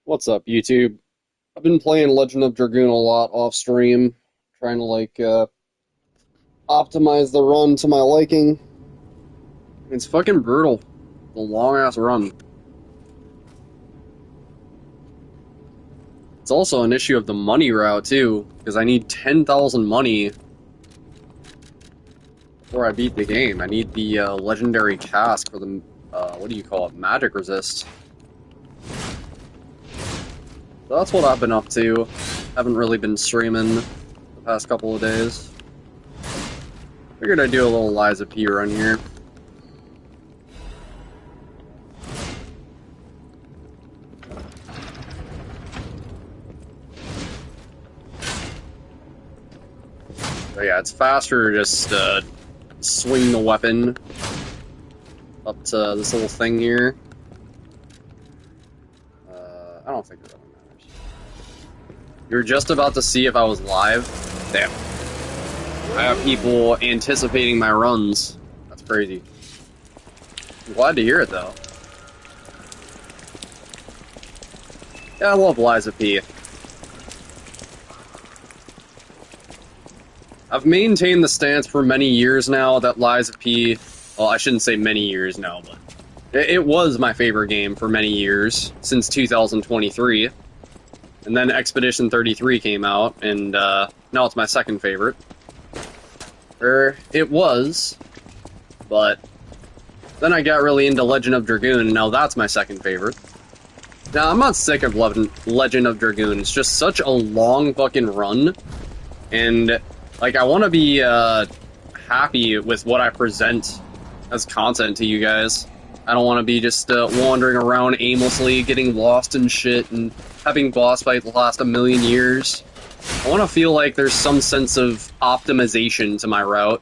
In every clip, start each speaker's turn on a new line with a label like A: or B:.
A: What's up, YouTube? I've been playing Legend of Dragoon a lot off stream, trying to optimize the run to my liking. It's fucking brutal. The long ass run. It's also an issue of the money route too, because I need 10,000 money before I beat the game. I need the legendary cask for the what do you call it? Magic resist. So that's what I've been up to. Haven't really been streaming the past couple of days. Figured I'd do a little Liza P run here. But yeah, it's faster to just swing the weapon up to this little thing here. I don't think it really matters. You're just about to see if I was live? Damn. I have people anticipating my runs. That's crazy. I'm glad to hear it, though. Yeah, I love Liza P. I've maintained the stance for many years now that Liza P... Well, I shouldn't say many years now, but... It was my favorite game for many years, since 2023. And then Expedition 33 came out, and now it's my second favorite. Or, it was, but then I got really into Legend of Dragoon, and now that's my second favorite. Now, I'm not sick of Legend of Dragoon, it's just such a long fucking run, and, like, I want to be happy with what I present as content to you guys. I don't want to be just wandering around aimlessly, getting lost in shit, and having boss fights last a million years. I want to feel like there's some sense of optimization to my route.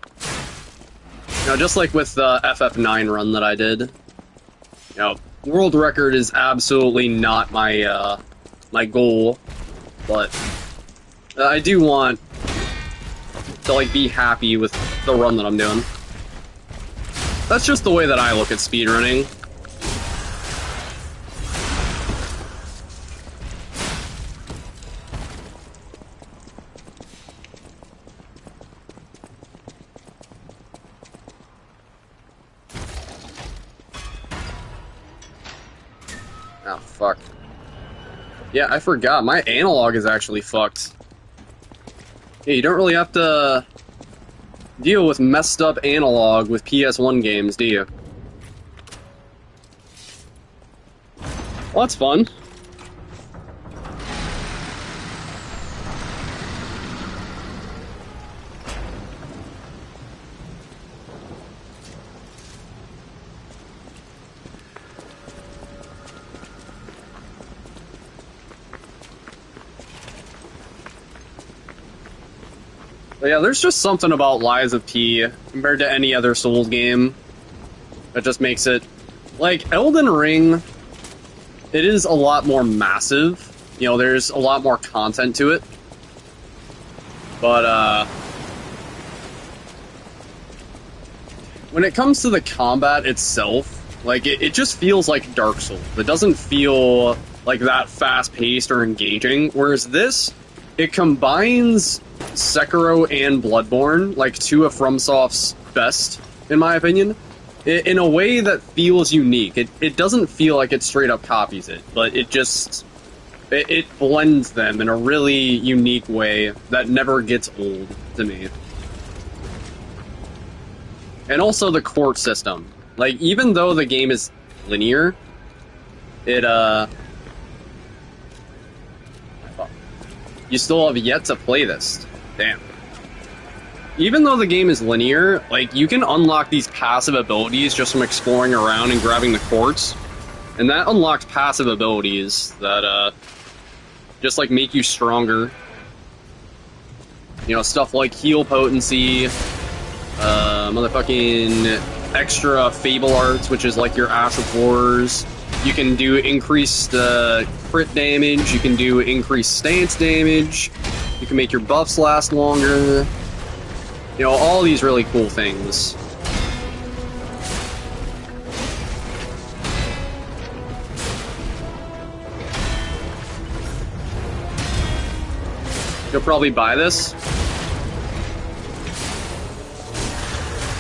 A: You know, just like with the FF9 run that I did. You know, world record is absolutely not my, my goal, but I do want to, like, be happy with the run that I'm doing. That's just the way that I look at speedrunning. Oh, fuck. Yeah, I forgot. My analog is actually fucked. Yeah, you don't really have to deal with messed up analog with PS1 games, do you? Well, that's fun. But yeah, there's just something about Liza P compared to any other Souls game that just makes it... Like, Elden Ring, it is a lot more massive. You know, there's a lot more content to it. But, when it comes to the combat itself, like, it just feels like Dark Souls. It doesn't feel like that fast-paced or engaging, whereas this, it combines Sekiro and Bloodborne, like two of FromSoft's best, in my opinion, in a way that feels unique. It doesn't feel like it straight up copies it, but it just... It blends them in a really unique way that never gets old to me. And also the court system. Like, even though the game is linear, you still have yet to play this. Damn. Even though the game is linear, like, you can unlock these passive abilities just from exploring around and grabbing the quartz. And that unlocks passive abilities that, just, like, make you stronger. You know, stuff like heal potency, motherfucking extra Fable Arts, which is like your Ash of Horrors. You can do increased crit damage, you can do increased stance damage, you can make your buffs last longer. You know, all these really cool things. you'll probably buy this.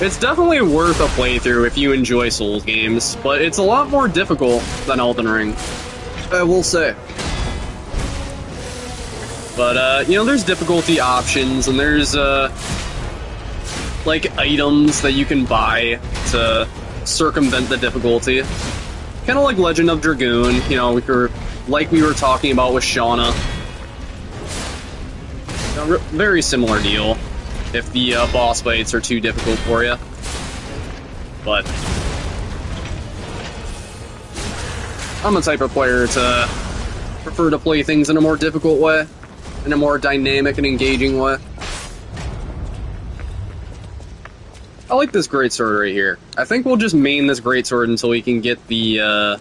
A: It's definitely worth a playthrough if you enjoy Souls games, but it's a lot more difficult than Elden Ring, I will say. But, you know, there's difficulty options, and there's, like, items that you can buy to circumvent the difficulty. Kind of like Legend of Dragoon, you know, like we were talking about with Shauna. Very similar deal, if the boss fights are too difficult for you. But I'm the type of player to prefer to play things in a more difficult way, in a more dynamic and engaging way. I like this greatsword right here. I think we'll just main this greatsword until we can get the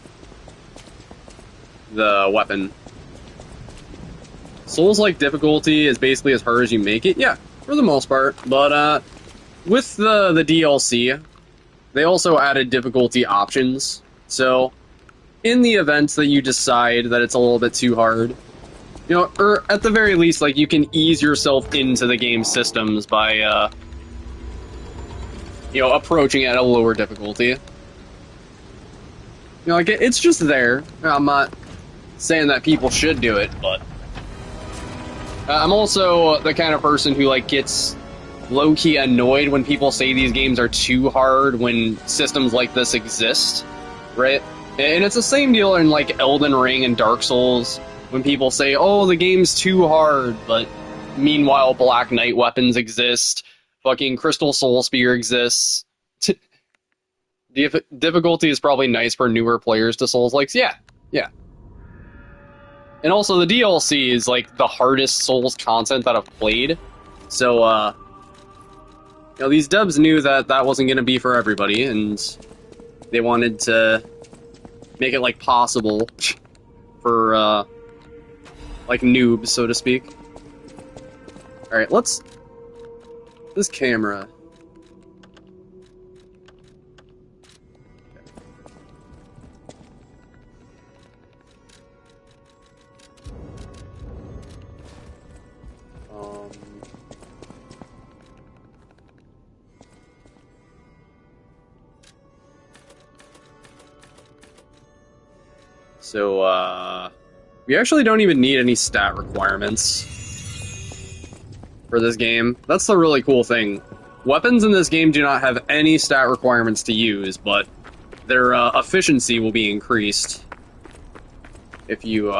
A: weapon. Souls-like difficulty is basically as hard as you make it. Yeah, for the most part. But with the DLC, they also added difficulty options. So, in the event that you decide that it's a little bit too hard, you know, or at the very least, like, you can ease yourself into the game's systems by, you know, approaching it at a lower difficulty. You know, like, it's just there. I'm not saying that people should do it, but I'm also the kind of person who, like, gets low-key annoyed when people say these games are too hard when systems like this exist, right? And it's the same deal in, like, Elden Ring and Dark Souls, when people say, oh, the game's too hard, but meanwhile Black Knight weapons exist, fucking Crystal Soul Spear exists. Difficulty is probably nice for newer players to Souls-likes. Yeah. And also, the DLC is, like, the hardest Souls content that I've played. So, you know, these devs knew that that wasn't going to be for everybody, and they wanted to make it, like, possible for, like, noobs, so to speak. Alright, let's... This camera... So, we actually don't even need any stat requirements for this game. That's the really cool thing. Weapons in this game do not have any stat requirements to use, but their efficiency will be increased if you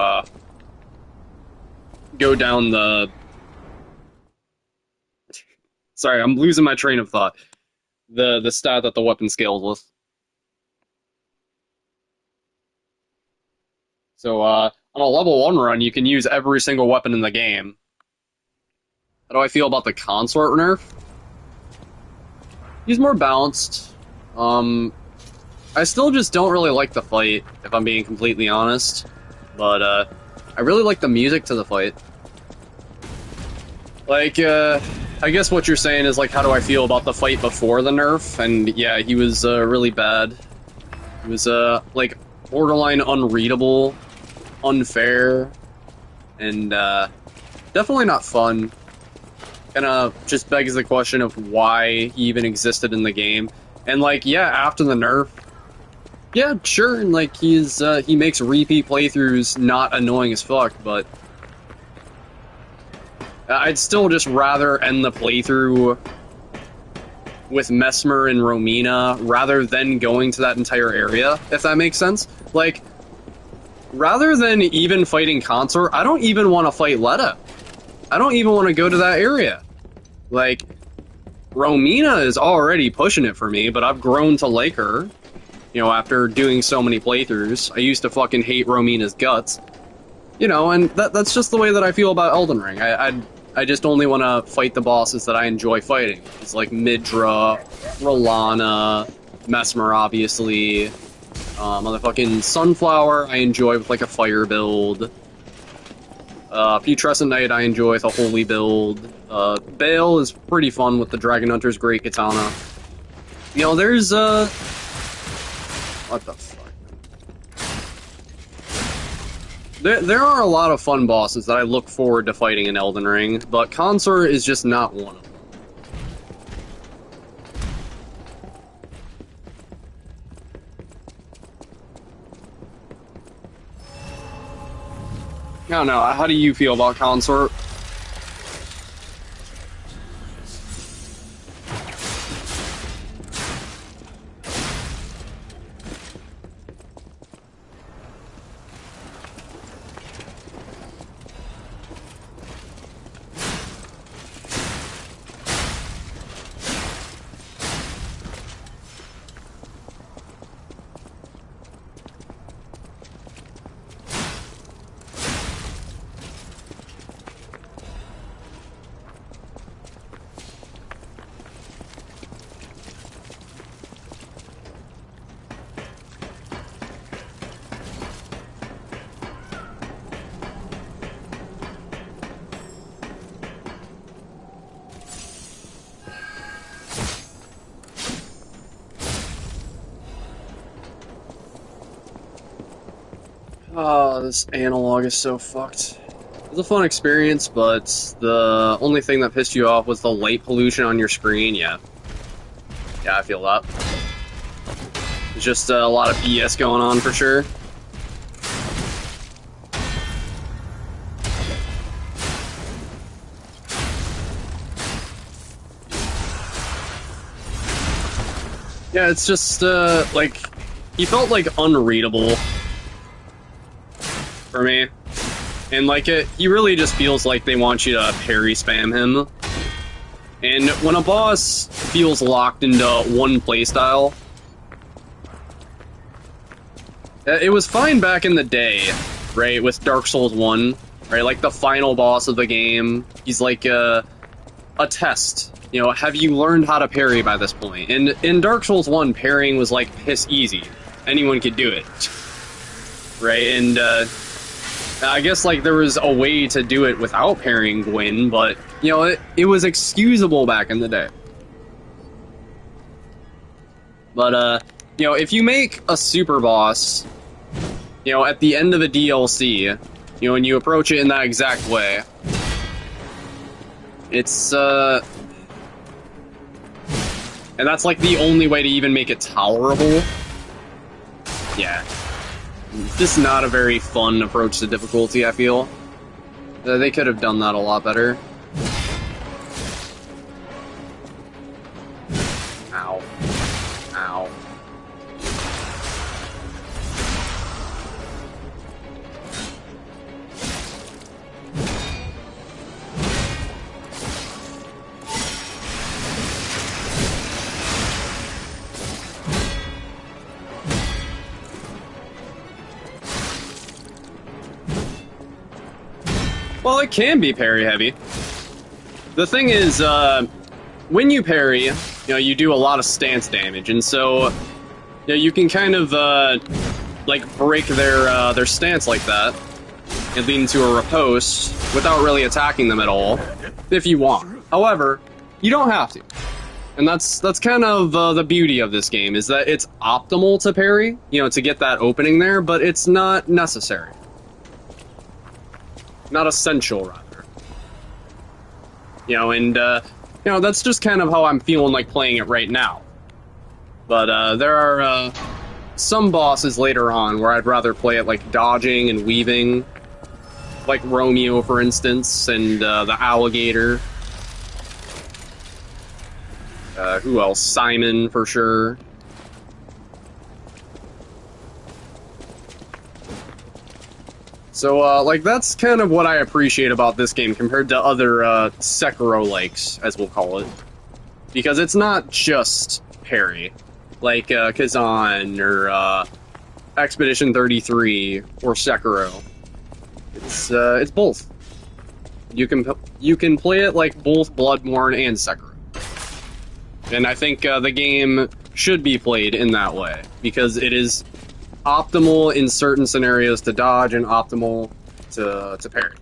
A: go down the... Sorry, I'm losing my train of thought. The stat that the weapon scales with. So, on a level 1 run, you can use every single weapon in the game. How do I feel about the consort nerf? He's more balanced. I still just don't really like the fight, if I'm being completely honest. But, I really like the music to the fight. Like, I guess what you're saying is, like, how do I feel about the fight before the nerf? And, yeah, he was, really bad. He was, like, borderline unreadable, unfair, and definitely not fun. Kinda just begs the question of why he even existed in the game. And, like, yeah, after the nerf, yeah, sure, and, like, he makes repeat playthroughs not annoying as fuck, but I'd still just rather end the playthrough with Mesmer and Romina rather than going to that entire area, if that makes sense. Like, rather than even fighting Consort, I don't even want to fight Letta. I don't even want to go to that area. Like, Romina is already pushing it for me, but I've grown to like her. You know, after doing so many playthroughs. I used to fucking hate Romina's guts. You know, and that's just the way that I feel about Elden Ring. I just only want to fight the bosses that I enjoy fighting. It's like Midra, Rolana, Mesmer, obviously. Motherfucking Sunflower, I enjoy with, like, a fire build. Putrescent Knight, I enjoy with a holy build. Bale is pretty fun with the Dragon Hunter's Great Katana. You know, there's, what the fuck? There are a lot of fun bosses that I look forward to fighting in Elden Ring, but Consort is just not one of them. I don't know, how do you feel about Consort? Oh, this analog is so fucked. It was a fun experience, but the only thing that pissed you off was the light pollution on your screen. Yeah, I feel that. There's just a lot of BS going on for sure. Yeah, it's just like he felt like unreadable for me. And like he really just feels like they want you to parry spam him. And when a boss feels locked into one playstyle, it was fine back in the day, right, with Dark Souls 1, right, like the final boss of the game, he's like a test. You know, have you learned how to parry by this point? And in Dark Souls 1, parrying was like piss easy. Anyone could do it. Right, and I guess like there was a way to do it without parrying Gwyn, but you know, it was excusable back in the day. But you know, if you make a super boss, you know, at the end of a DLC, you know, and you approach it in that exact way, it's and that's like the only way to even make it tolerable. Yeah. Just not a very fun approach to difficulty, I feel. They could have done that a lot better. Ow. Ow. Well, it can be parry heavy. The thing is, when you parry, you know, you do a lot of stance damage, and so, you know, you can kind of, like, break their stance like that, and lead into a riposte without really attacking them at all, if you want. However, you don't have to. And that's kind of the beauty of this game, is that it's optimal to parry, you know, to get that opening there, but it's not necessary. Not essential, rather. You know, and, you know, that's just kind of how I'm feeling like playing it right now. But, there are, some bosses later on where I'd rather play it, like, dodging and weaving. Like Romeo, for instance, and, the alligator. Who else? Simon, for sure. So, like, that's kind of what I appreciate about this game compared to other, Sekiro-likes, as we'll call it. Because it's not just parry, like, Kazan, or, Expedition 33, or Sekiro. It's both. You can play it like both Bloodborne and Sekiro. And I think, the game should be played in that way, because it is optimal in certain scenarios to dodge and optimal to parry.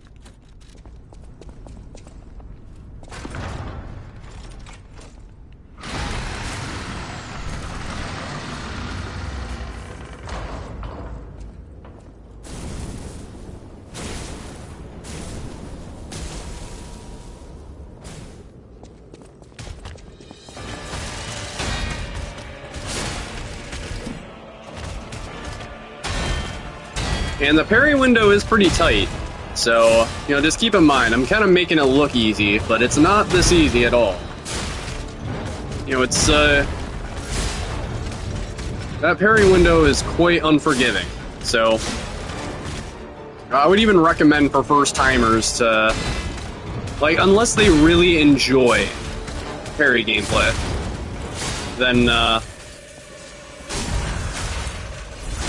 A: And the parry window is pretty tight. So, you know, just keep in mind, I'm kind of making it look easy, but it's not this easy at all. You know, it's, that parry window is quite unforgiving. So, I would even recommend for first-timers to, like, unless they really enjoy parry gameplay, then,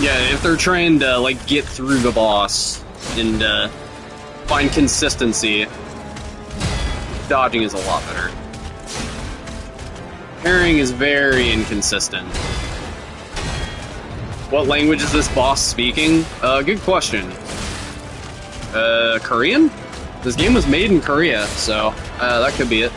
A: yeah, if they're trying to, like, get through the boss and, find consistency, dodging is a lot better. Parrying is very inconsistent. What language is this boss speaking? Good question. Korean? This game was made in Korea, so, that could be it.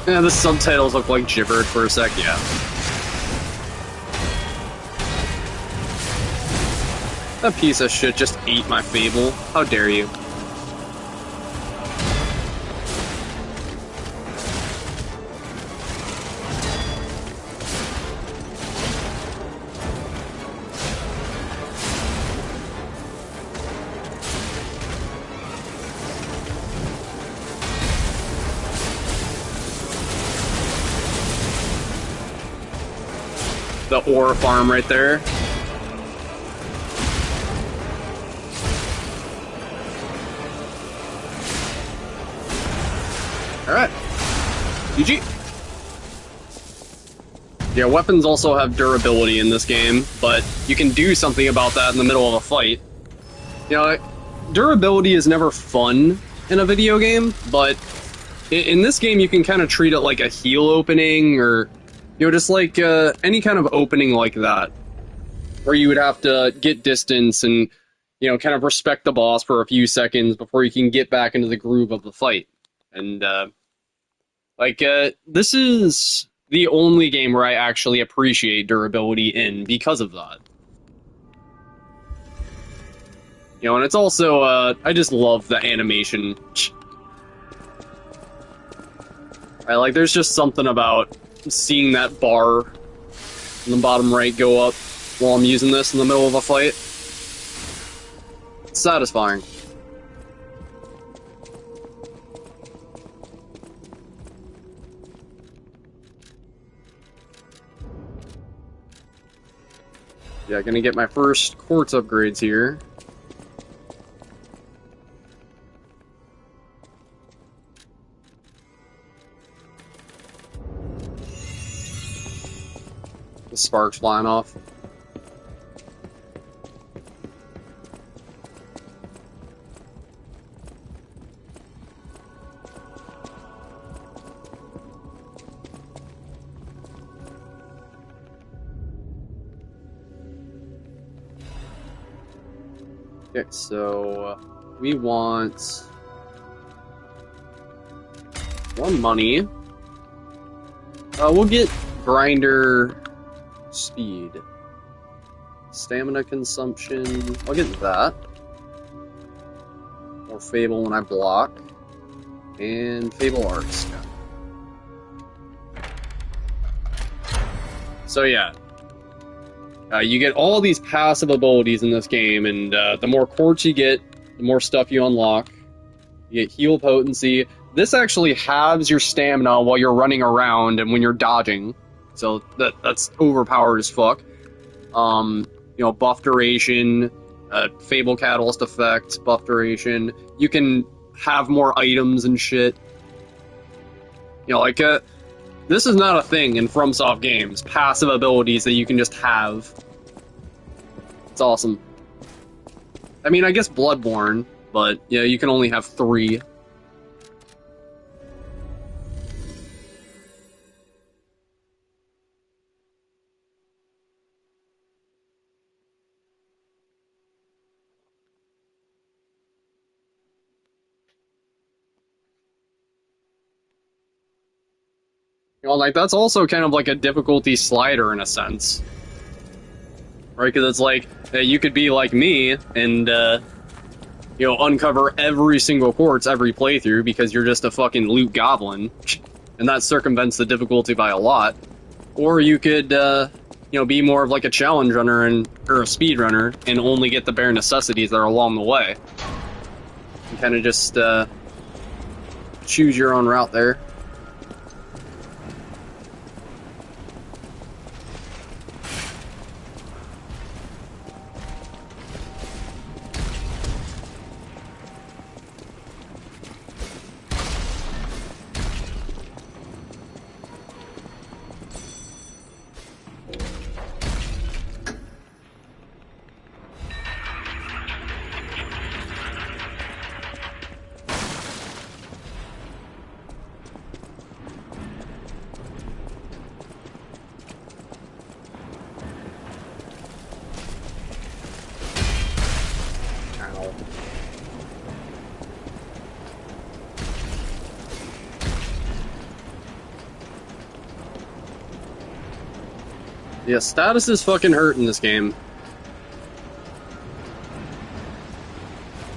A: Yeah, the subtitles look like gibbered for a sec, yeah. That piece of shit just ate my Fable. How dare you? The ore farm right there. Alright. GG. Yeah, weapons also have durability in this game, but you can do something about that in the middle of a fight. You know, durability is never fun in a video game, but in this game you can kind of treat it like a heal opening, or, you know, just like any kind of opening like that, where you would have to get distance and, you know, kind of respect the boss for a few seconds before you can get back into the groove of the fight. And, this is the only game where I actually appreciate durability in because of that. You know, and it's also, I just love the animation. There's just something about seeing that bar in the bottom right go up while I'm using this in the middle of a fight. It's satisfying. Yeah, gonna get my first quartz upgrades here. The sparks flying off. Okay, so we want 1 money. We'll get grinder speed. Stamina consumption. I'll get that. More Fable when I block. And Fable Arts. So yeah. You get all these passive abilities in this game, and the more quartz you get, the more stuff you unlock. You get heal potency. This actually halves your stamina while you're running around and when you're dodging. So that's overpowered as fuck. You know, buff duration, Fable Catalyst effect, buff duration. You can have more items and shit. You know, this is not a thing in FromSoft games. Passive abilities that you can just have. It's awesome. I mean, I guess Bloodborne, but yeah, you can only have 3. You know, like, that's also kind of like a difficulty slider in a sense. Right? Because it's like, you could be like me and, you know, uncover every single quartz every playthrough because you're just a fucking loot goblin. And that circumvents the difficulty by a lot. Or you could, you know, be more of like a challenge runner or a speed runner and only get the bare necessities that are along the way. And kind of just, choose your own route there. Yeah, status is fucking hurt in this game.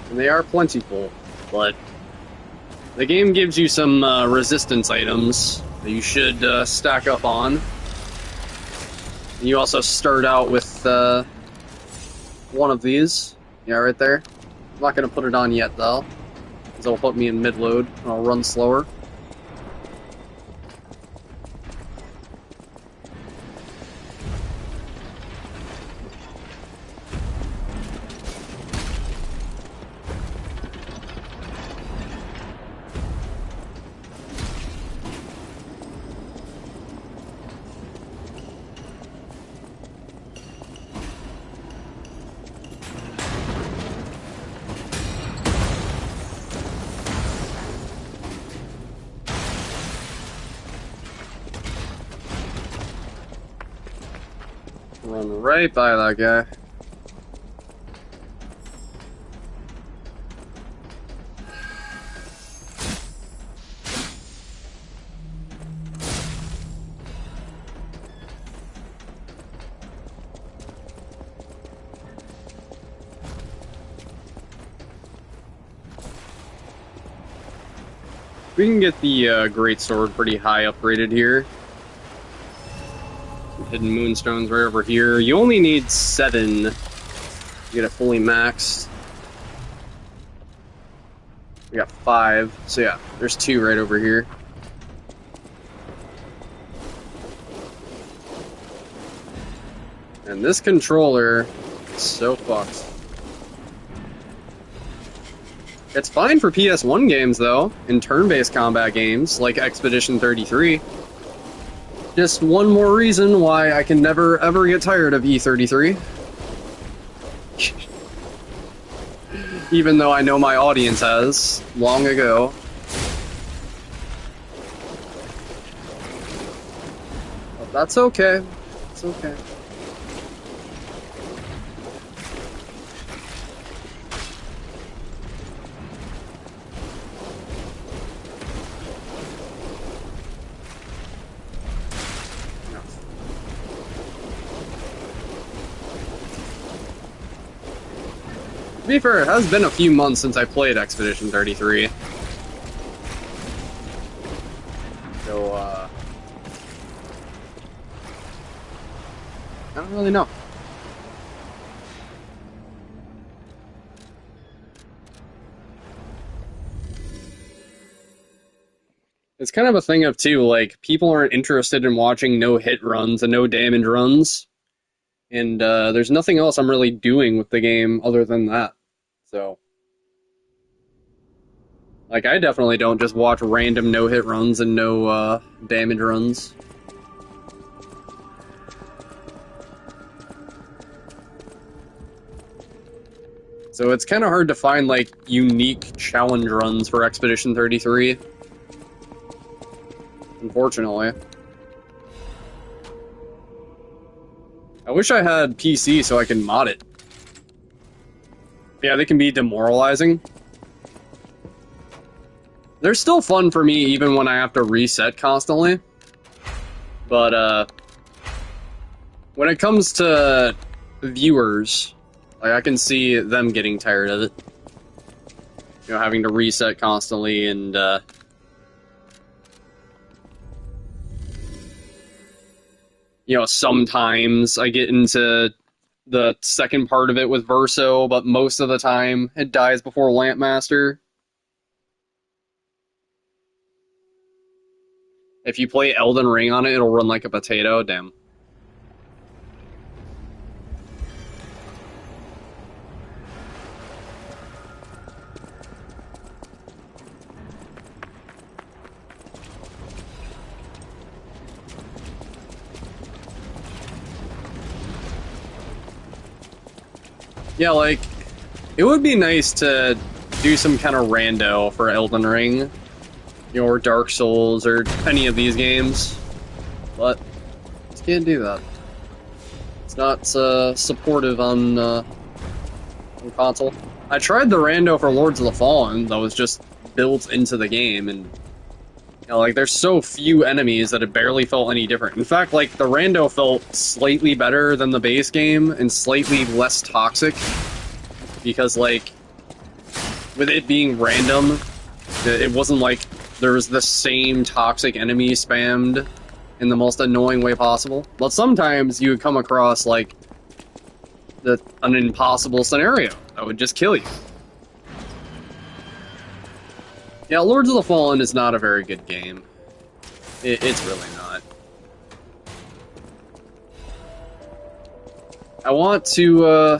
A: And they are plentiful, but the game gives you some resistance items that you should stack up on. And you also start out with one of these. Yeah, right there. I'm not going to put it on yet, though, because it'll put me in mid-load, and I'll run slower. Run right by that guy. We can get the Great Sword pretty high upgraded here. Hidden Moonstones right over here. You only need 7 to get it fully maxed. We got 5, so yeah, there's 2 right over here. And this controller is so fucked. It's fine for PS1 games, though, and turn-based combat games, like Expedition 33. Just one more reason why I can never, ever get tired of E33. Even though I know my audience has, long ago. But that's okay. It's okay. To be fair, it has been a few months since I played Expedition 33. So, I don't really know. It's kind of a thing of, too, like, people aren't interested in watching no-hit runs and no-damage runs. And there's nothing else I'm really doing with the game other than that. So, like, I definitely don't just watch random no-hit runs and no damage runs. So it's kind of hard to find, like, unique challenge runs for Expedition 33. Unfortunately. I wish I had PC so I can mod it. Yeah, they can be demoralizing. They're still fun for me even when I have to reset constantly. But, when it comes to viewers, like, I can see them getting tired of it. You know, having to reset constantly and, you know, sometimes I get into the second part of it with Verso, but most of the time it dies before Lampmaster. If you play Elden Ring on it, it'll run like a potato. Damn. Yeah, like, it would be nice to do some kind of rando for Elden Ring, you know, or Dark Souls, or any of these games, but just can't do that. It's not supportive on console. I tried the rando for Lords of the Fallen that was just built into the game, and you know, like, there's so few enemies that it barely felt any different. In fact, like, the rando felt slightly better than the base game and slightly less toxic, because, like, with it being random, it wasn't like there was the same toxic enemy spammed in the most annoying way possible. But sometimes you would come across, like, an impossible scenario that would just kill you. Yeah, Lords of the Fallen is not a very good game. It's really not. I want to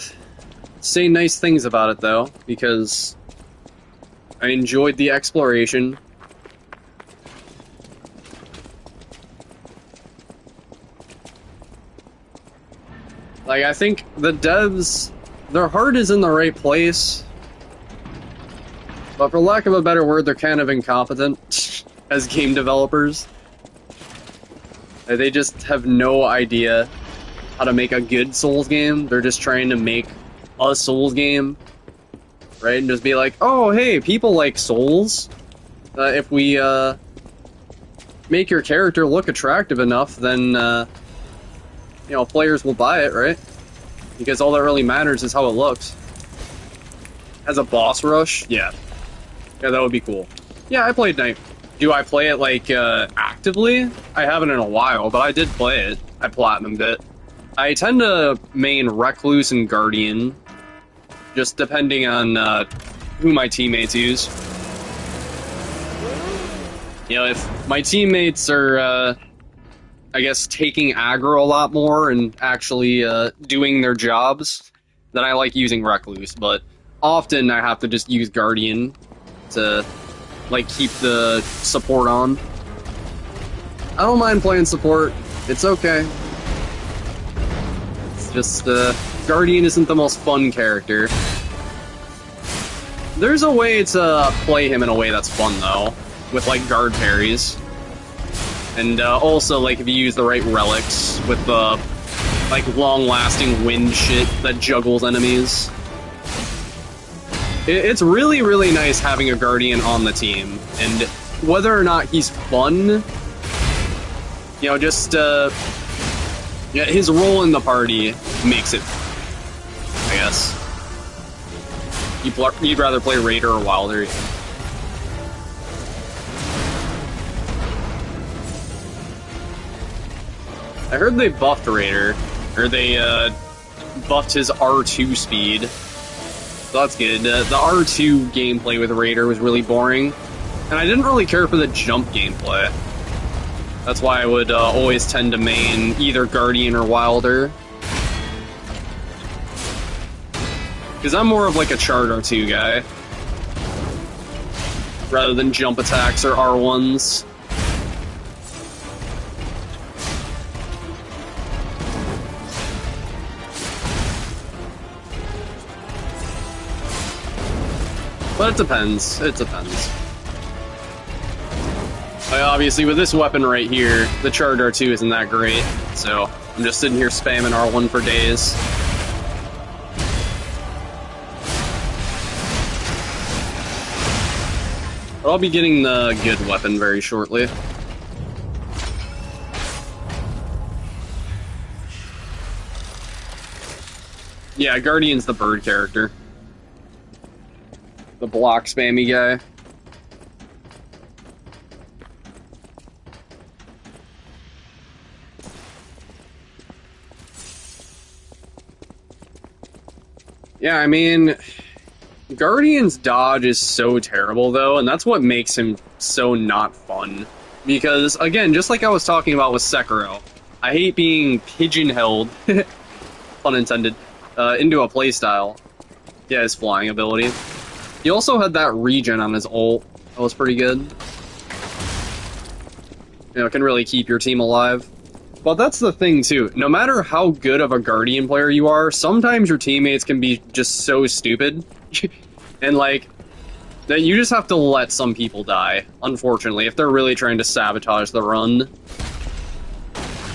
A: say nice things about it, though, because I enjoyed the exploration. Like, I think the devs, their heart is in the right place, but for lack of a better word, they're kind of incompetent as game developers. They just have no idea how to make a good Souls game. They're just trying to make a Souls game, right? And just be like, oh, hey, people like Souls. If we make your character look attractive enough, then you know, players will buy it, right? Because all that really matters is how it looks. As a boss rush, yeah. Yeah, that would be cool. Yeah, I played Night. Do I play it, like, actively? I haven't in a while, but I did play it. I platinumed it. I tend to main Recluse and Guardian, just depending on who my teammates use. You know, if my teammates are, I guess, taking aggro a lot more and actually doing their jobs, then I like using Recluse, but often I have to just use Guardian to, like, keep the support on. I don't mind playing support. It's okay. It's just, Guardian isn't the most fun character. There's a way to play him in a way that's fun, though, with, like, guard parries. And, also, like, if you use the right relics with the, like, long-lasting wind shit that juggles enemies. It's really, really nice having a Guardian on the team, and whether or not he's fun, you know, just, yeah, his role in the party makes it, I guess. You'd rather play Raider or Wilder. I heard they buffed Raider, or they, buffed his R2 speed. So that's good. The R2 gameplay with Raider was really boring, and I didn't really care for the jump gameplay. That's why I would always tend to main either Guardian or Wilder. Because I'm more of like a Chart R2 guy, rather than jump attacks or R1s. But it depends. It depends. Like, obviously, with this weapon right here, the Chart R2 isn't that great, so I'm just sitting here spamming R1 for days. But I'll be getting the good weapon very shortly. Yeah, Guardian's the bird character. The block spammy guy. Yeah, I mean, Guardian's dodge is so terrible, though, and that's what makes him so not fun. Because, again, just like I was talking about with Sekiro, I hate being pigeonholed, pun intended, into a playstyle. Yeah, his flying ability. He also had that regen on his ult. That was pretty good. You know, it can really keep your team alive. But that's the thing, too. No matter how good of a Guardian player you are, sometimes your teammates can be just so stupid. And, like, that you just have to let some people die, unfortunately, if they're really trying to sabotage the run. You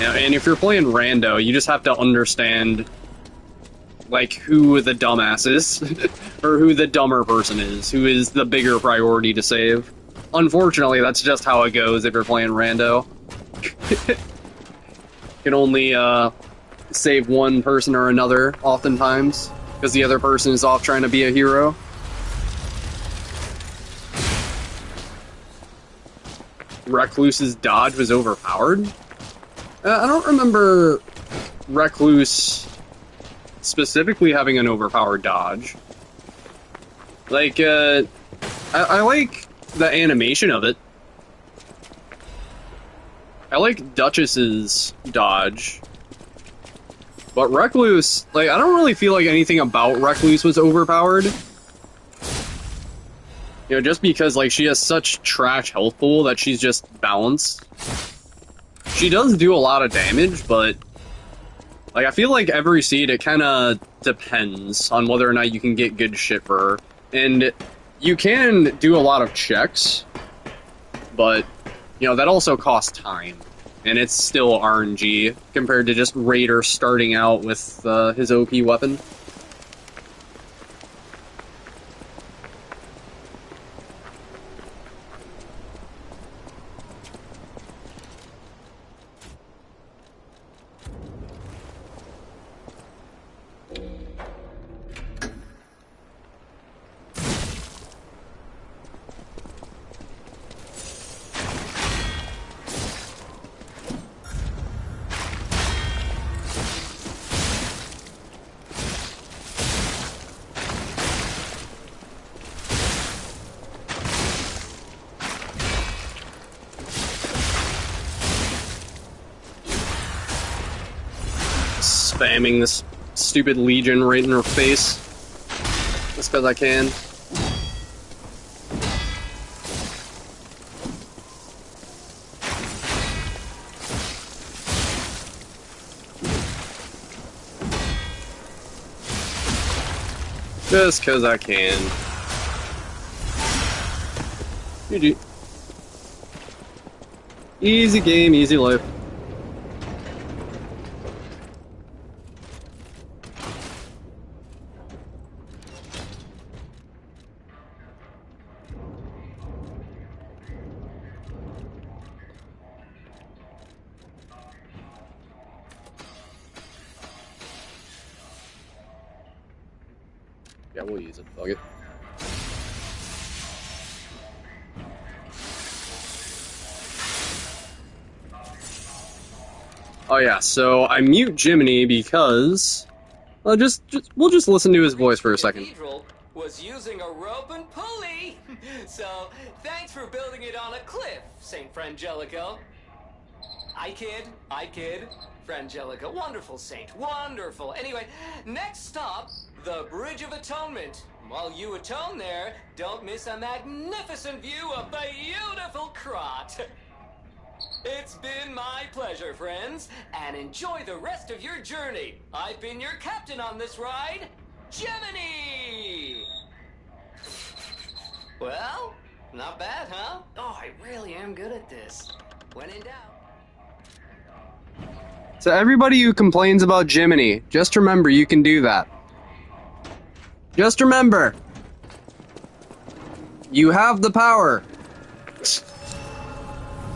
A: know, and if you're playing rando, you just have to understand, like, who the dumbass is, or who the dumber person is, who is the bigger priority to save. Unfortunately, that's just how it goes if you're playing rando. You can only save one person or another, oftentimes, because the other person is off trying to be a hero. Recluse's dodge was overpowered? I don't remember Recluse specifically having an overpowered dodge. Like, I like the animation of it. I like Duchess's dodge. But Recluse, like, I don't really feel like anything about Recluse was overpowered. You know, just because, like, she has such trash health pool that she's just balanced. She does do a lot of damage, but, like, I feel like every seed, it kind of depends on whether or not you can get good shit for her. And you can do a lot of checks, but, you know, that also costs time. And it's still RNG compared to just Raider starting out with his OP weapon. Spamming this stupid Legion right in her face. Just because I can. Just because I can. GG. Easy game, easy life. Yeah, we'll use it. Fuck it. Oh yeah, so I mute Jiminy because we'll just listen to his voice for a second.
B: Cathedral was using a rope and pulley, so thanks for building it on a cliff, Saint Frangelico. I kid, Frangelica, wonderful saint, wonderful. Anyway, next stop, the Bridge of Atonement. While you atone there, don't miss a magnificent view of beautiful Krot. It's been my pleasure, friends, and enjoy the rest of your journey. I've been your captain on this ride, Gemini! Well, not bad, huh? Oh, I really am good at this. When in doubt.
A: So everybody who complains about Jiminy, just remember you can do that. Just remember, you have the power.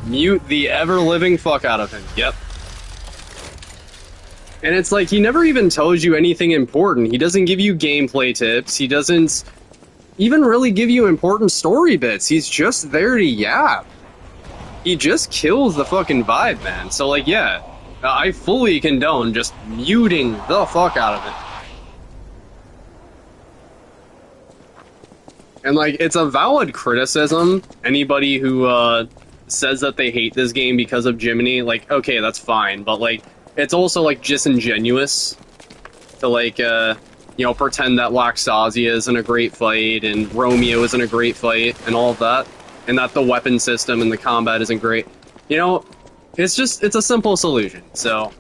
A: Mute the ever-living fuck out of him. Yep. And it's like, he never even tells you anything important. He doesn't give you gameplay tips. He doesn't even really give you important story bits. He's just there to yap. He just kills the fucking vibe, man. So, like, yeah, I fully condone just muting the fuck out of it. And, like, it's a valid criticism. Anybody who, says that they hate this game because of Jiminy, like, okay, that's fine. But, like, it's also, like, disingenuous to, like, you know, pretend that Laxasia isn't a great fight and Romeo isn't a great fight and all of that. And that the weapon system and the combat isn't great. You know, it's a simple solution, so...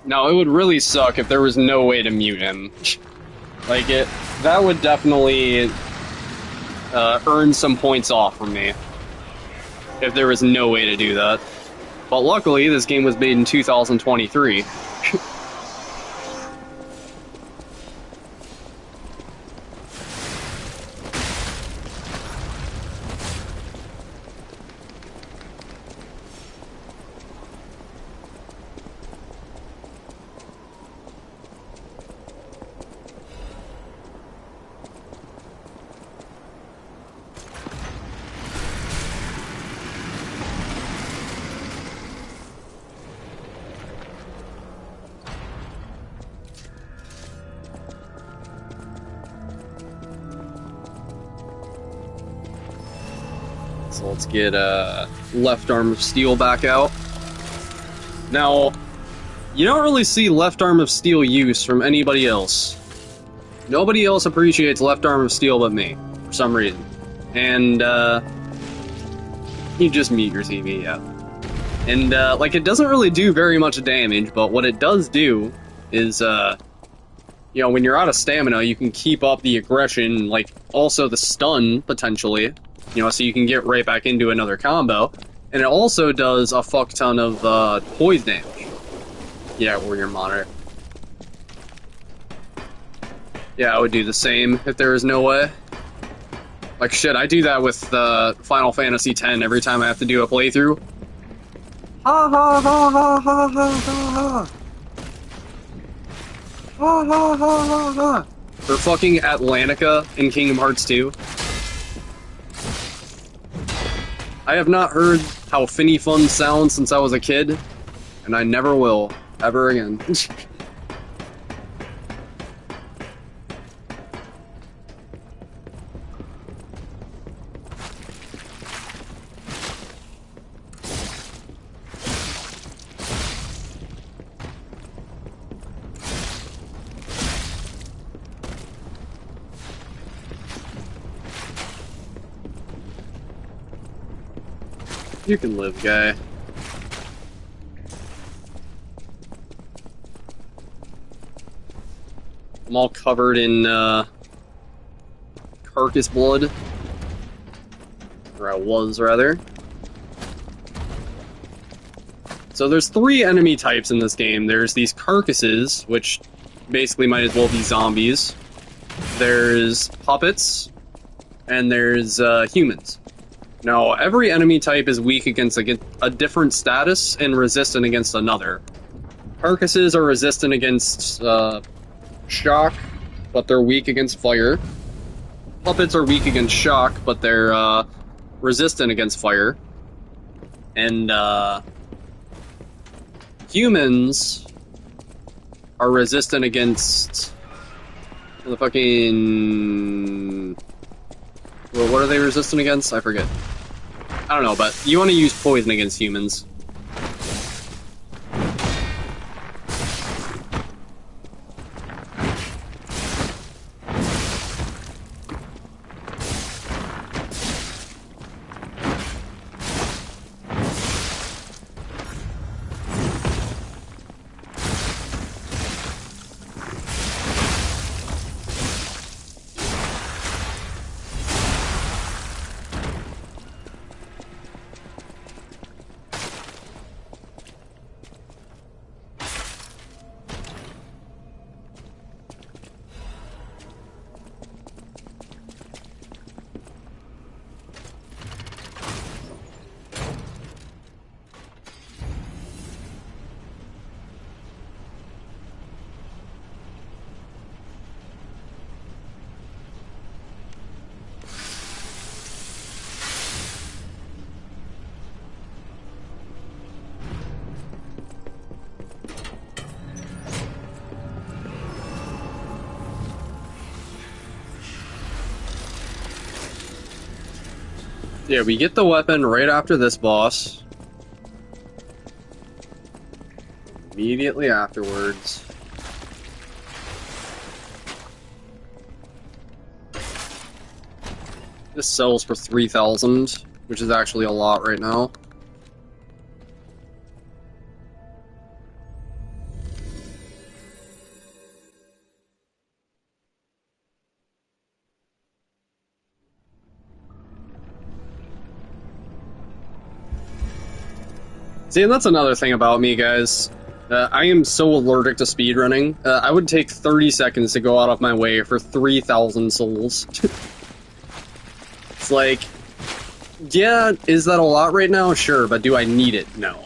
A: No, it would really suck if there was no way to mute him. Like, that would definitely earn some points off from me. If there was no way to do that. But luckily, this game was made in 2023. So let's get Left Arm of Steel back out. Now, you don't really see Left Arm of Steel use from anybody else. Nobody else appreciates Left Arm of Steel but me, for some reason. And, you just mute your TV, yeah. And, like, it doesn't really do very much damage, but what it does do is, you know, when you're out of stamina, you can keep up the aggression, like, also the stun, potentially. You know, so you can get right back into another combo. And it also does a fuck ton of, poise damage. Yeah, Warrior Monitor. Yeah, I would do the same if there was no way. Like, shit, I do that with, Final Fantasy X every time I have to do a playthrough. Ha ha ha ha ha ha ha ha. Ha ha ha ha ha. For fucking Atlantica in Kingdom Hearts 2. I have not heard how Finny Fun sounds since I was a kid, and I never will, ever again. You can live, guy. I'm all covered in, carcass blood. Or I was, rather. So there's 3 enemy types in this game. There's these carcasses, which basically might as well be zombies. There's puppets. And there's, humans. Now, every enemy type is weak against a different status and resistant against another. Carcasses are resistant against shock, but they're weak against fire. Puppets are weak against shock, but they're resistant against fire. And humans are resistant against the fucking... Well, what are they resistant against? I forget. I don't know, but you want to use poison against humans. Yeah, we get the weapon right after this boss. Immediately afterwards. This sells for 3,000, which is actually a lot right now. See, and that's another thing about me, guys. I am so allergic to speedrunning. I would take 30 seconds to go out of my way for 3,000 souls. It's like, yeah, is that a lot right now? Sure, but do I need it? No.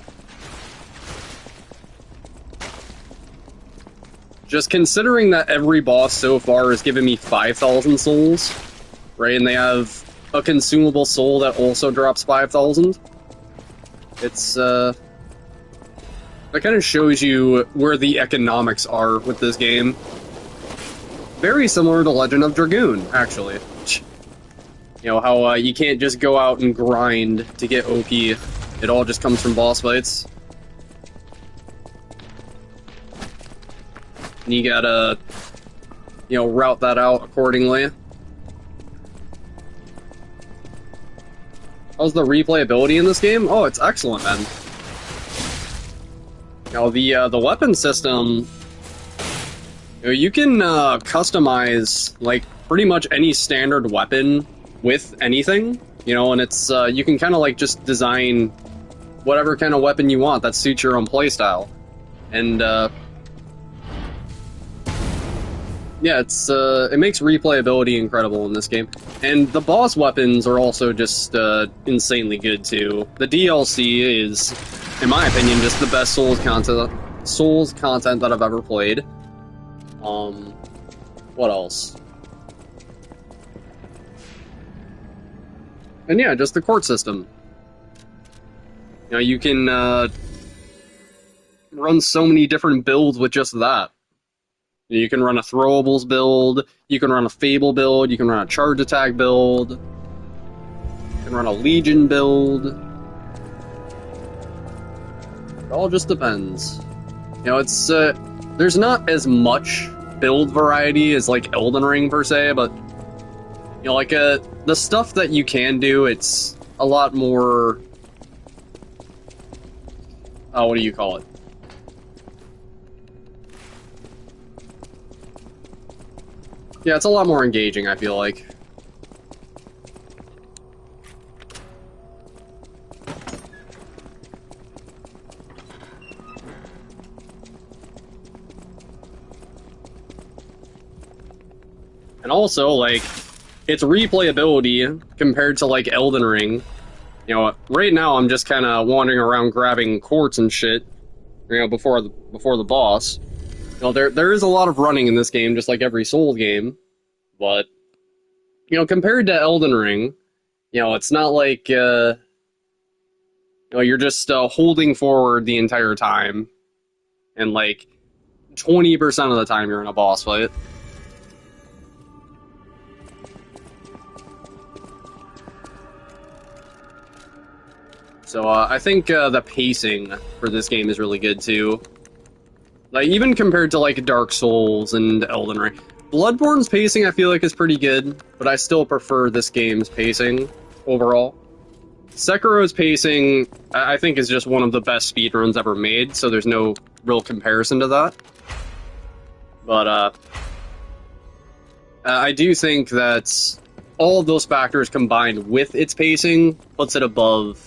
A: Just considering that every boss so far has given me 5,000 souls, right, and they have a consumable soul that also drops 5,000, it's, that kind of shows you where the economics are with this game. Very similar to Legend of Dragoon, actually. You know, how you can't just go out and grind to get OP. It all just comes from boss fights. And you gotta, you know, route that out accordingly. How's the replayability in this game? Oh, it's excellent, man. Now, the weapon system, you know, you can customize, like, pretty much any standard weapon with anything, you know, and it's, you can kind of, like, just design whatever kind of weapon you want that suits your own playstyle. And, yeah, it's, it makes replayability incredible in this game. And the boss weapons are also just, insanely good, too. The DLC is, in my opinion, just the best Souls content that I've ever played. What else? And yeah, just the court system. You know, you can, run so many different builds with just that. You can run a throwables build, you can run a fable build, you can run a charge attack build, you can run a legion build. It all just depends. You know, it's, there's not as much build variety as, like, Elden Ring, per se, but, you know, like, the stuff that you can do, it's a lot more... what do you call it? Yeah, it's a lot more engaging, I feel like. And also, like, its replayability compared to, like, Elden Ring. You know, right now I'm just kind of wandering around grabbing quartz and shit, you know, before the boss. You know, there is a lot of running in this game, just like every Souls game, but, you know, compared to Elden Ring, you know, it's not like, you know, you're just holding forward the entire time, and, like, 20% of the time you're in a boss fight. So, I think the pacing for this game is really good, too. Like, even compared to, like, Dark Souls and Elden Ring. Bloodborne's pacing, I feel like, is pretty good, but I still prefer this game's pacing overall. Sekiro's pacing, I think, is just one of the best speedruns ever made, so there's no real comparison to that. But, I do think that all of those factors combined with its pacing puts it above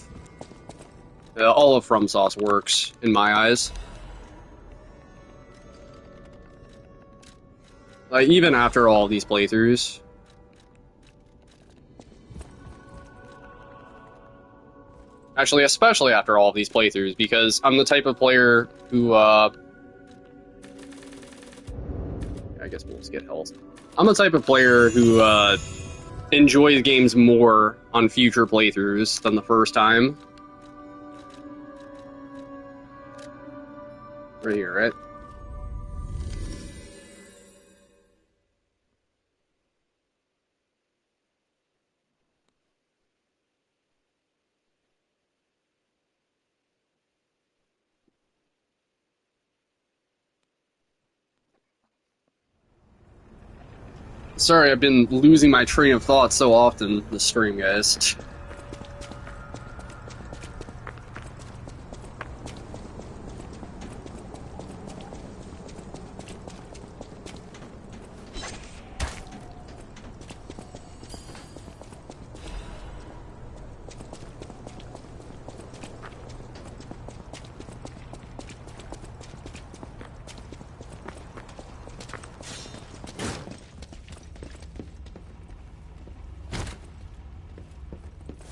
A: all of FromSoft's works, in my eyes. Like, even after all these playthroughs. Actually, especially after all of these playthroughs, because I'm the type of player who, I guess we'll just get health. I'm the type of player who, enjoys games more on future playthroughs than the first time. Right here, right? Sorry, I've been losing my train of thought so often this stream, guys.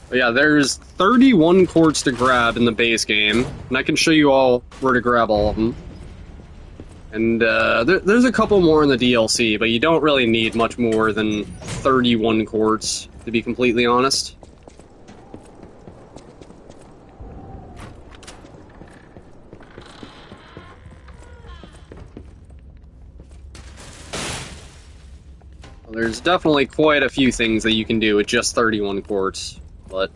A: But yeah, there's 31 quartz to grab in the base game, and I can show you all where to grab all of them. And there's a couple more in the DLC, but you don't really need much more than 31 quartz, to be completely honest. Well, there's definitely quite a few things that you can do with just 31 quartz. But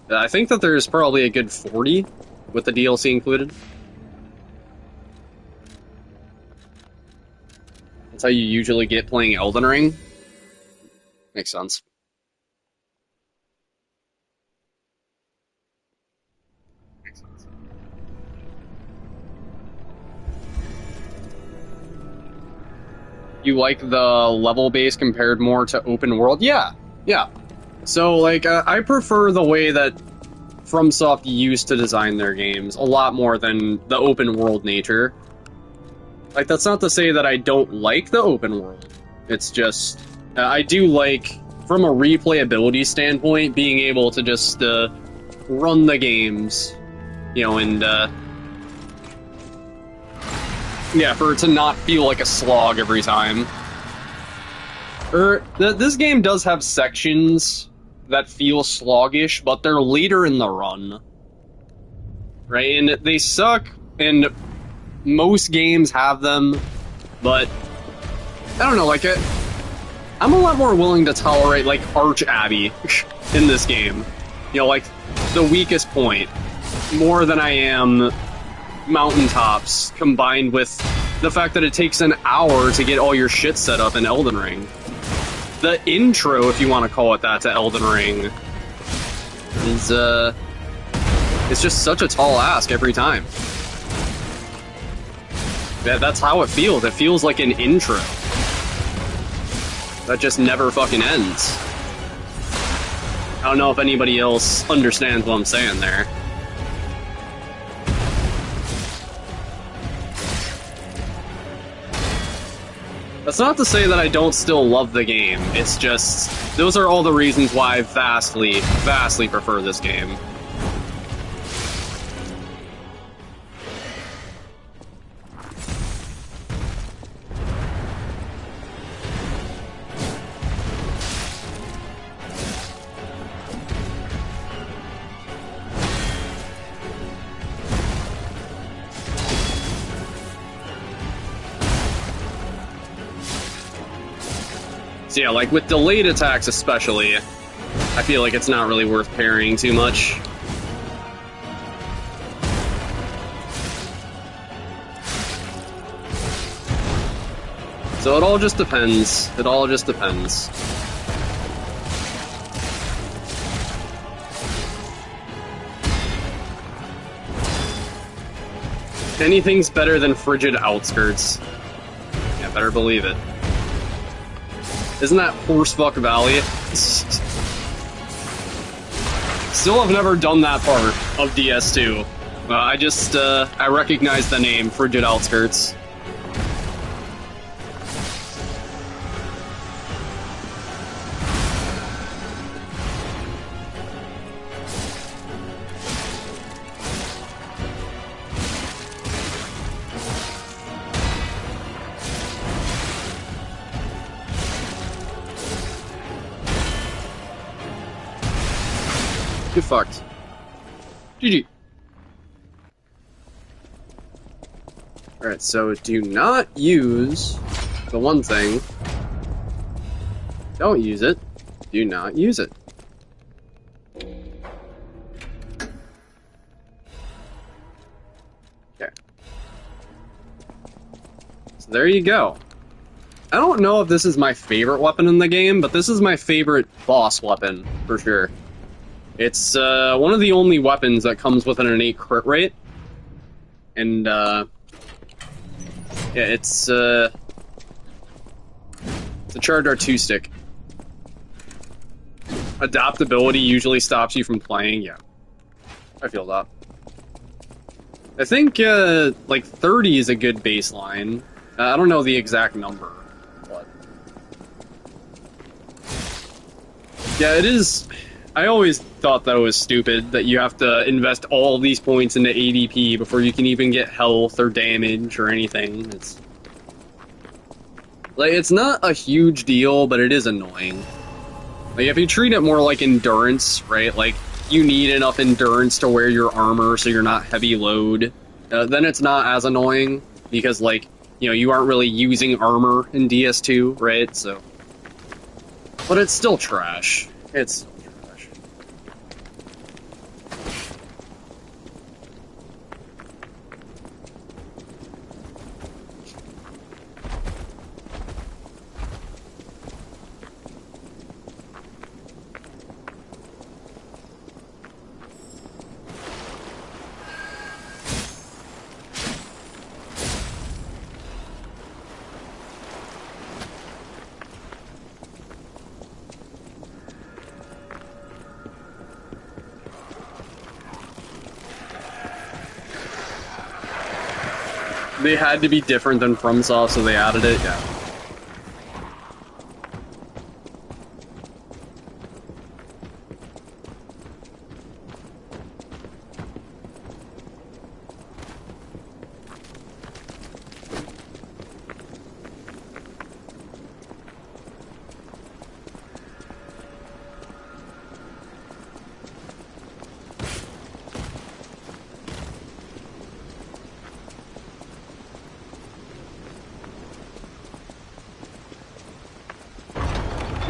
A: I think that there's probably a good 40 with the DLC included. That's how you usually get playing Elden Ring. Makes sense. You like the level base compared more to open world? Yeah. So, like, I prefer the way that FromSoft used to design their games a lot more than the open world nature. Like, that's not to say that I don't like the open world. It's just, I do like, from a replayability standpoint, being able to just run the games, you know, and yeah, for it to not feel like a slog every time. This game does have sections that feel sluggish, but they're later in the run. Right? And they suck, and most games have them, but I don't know, like, I'm a lot more willing to tolerate, like, Arch Abbey in this game. You know, like, the weakest point, more than I am mountaintops, combined with the fact that it takes an hour to get all your shit set up in Elden Ring. The intro, if you want to call it that, to Elden Ring is, it's just such a tall ask every time. Yeah, that's how it feels. It feels like an intro that just never fucking ends. I don't know if anybody else understands what I'm saying there. That's not to say that I don't still love the game, it's just, those are all the reasons why I vastly, vastly prefer this game. So yeah, like with delayed attacks especially, I feel like it's not really worth parrying too much. So it all just depends. It all just depends. Anything's better than Frigid Outskirts. Yeah, better believe it. Isn't that Horsefuck Valley? Still have never done that part of DS2. I recognize the name, Frigid Outskirts. Get fucked. GG. Alright, so do not use the one thing. Don't use it. Do not use it. Okay. So there you go. I don't know if this is my favorite weapon in the game, but this is my favorite boss weapon, for sure. It's one of the only weapons that comes with an innate crit rate. And, yeah, it's a Charged R2 stick. Adaptability usually stops you from playing, yeah. I feel that. I think, like, 30 is a good baseline. I don't know the exact number, but... Yeah, it is... I always thought that was stupid, that you have to invest all these points into ADP before you can even get health or damage or anything. It's... Like, it's not a huge deal, but it is annoying. Like, if you treat it more like endurance, right? Like, you need enough endurance to wear your armor so you're not heavy load, then it's not as annoying, because, like, you know, you aren't really using armor in DS2, right? So... But it's still trash. It's still trash. They had to be different than FromSoft, so they added it, yeah.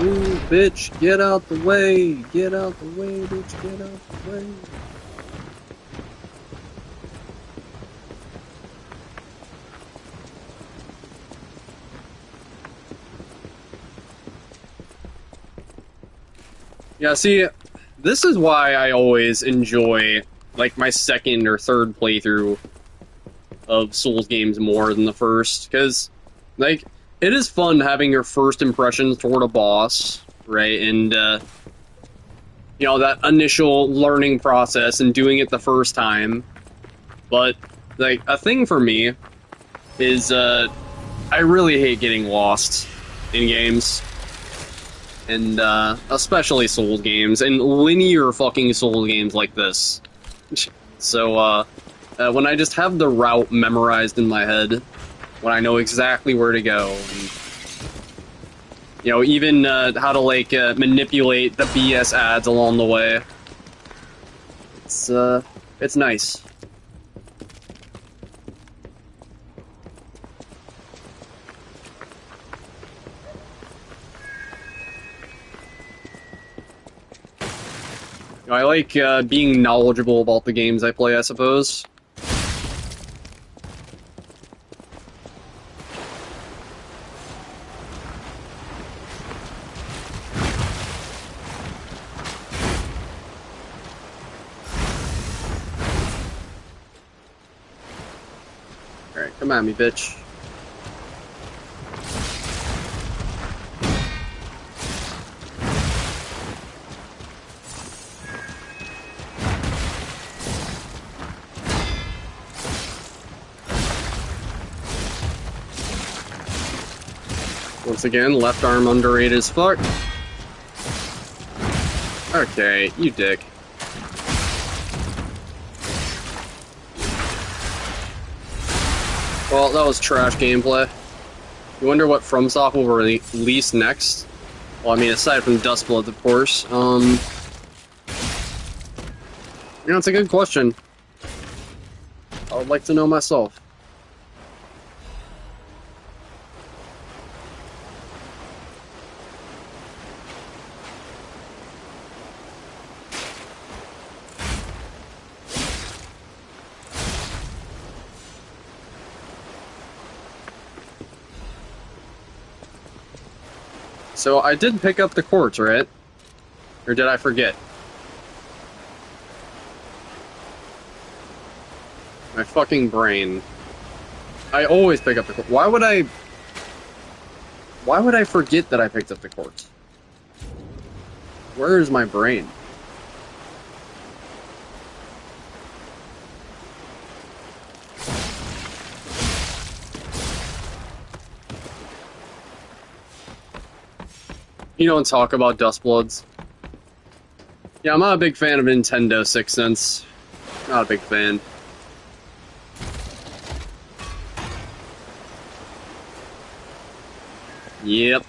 A: Ooh, bitch, get out the way! Get out the way, bitch, get out the way! Yeah, see, this is why I always enjoy, like, my second or third playthrough of Souls games more than the first, because, like, it is fun having your first impressions toward a boss, right? And, you know, that initial learning process and doing it the first time. But, like, a thing for me is, I really hate getting lost in games. And, especially Souls games, and linear fucking Souls games like this. So, when I just have the route memorized in my head, when I know exactly where to go, and, you know, even how to, like, manipulate the BS ads along the way. It's nice. You know, I like being knowledgeable about the games I play, I suppose. Alright, come at me, bitch. Once again, left arm underrated as fuck. Okay, you dick. Well, that was trash gameplay. You wonder what FromSoft will release next? Well, I mean, aside from Dustblood, of course. You know, it's a good question. I would like to know myself. So I did pick up the quartz, right? Or did I forget? My fucking brain. I always pick up the quartz. Why would I forget that I picked up the quartz? Where is my brain? You don't talk about Dustbloods. Yeah, I'm not a big fan of Nintendo 6 Sense. Not a big fan. Yep.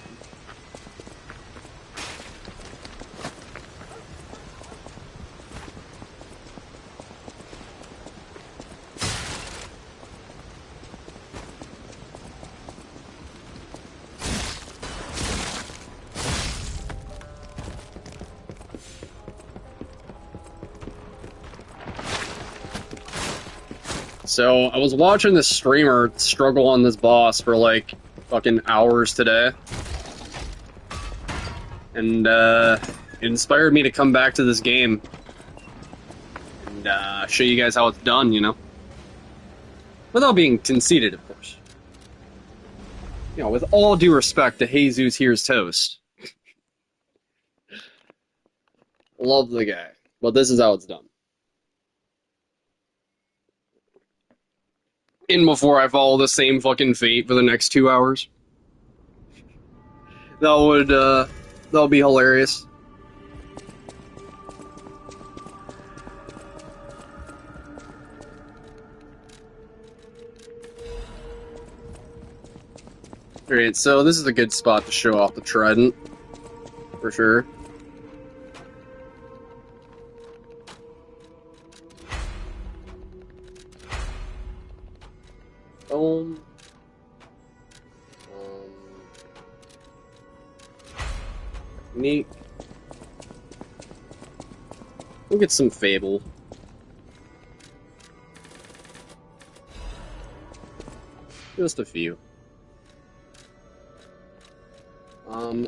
A: So, I was watching this streamer struggle on this boss for like fucking hours today. And it inspired me to come back to this game and show you guys how it's done, you know? Without being conceited, of course. You know, with all due respect to Jesus Here's Toast. Love the guy. But this is how it's done. In before I follow the same fucking fate for the next 2 hours. That'll be hilarious. Alright, so this is a good spot to show off the Trident. For sure. Neat. We'll get some Fable. Just a few.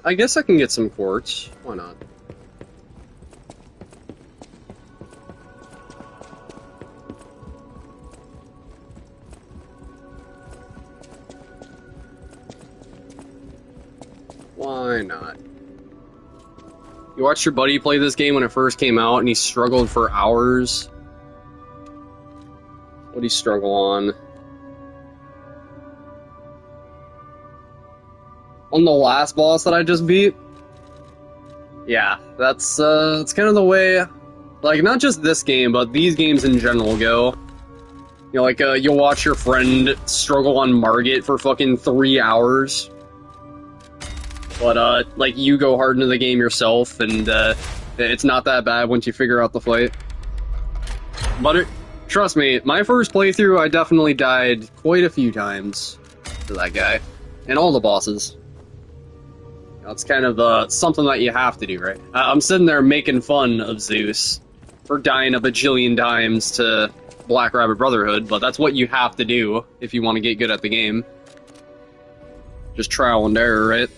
A: I guess I can get some quartz. Why not? Why not? You watched your buddy play this game when it first came out and he struggled for hours? What'd he struggle on? On the last boss that I just beat? Yeah, that's kind of the way, like, not just this game, but these games in general go. You know, like, you'll watch your friend struggle on Margit for fucking 3 hours. But, like, you go hard into the game yourself, and, it's not that bad once you figure out the fight. But, trust me, my first playthrough, I definitely died quite a few times to that guy. And all the bosses. It's kind of, something that you have to do, right? I'm sitting there making fun of Zeus for dying a bajillion times to Black Rabbit Brotherhood, but that's what you have to do if you want to get good at the game. Just trial and error, right?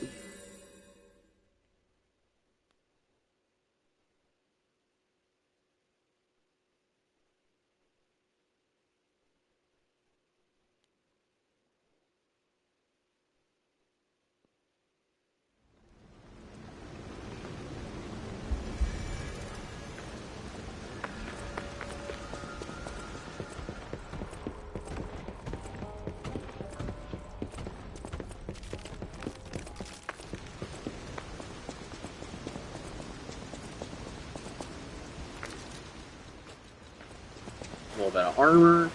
A: A little bit of armor.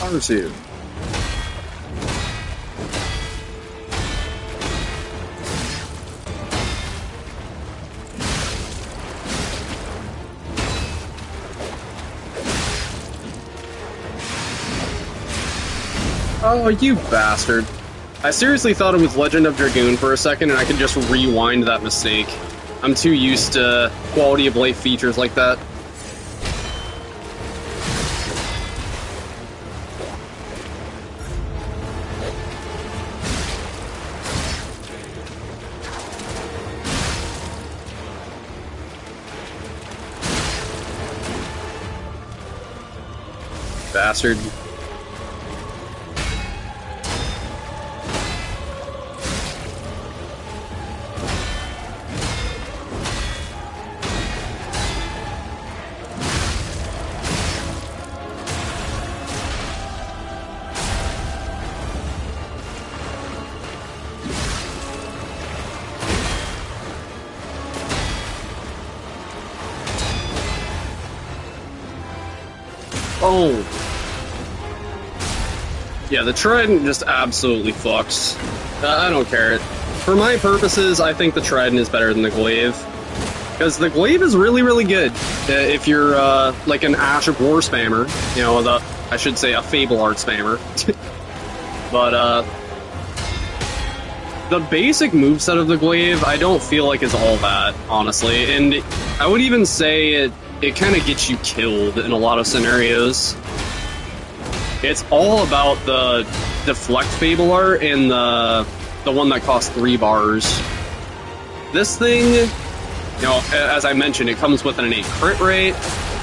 A: R2. Oh, you bastard. I seriously thought it was Legend of Dragoon for a second, and I could just rewind that mistake. I'm too used to quality of life features like that. Bastard. Oh. Yeah, the Trident just absolutely fucks. I don't care. For my purposes, I think the Trident is better than the Glaive. Because the Glaive is really, really good. If you're, like an Ash of War spammer. You know, I should say a Fable Art spammer. But, the basic moveset of the Glaive, I don't feel like is all that, honestly. And I would even say it kind of gets you killed in a lot of scenarios. It's all about the deflect Fable Art and the one that costs 3 bars. This thing, you know, as I mentioned, it comes with an innate crit rate.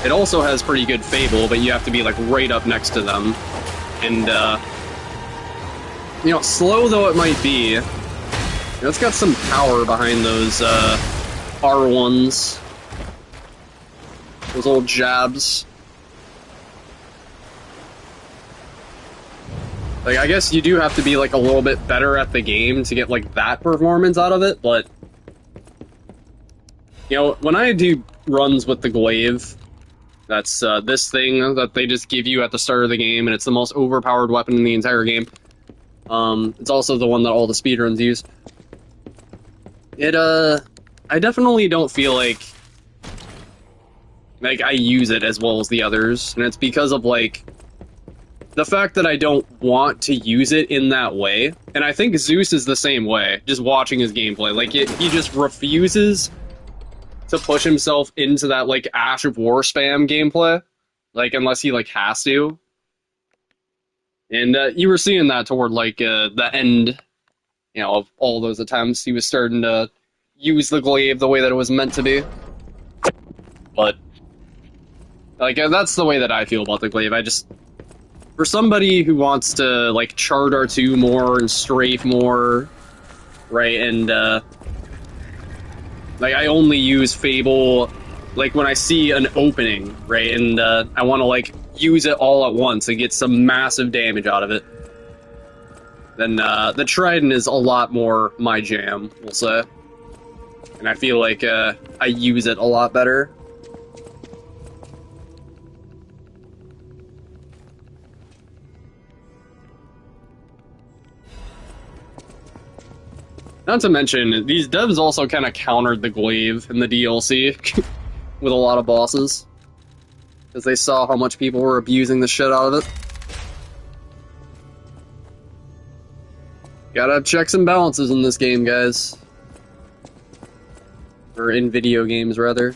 A: It also has pretty good Fable, but you have to be like right up next to them. And you know, slow though it might be, you know, it's got some power behind those R1s. Those old jabs. Like, I guess you do have to be, like, a little bit better at the game to get, like, that performance out of it, but... You know, when I do runs with the Glaive, that's, this thing that they just give you at the start of the game, and it's the most overpowered weapon in the entire game. It's also the one that all the speedruns use. I definitely don't feel like I use it as well as the others, and it's because of, like... the fact that I don't want to use it in that way, and I think Zeus is the same way, just watching his gameplay. Like, he just refuses to push himself into that, like, Ash of War spam gameplay, like, unless he, like, has to. And you were seeing that toward, like, the end, you know, of all those attempts. He was starting to use the Glaive the way that it was meant to be. But, like, that's the way that I feel about the Glaive. For somebody who wants to, like, chart R2 more and strafe more, right, and, like, I only use Fable, like, when I see an opening, right, and, I want to, like, use it all at once and get some massive damage out of it, then, the Trident is a lot more my jam, we'll say. And I feel like, I use it a lot better. Not to mention, these devs also kind of countered the Glaive in the DLC with a lot of bosses. Because they saw how much people were abusing the shit out of it. Gotta have checks and balances in this game, guys. Or in video games, rather.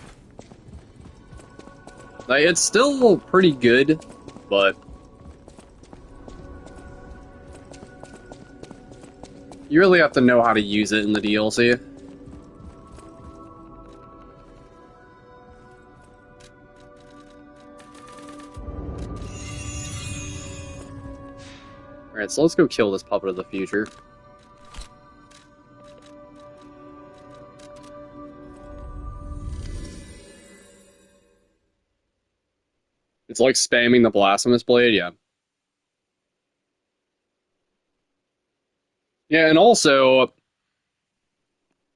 A: Like, it's still pretty good, but... you really have to know how to use it in the DLC. Alright, so let's go kill this Puppet of the Future. It's like spamming the Blasphemous Blade, yeah. Yeah, and also,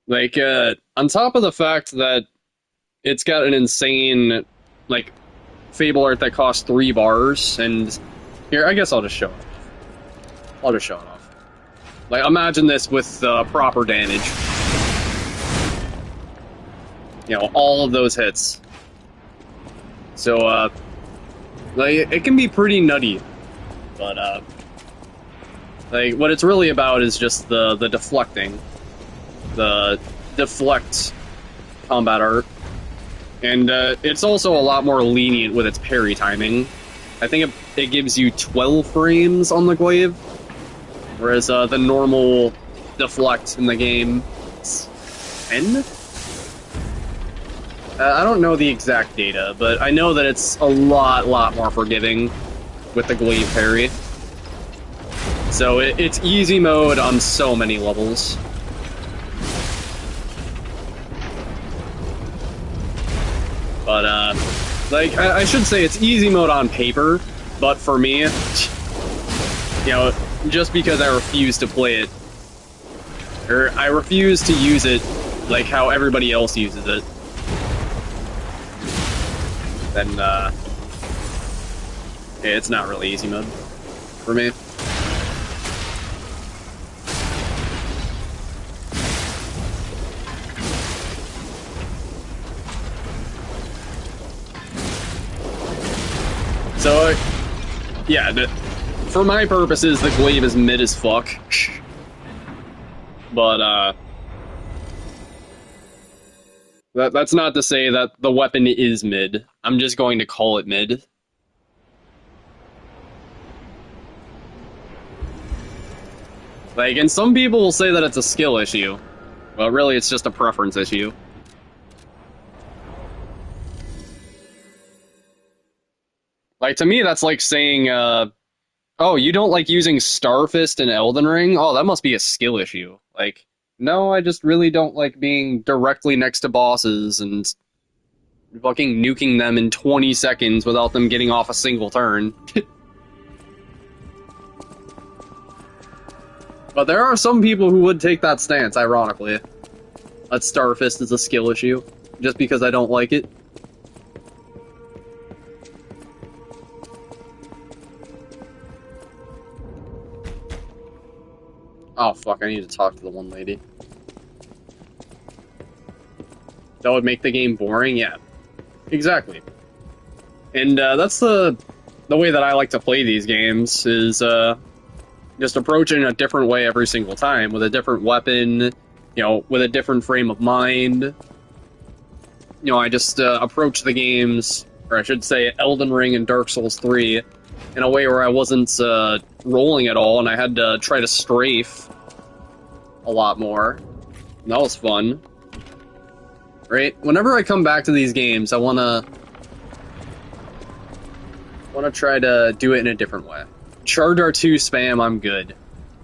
A: like, on top of the fact that it's got an insane, like, Fable Art that costs 3 bars, and here, I guess I'll just show it off. I'll just show it off. Like, imagine this with proper damage. You know, all of those hits. So, like, it can be pretty nutty, but, Like, what it's really about is just the deflecting. The deflect combat art. And it's also a lot more lenient with its parry timing. I think it gives you 12 frames on the glaive, whereas the normal deflect in the game is 10? I don't know the exact data, but I know that it's a lot more forgiving with the glaive parry. So it's easy mode on so many levels. But, like, I should say it's easy mode on paper, but for me, you know, just because I refuse to play it, or I refuse to use it like how everybody else uses it, then, yeah, it's not really easy mode for me. So, yeah, for my purposes, the glaive is mid as fuck. But, that's not to say that the weapon is mid. I'm just going to call it mid. Like, and some people will say that it's a skill issue. Well, really, it's just a preference issue. Like, to me, that's like saying, oh, you don't like using Starfist in Elden Ring? Oh, that must be a skill issue. Like, no, I just really don't like being directly next to bosses and fucking nuking them in 20 seconds without them getting off a single turn. But there are some people who would take that stance, ironically. That Starfist is a skill issue, just because I don't like it. Oh fuck, I need to talk to the one lady. That would make the game boring? Yeah. Exactly. And that's the way that I like to play these games, is just approaching a different way every single time, with a different weapon, you know, with a different frame of mind. You know, I just approach the games, or I should say Elden Ring and Dark Souls 3, in a way where I wasn't rolling at all, and I had to try to strafe a lot more. And that was fun. Right? Whenever I come back to these games, I wanna try to do it in a different way. Charge R2 spam, I'm good.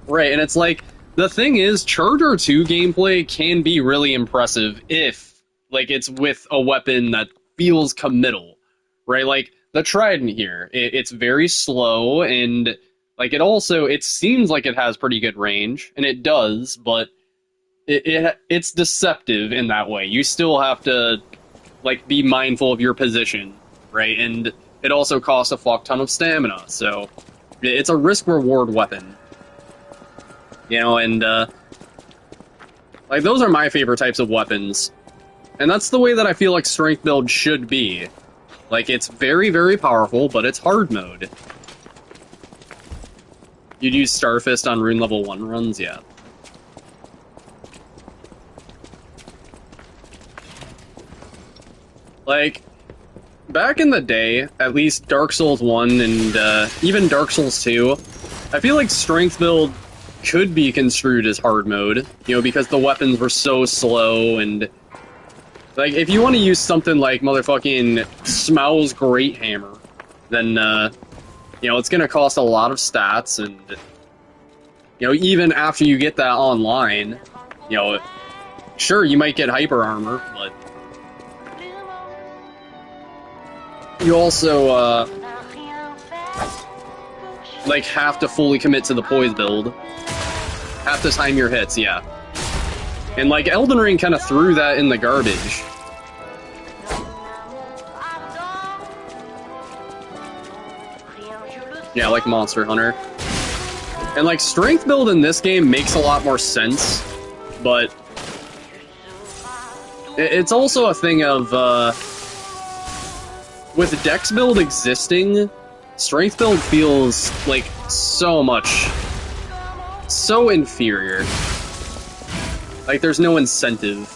A: Right, and it's like, the thing is, Charge R2 gameplay can be really impressive if, like, it's with a weapon that feels committal. Right? Like, the Trident here, it's very slow, and like it seems like it has pretty good range, and it does, but it's deceptive in that way. You still have to, like, be mindful of your position, right? And it also costs a fuck ton of stamina, so it's a risk-reward weapon. You know, and like, those are my favorite types of weapons. And that's the way that I feel like strength build should be. Like, it's very, very powerful, but it's hard mode. You'd use Starfist on rune level 1 runs? Yeah. Like, back in the day, at least Dark Souls 1 and even Dark Souls 2, I feel like strength build could be construed as hard mode, you know, because the weapons were so slow, and like, if you want to use something like motherfucking Smau's Great Hammer, then, you know, it's gonna cost a lot of stats, and, you know, even after you get that online, you know, sure, you might get hyper armor, but you also, like, have to fully commit to the poise build. Have to time your hits, yeah. And, like, Elden Ring kind of threw that in the garbage. Yeah, like Monster Hunter. And, like, strength build in this game makes a lot more sense, but it's also a thing of, with dex build existing, strength build feels like so much so inferior. Like, there's no incentive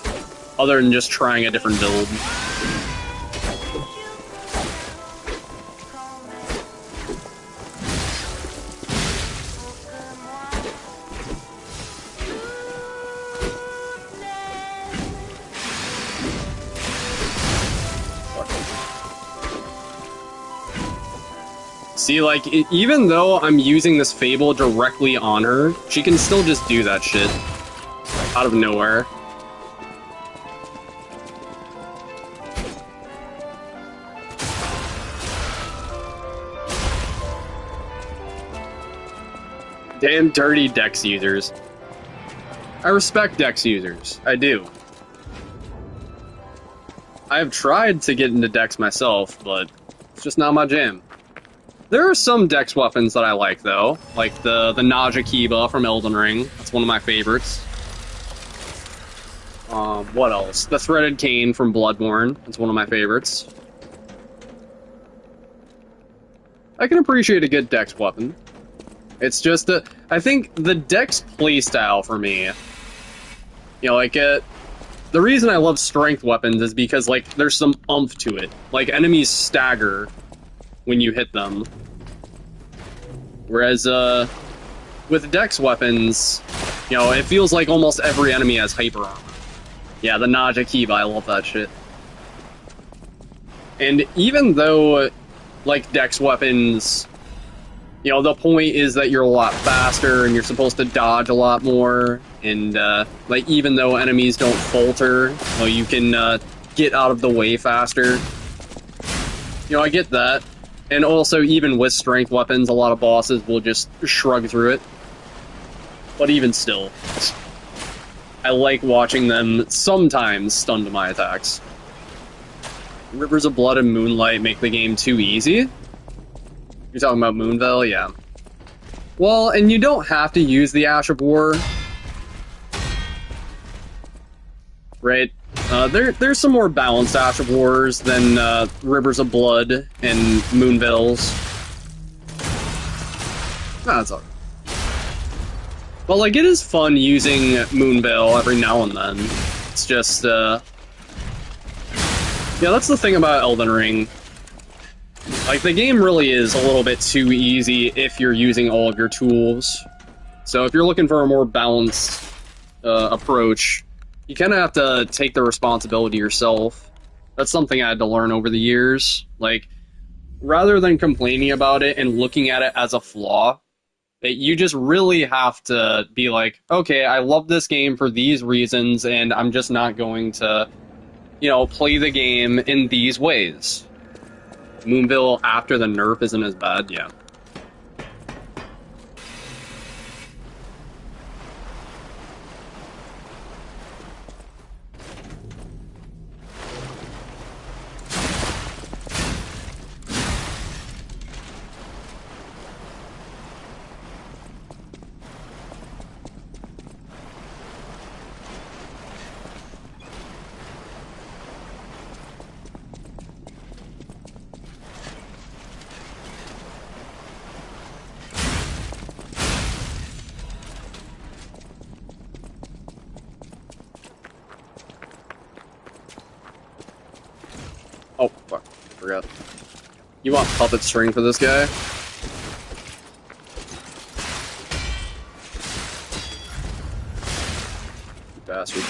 A: other than just trying a different build. See, like, even though I'm using this Fable directly on her, she can still just do that shit. Out of nowhere. Damn dirty Dex users. I respect Dex users. I do. I have tried to get into Dex myself, but it's just not my jam. There are some Dex weapons that I like, though, like the Naja Kiba from Elden Ring. That's one of my favorites. What else? The Threaded Cane from Bloodborne. That's one of my favorites. I can appreciate a good Dex weapon. It's just that I think the Dex playstyle for me, you know, like the reason I love strength weapons is because, like, there's some oomph to it. Like, enemies stagger when you hit them. Whereas, with Dex weapons, you know, it feels like almost every enemy has hyper armor. Yeah, the Naja Kiba, I love that shit. And even though, like, Dex weapons, you know, the point is that you're a lot faster and you're supposed to dodge a lot more, and, like, even though enemies don't falter, you know, you can, get out of the way faster. You know, I get that. And also, even with strength weapons, a lot of bosses will just shrug through it. But even still, I like watching them sometimes stun to my attacks. Rivers of Blood and Moonlight make the game too easy? You're talking about Moonveil? Yeah. Well, and you don't have to use the Ash of War. Right? There's some more balanced Ash of Wars than Rivers of Blood and Moonveils. Nah, that's alright. But, like, it is fun using Moonveil every now and then. It's just, yeah, that's the thing about Elden Ring. Like, the game really is a little bit too easy if you're using all of your tools. So if you're looking for a more balanced approach, you kind of have to take the responsibility yourself. That's something I had to learn over the years. Like, rather than complaining about it and looking at it as a flaw, that you just really have to be like, okay, I love this game for these reasons, and I'm just not going to, you know, play the game in these ways. Moonveil after the nerf isn't as bad, yeah. Oh, fuck. I forgot. You want puppet string for this guy? You bastard.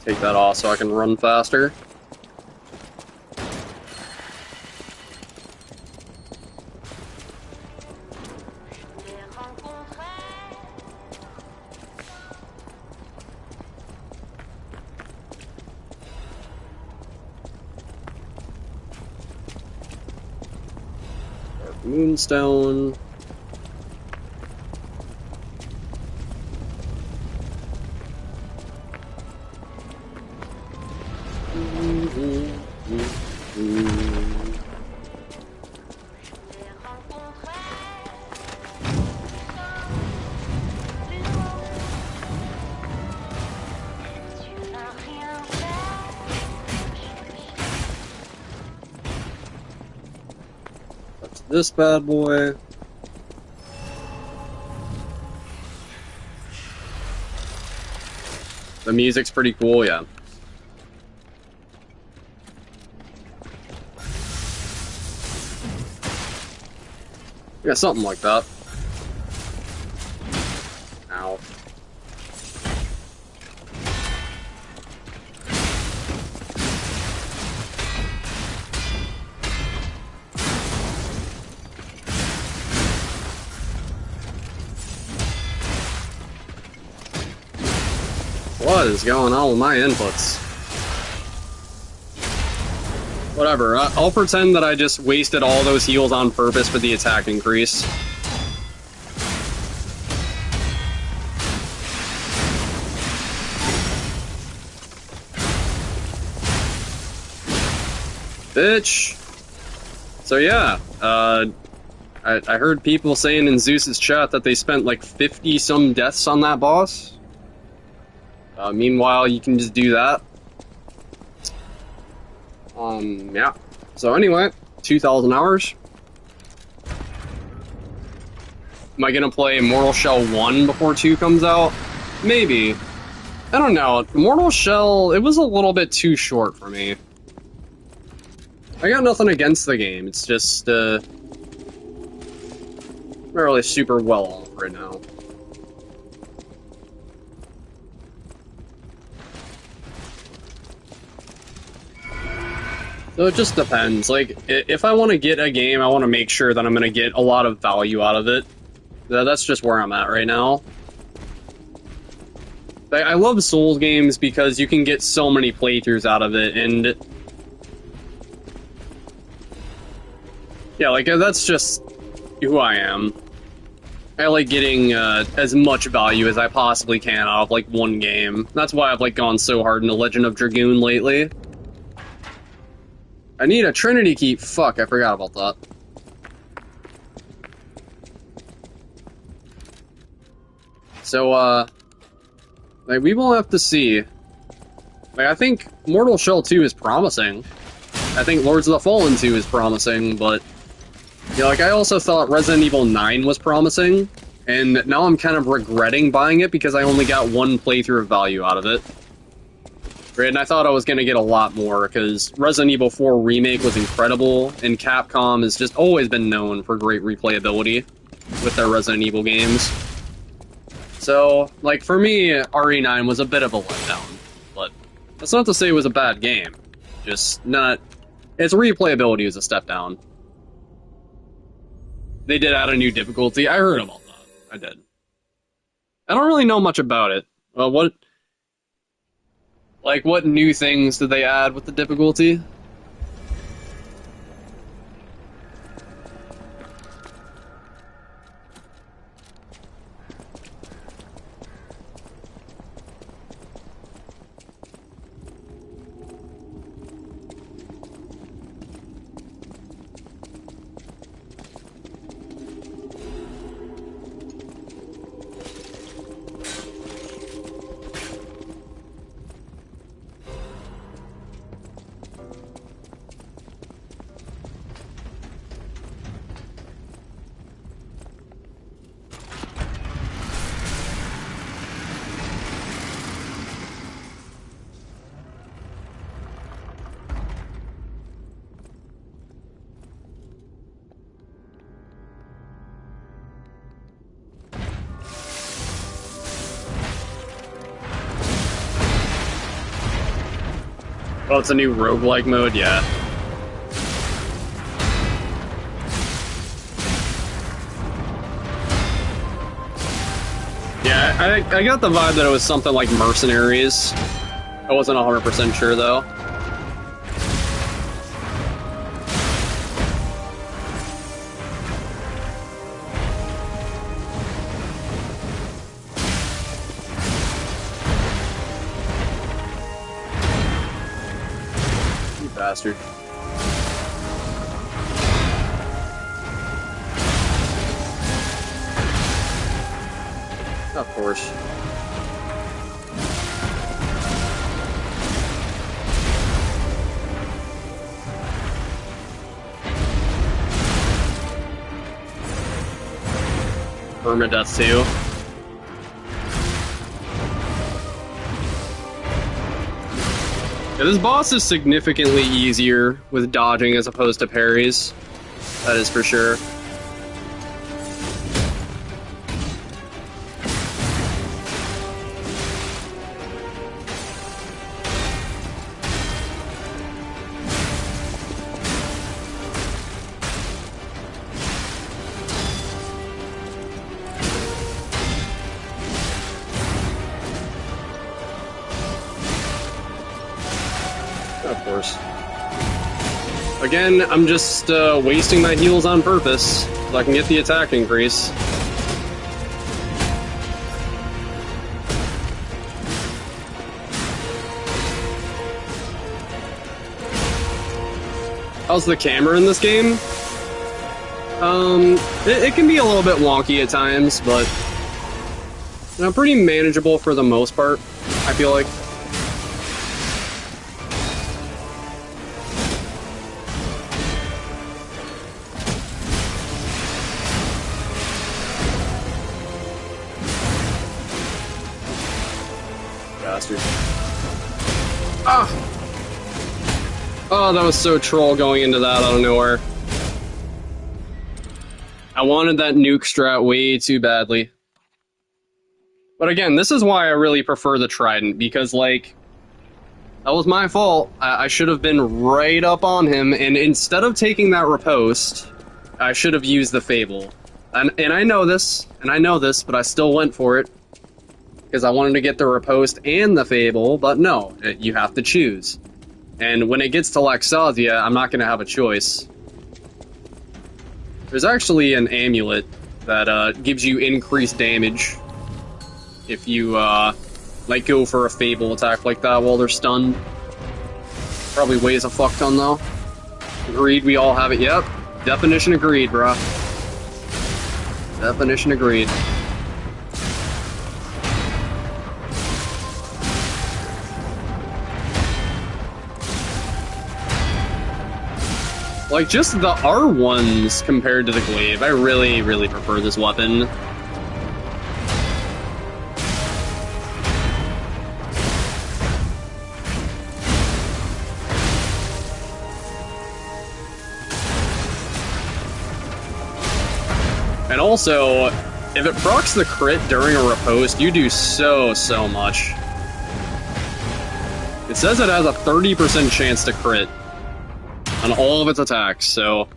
A: Take that off so I can run faster. Moonstone. this bad boy. The music's pretty cool, yeah. Yeah, something like that. Ow. What is going on with my inputs? Whatever, I'll pretend that I just wasted all those heals on purpose for the attack increase. Bitch! So yeah, I heard people saying in Zeus's chat that they spent like 50-some deaths on that boss. Meanwhile, you can just do that. Yeah. So anyway, 2,000 hours. Am I gonna play Mortal Shell 1 before 2 comes out? Maybe. I don't know. Mortal Shell, it was a little bit too short for me. I got nothing against the game, it's just, not really super well off right now. So it just depends. Like, if I want to get a game, I want to make sure that I'm going to get a lot of value out of it. That's just where I'm at right now. I love Souls games because you can get so many playthroughs out of it, and... yeah, like, that's just who I am. I like getting as much value as I possibly can out of, like, one game. That's why I've, like, gone so hard into Legend of Dragoon lately. I need a Trinity key. Fuck, I forgot about that. So, like, we will have to see. Like, I think Mortal Shell 2 is promising. I think Lords of the Fallen 2 is promising, but... you know, like, I also thought Resident Evil 9 was promising, and now I'm kind of regretting buying it because I only got one playthrough of value out of it. Right, and I thought I was going to get a lot more, because Resident Evil 4 Remake was incredible, and Capcom has just always been known for great replayability with their Resident Evil games. So, like, for me, RE9 was a bit of a letdown, but that's not to say it was a bad game. Just not... its replayability is a step down. They did add a new difficulty. I heard about that. I did. I don't really know much about it. Well, what... like, what new things did they add with the difficulty? Oh, it's a new roguelike mode? Yeah. Yeah, I got the vibe that it was something like Mercenaries. I wasn't 100% sure, though. Bastard. Of course. permadeath too. Yeah, this boss is significantly easier with dodging as opposed to parries. That is for sure. Of course. Again, I'm just wasting my heals on purpose so I can get the attack increase. How's the camera in this game? It can be a little bit wonky at times, but you know, pretty manageable for the most part, I feel like. Bastard. Ah! Oh, that was so troll going into that out of nowhere. I wanted that nuke strat way too badly. But again, this is why I really prefer the Trident, because, like, that was my fault. I should have been right up on him, and instead of taking that riposte, I should have used the Fable. And I know this, but I still went for it. Because I wanted to get the riposte and the Fable, but no, you have to choose. And when it gets to Laxasia, I'm not going to have a choice. There's actually an amulet that gives you increased damage if you like go for a Fable attack like that while they're stunned. Probably weighs a fuck ton though. Agreed, we all have it. Yep. Definition agreed, bruh. Definition agreed. Like, just the R1s compared to the Glaive, I really, really prefer this weapon. And also, if it procs the crit during a riposte, you do so much. It says it has a 30% chance to crit on all of its attacks, so...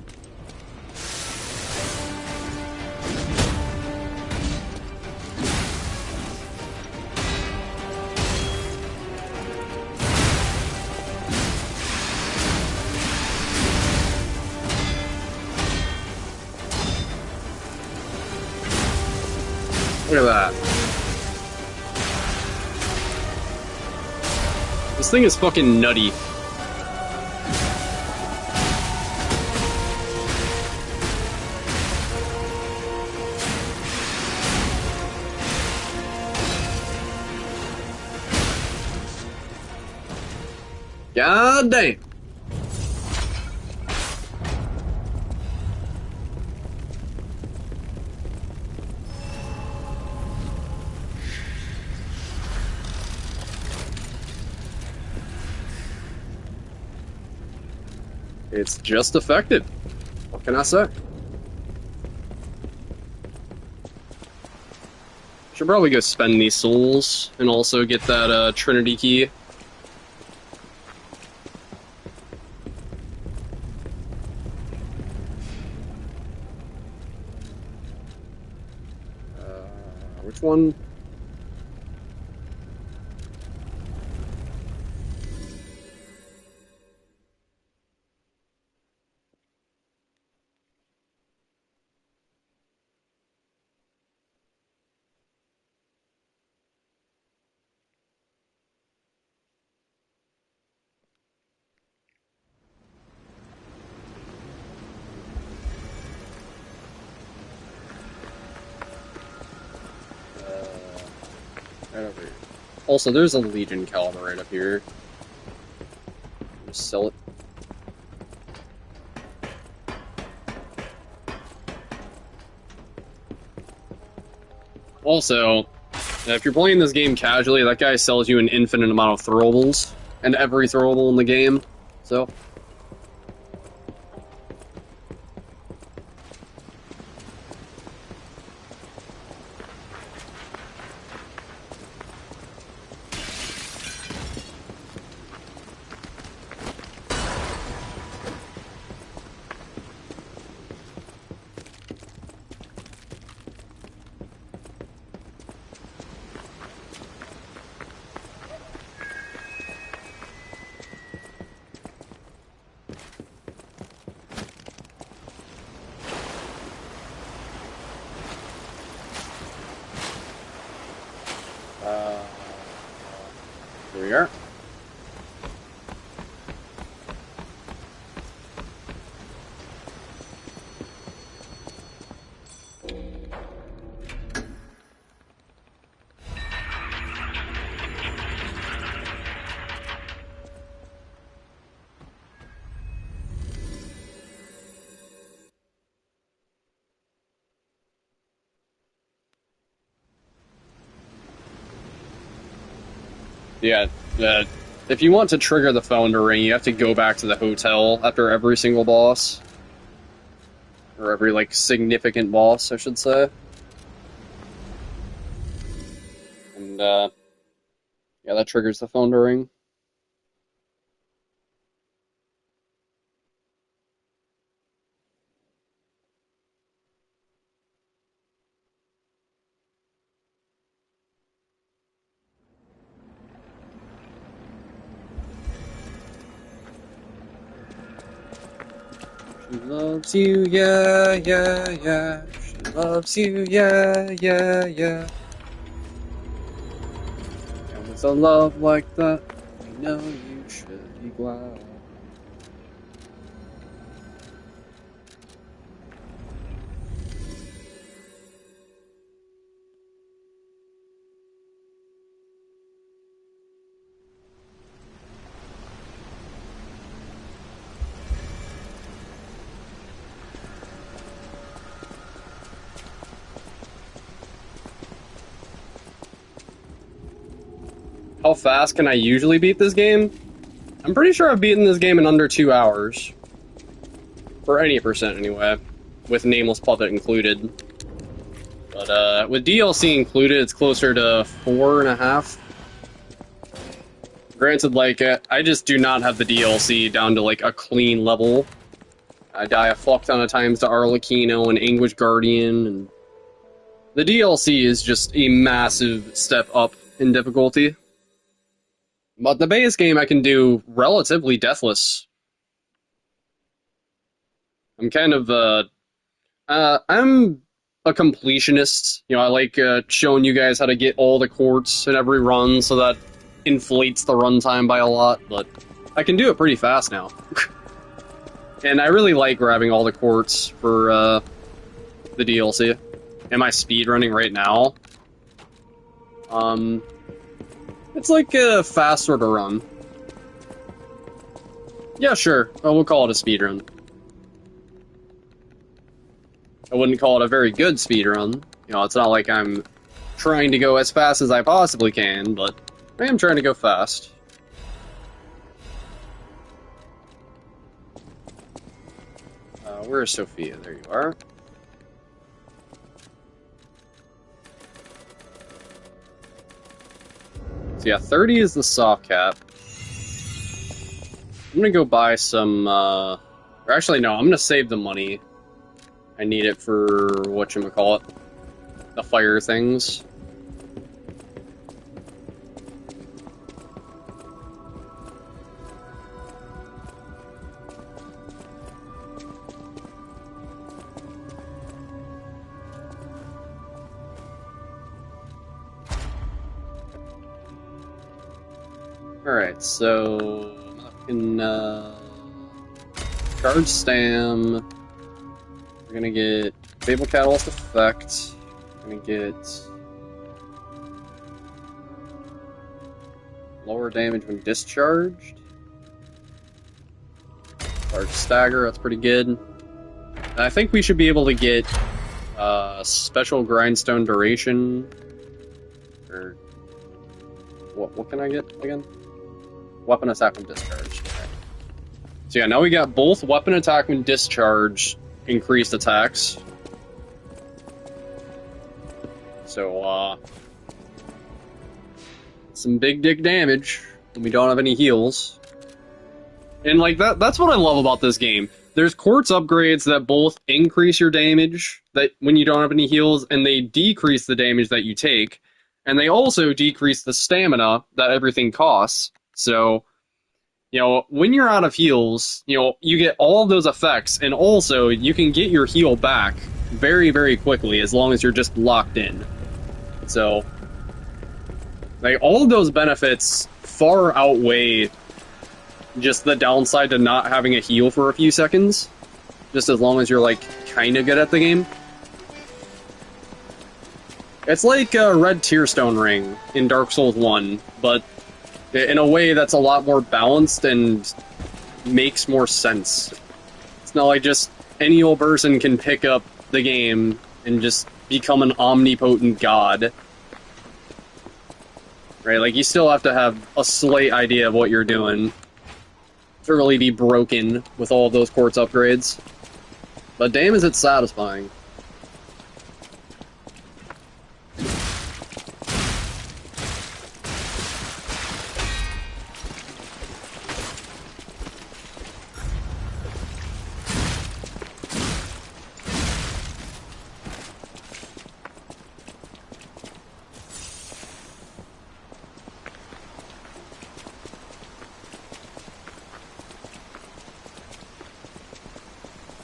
A: Look at that. This thing is fucking nutty. God damn. It's just effective. What can I say? Should probably go spend these souls and also get that Trinity key. Which one? Right over here. Also, there's a Legion caliber right up here. Just sell it. Also, if you're playing this game casually, that guy sells you an infinite amount of throwables, and every throwable in the game, so... Here we are. Yeah, if you want to trigger the phone to ring, you have to go back to the hotel after every single boss. Or every, like, significant boss, I should say. And, yeah, that triggers the phone to ring. She loves you, yeah, yeah, yeah. She loves you, yeah, yeah, yeah. And with a love like that, you know you should be glad. How fast can I usually beat this game? I'm pretty sure I've beaten this game in under 2 hours. For any percent, anyway. With Nameless Puppet included. But, with DLC included, it's closer to 4.5. Granted, like, I just do not have the DLC down to, like, a clean level. I die a fuck ton of times to Arlecchino and Anguish Guardian, and... the DLC is just a massive step up in difficulty. But the base game I can do relatively deathless. I'm kind of, I'm a completionist. You know, I like showing you guys how to get all the quartz in every run, so that inflates the runtime by a lot, but I can do it pretty fast now. And I really like grabbing all the quartz for the DLC. Am I speedrunning right now? It's like a fast sort of run. Yeah, sure. Oh, we'll call it a speedrun. I wouldn't call it a very good speedrun. You know, it's not like I'm trying to go as fast as I possibly can, but I am trying to go fast. Where is Sophia? There you are. So yeah, 30 is the soft cap. I'm gonna go buy some, or actually no, I'm gonna save the money. I need it for, whatchamacallit, the fire things. Alright, so... in, charge Stam. We're gonna get Fable Catalyst Effect. We're gonna get... lower damage when discharged. Large Stagger, that's pretty good. And I think we should be able to get, Special grindstone duration. Or what can I get again? Weapon attack when discharged. Okay. So yeah, now we got both weapon attack when discharged, increased attacks. So some big dick damage when we don't have any heals. And like that's what I love about this game. There's quartz upgrades that both increase your damage that when you don't have any heals, and they decrease the damage that you take, and they also decrease the stamina that everything costs. So, you know, when you're out of heals, you know, you get all of those effects, and also you can get your heal back very, very quickly as long as you're just locked in. So, like, all of those benefits far outweigh just the downside to not having a heal for a few seconds, just as long as you're, like, kinda good at the game. It's like a red Tearstone ring in Dark Souls 1, but in a way that's a lot more balanced and makes more sense. It's not like just any old person can pick up the game and just become an omnipotent god. Right, like, you still have to have a slight idea of what you're doing to really be broken with all of those quartz upgrades. But damn is it satisfying.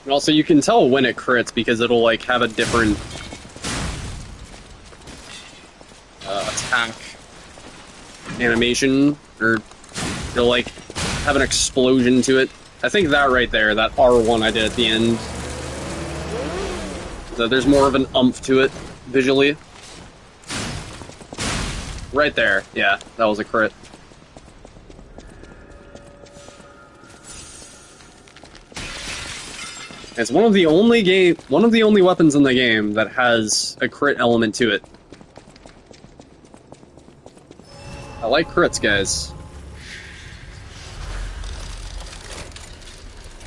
A: And also, you can tell when it crits because it'll, like, have a different attack animation, or it'll, like, have an explosion to it. I think that right there, that R1 I did at the end, so there's more of an umph to it, visually. Right there, yeah, that was a crit. It's one of the only weapons in the game that has a crit element to it. I like crits, guys.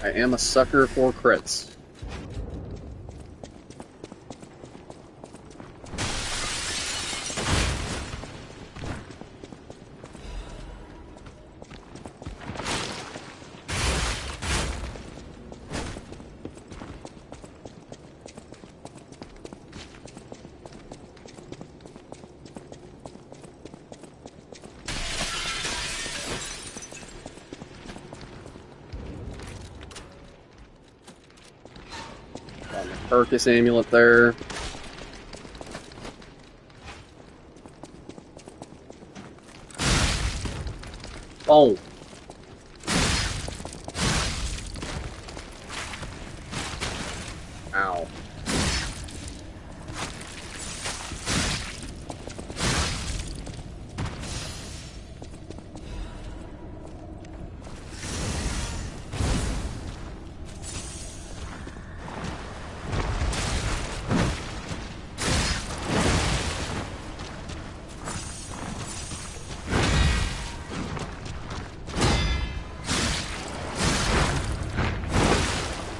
A: I am a sucker for crits. Carcass amulet there. Oh. Ow.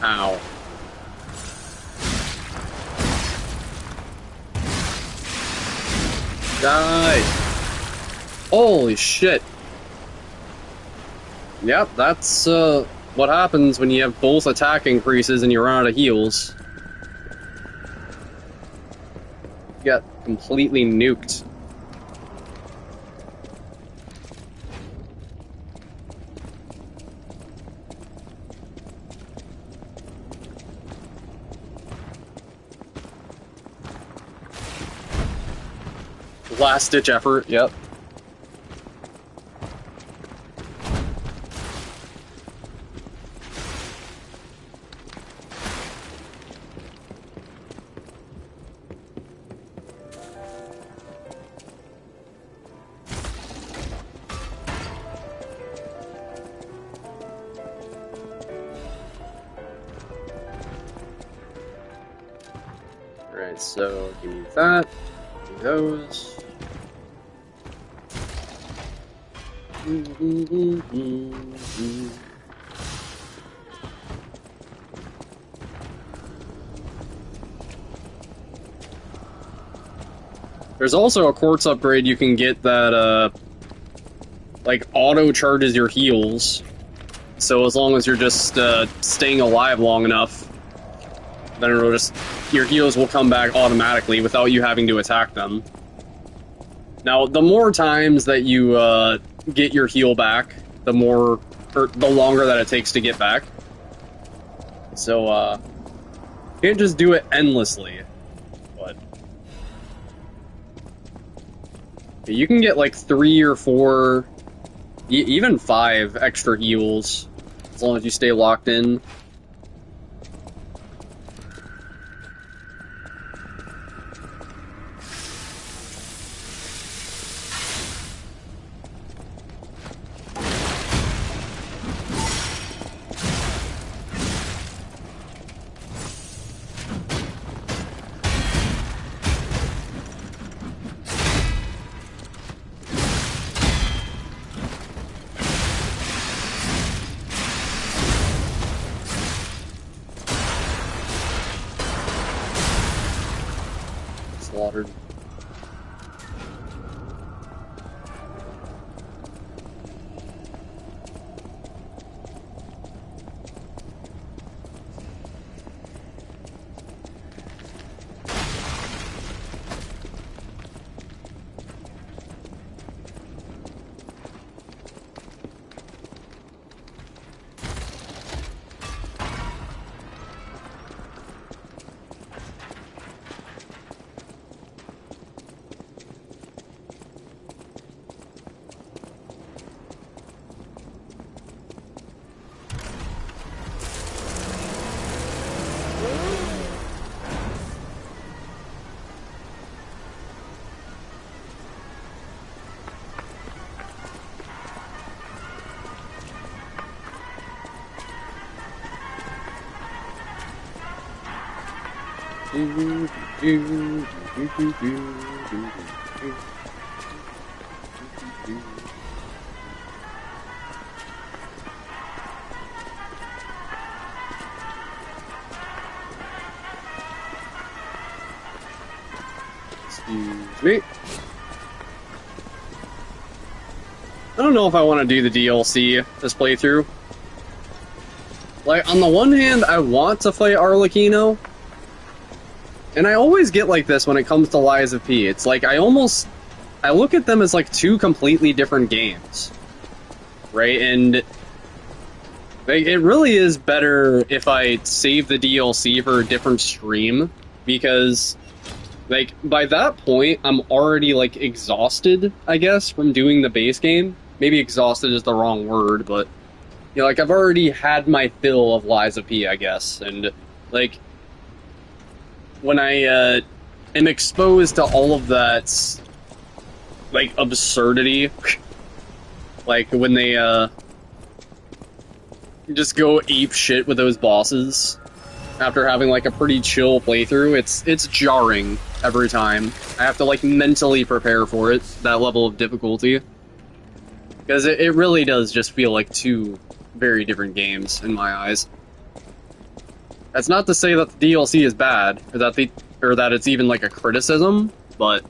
A: Ow. Die! Holy shit. Yep, that's what happens when you have both attack increases and you run out of heals. You got completely nuked. Last ditch effort, yep. Right. Alright, so give me that. Give me those. There's also a quartz upgrade you can get that, like, auto-charges your heals. So as long as you're just, staying alive long enough, then it'll just... your heals will come back automatically without you having to attack them. Now, the more times that you, get your heal back, the more... or the longer that it takes to get back. So, you can't just do it endlessly. But... you can get, like, 3 or 4... even 5 extra heals, as long as you stay locked in. Slaughtered. Excuse me. I don't know if I want to do the DLC this playthrough. Like, on the one hand, I want to fight Arlecchino, and I always get like this when it comes to Lies of P. It's like, I look at them as like 2 completely different games. Right? And like, it really is better if I save the DLC for a different stream, because like, by that point, I'm already, like, exhausted, I guess, from doing the base game. Maybe exhausted is the wrong word, but, you know, like, I've already had my fill of Lies of P, I guess, and, like, when I, am exposed to all of that, like, absurdity, like, when they, just go ape shit with those bosses, after having, like, a pretty chill playthrough, it's jarring every time. I have to, like, mentally prepare for it, that level of difficulty. Because it really does just feel like 2 very different games, in my eyes. That's not to say that the DLC is bad, or that it's even, like, a criticism, but...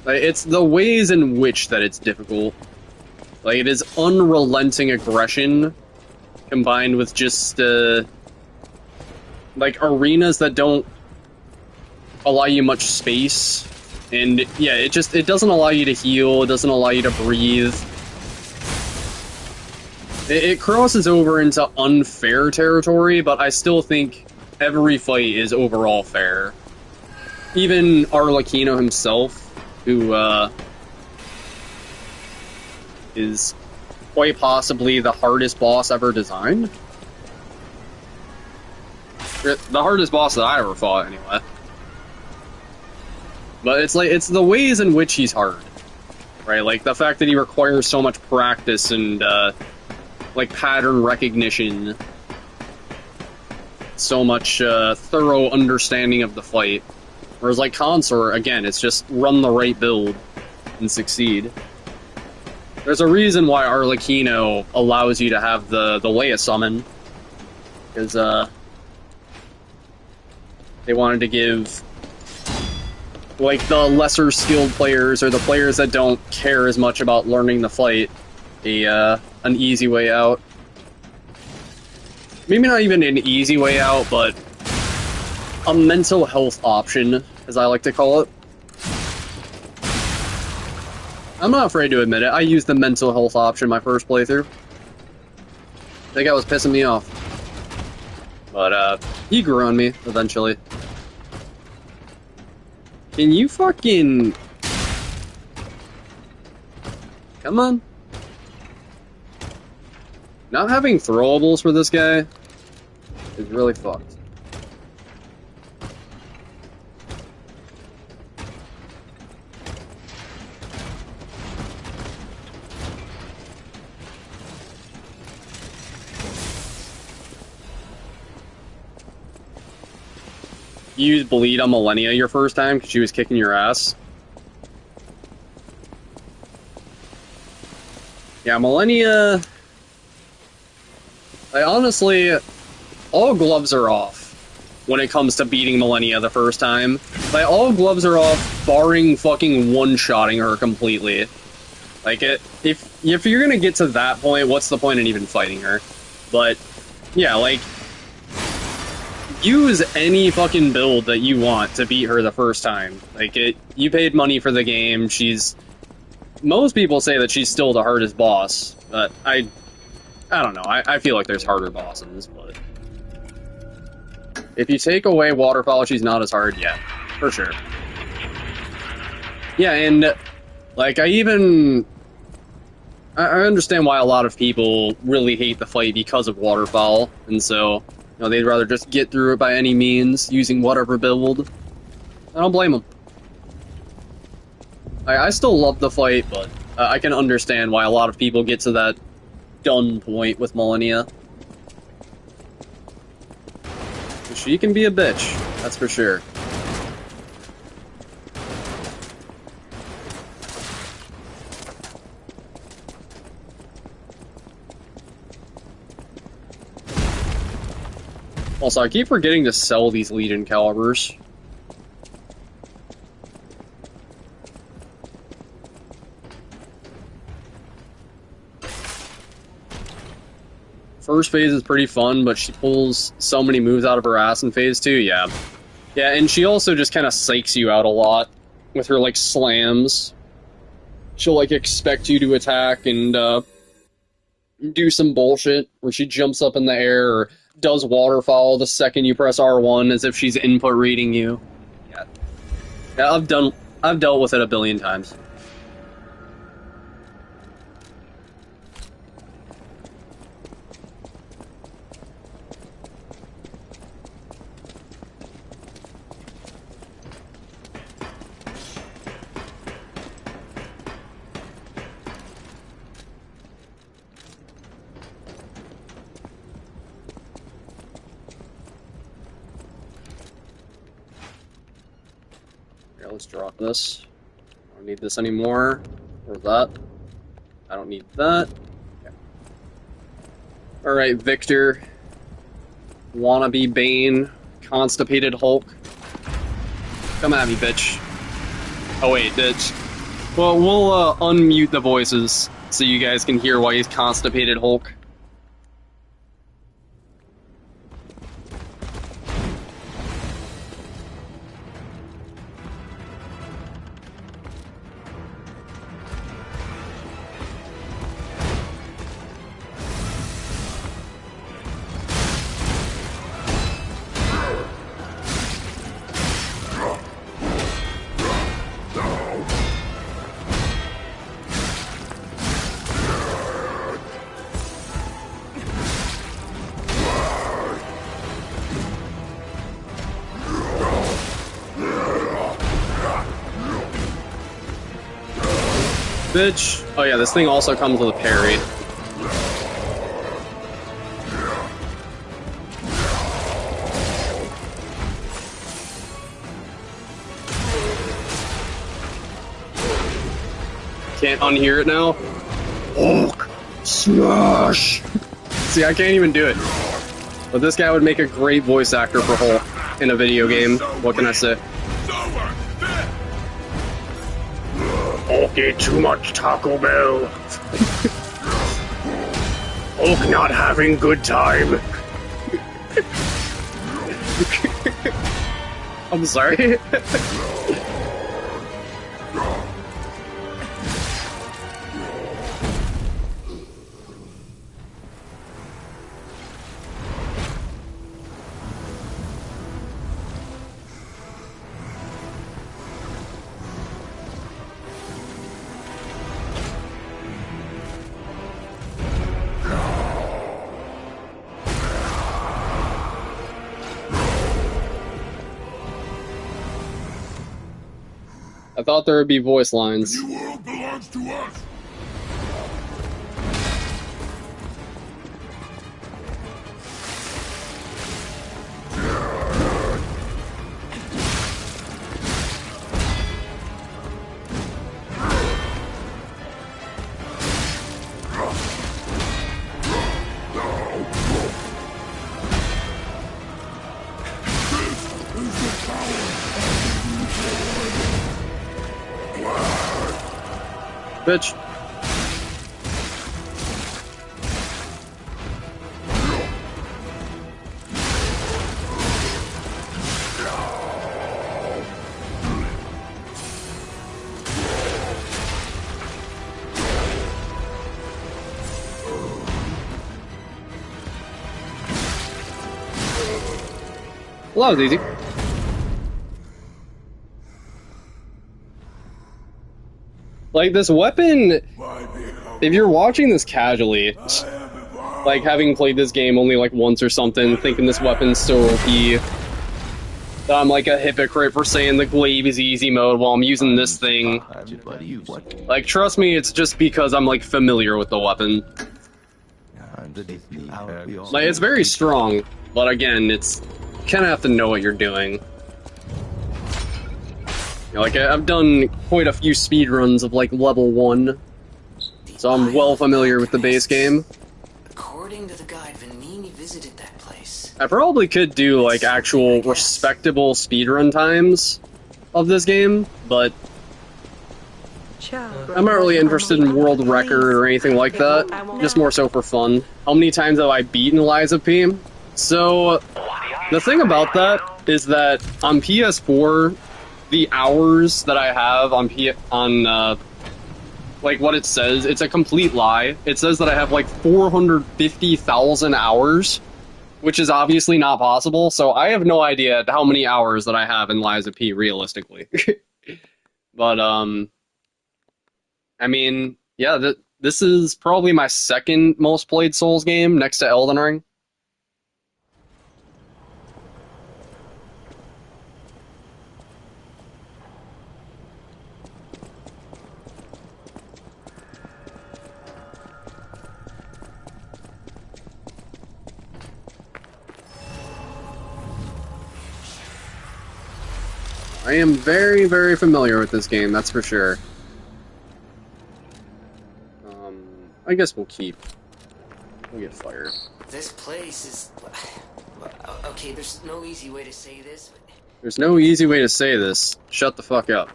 A: it's the ways in which that it's difficult. Like, it is unrelenting aggression, combined with just, like, arenas that don't allow you much space. And, yeah, it doesn't allow you to heal, it doesn't allow you to breathe. It crosses over into unfair territory, but I still think every fight is overall fair. Even Arlecchino himself, who, is quite possibly the hardest boss ever designed. The hardest boss that I ever fought, anyway. But it's like, it's the ways in which he's hard, right? Like, the fact that he requires so much practice and, like, pattern recognition so much thorough understanding of the fight. Whereas like Consort, again, it's just run the right build and succeed. There's a reason why Arlecchino allows you to have the Leia summon, because they wanted to give like the lesser skilled players or the players that don't care as much about learning the fight an easy way out. Maybe not even an easy way out, but a mental health option, as I like to call it. I'm not afraid to admit it. I used the mental health option my first playthrough. I think I was pissing me off. But, he grew on me, eventually. Can you fucking... Come on. Not having throwables for this guy is really fucked. You used bleed on Millennia your first time because she was kicking your ass. Yeah, Millennia... I honestly... all gloves are off when it comes to beating Millennia the first time. Like, all gloves are off, barring fucking one-shotting her completely. Like, if you're gonna get to that point, what's the point in even fighting her? But, yeah, like... use any fucking build that you want to beat her the first time. Like, you paid money for the game, she's... most people say that she's still the hardest boss, but I don't know, I feel like there's harder bosses, but... if you take away Waterfall, she's not as hard yet, for sure. Yeah, and, like, I understand why a lot of people really hate the fight because of Waterfall, and so... you know, they'd rather just get through it by any means, using whatever build. I don't blame them. I still love the fight, but I can understand why a lot of people get to that done point with Millennia. She can be a bitch, that's for sure. Also, I keep forgetting to sell these Legion calibers. First phase is pretty fun, but she pulls so many moves out of her ass in phase 2, yeah. Yeah, and she also just kind of psychs you out a lot with her, like, slams. She'll, like, expect you to attack and, do some bullshit where she jumps up in the air or does waterfall the second you press R1 as if she's input reading you. Yeah, I've dealt with it a billion times. Let's drop this. I don't need this anymore. Or that. I don't need that. Okay. Alright, Victor. Wannabe Bane. Constipated Hulk. Come at me, bitch. Oh wait, bitch. Well, we'll unmute the voices so you guys can hear why he's Constipated Hulk. Bitch. Oh yeah, this thing also comes with a parry. Can't unhear it now. Hulk smash! See, I can't even do it. But this guy would make a great voice actor for Hulk in a video game. What can I say? Hulk ate too much Taco Bell. Hulk not having good time. I'm sorry. I thought there would be voice lines.
C: The new world belongs to us.
A: Bitch. Well, that was easy. Like, this weapon, if you're watching this casually, like, having played this game only, like, once or something, thinking this weapon's so OP, that I'm, like, a hypocrite for saying the glaive is easy mode while I'm using this thing. Like, trust me, it's just because I'm, like, familiar with the weapon. Like, it's very strong, but again, it's... you kind of have to know what you're doing. Like, I've done quite a few speedruns of, like, level 1, so I'm well familiar with the base game.
B: According to the guide, Vanini visited that place.
A: I probably could do, like, actual respectable speedrun times of this game, but I'm not really interested in world record or anything like that, just more so for fun. How many times have I beaten Lies of P? So, the thing about that is that on PS4, the hours that I have on like what it says, it's a complete lie. It says that I have like 450,000 hours, which is obviously not possible, so I have no idea how many hours that I have in Lies of P realistically. But, I mean, yeah, this is probably my second most played Souls game next to Elden Ring. I am very, very familiar with this game, that's for sure. I guess we'll get fired.
B: This place is... okay, there's no easy way to say this, but...
A: There's no easy way to say this. Shut the fuck up.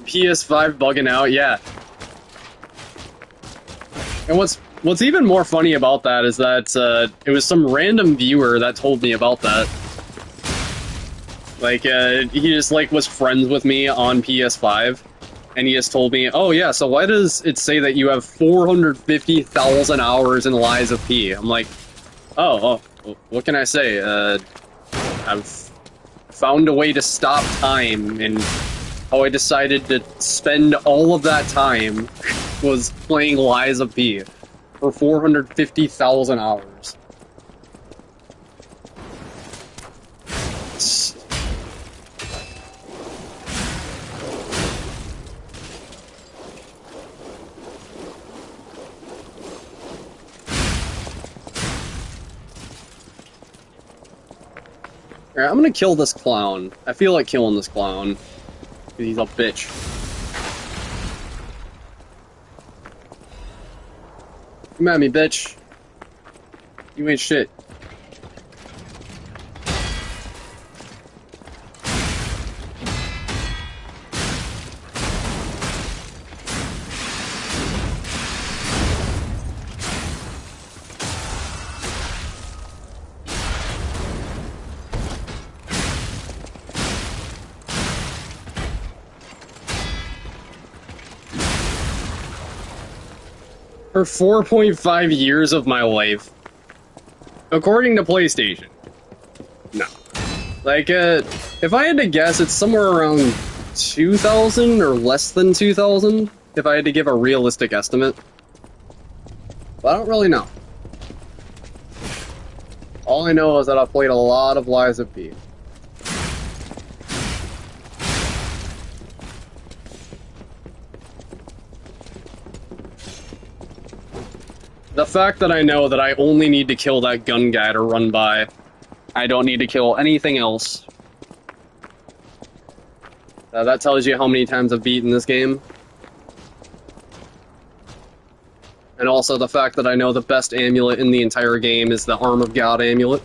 A: PS5 bugging out, yeah. And what's even more funny about that is that it was some random viewer that told me about that. Like, he just, like, was friends with me on PS5, and he just told me, oh yeah, so why does it say that you have 450,000 hours in Lies of P? I'm like, oh, what can I say? I've found a way to stop time, and how I decided to spend all of that time was playing Lies of P for 450,000 hours. Alright, I'm gonna kill this clown. I feel like killing this clown. Because he's a bitch. Come at me, bitch. You ain't shit. For 4.5 years of my life, according to PlayStation, no. Like, if I had to guess, it's somewhere around 2,000 or less than 2,000, if I had to give a realistic estimate. But I don't really know. All I know is that I've played a lot of Lies of P. The fact that I know that I only need to kill that gun guy to run by, I don't need to kill anything else. That tells you how many times I've beaten this game. And also the fact that I know the best amulet in the entire game is the Arm of God amulet.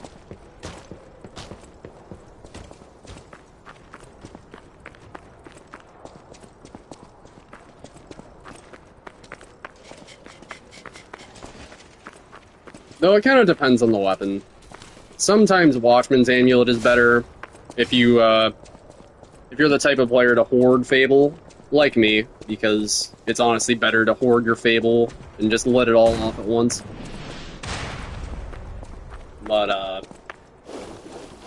A: Though it kind of depends on the weapon. Sometimes Watchman's Amulet is better if you're the type of player to hoard Fable, like me, because it's honestly better to hoard your Fable and just let it all off at once. But,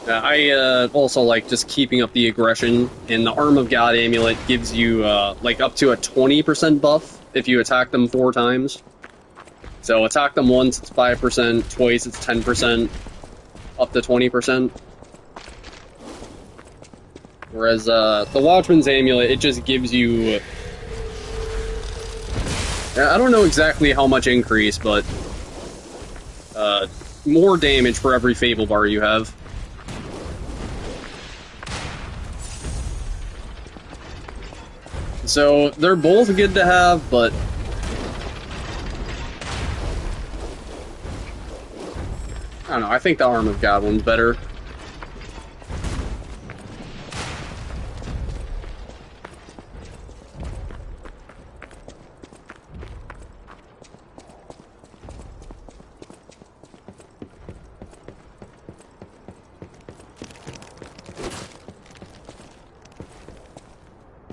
A: I also like just keeping up the aggression, and the Arm of God amulet gives you, like, up to a 20% buff if you attack them 4 times. So attack them once, it's 5%, twice, it's 10%, up to 20%. Whereas, the Watchman's Amulet, it just gives you... I don't know exactly how much increase, but... more damage for every Fable bar you have. So, they're both good to have, but... I don't know, I think the Arm of God one's better.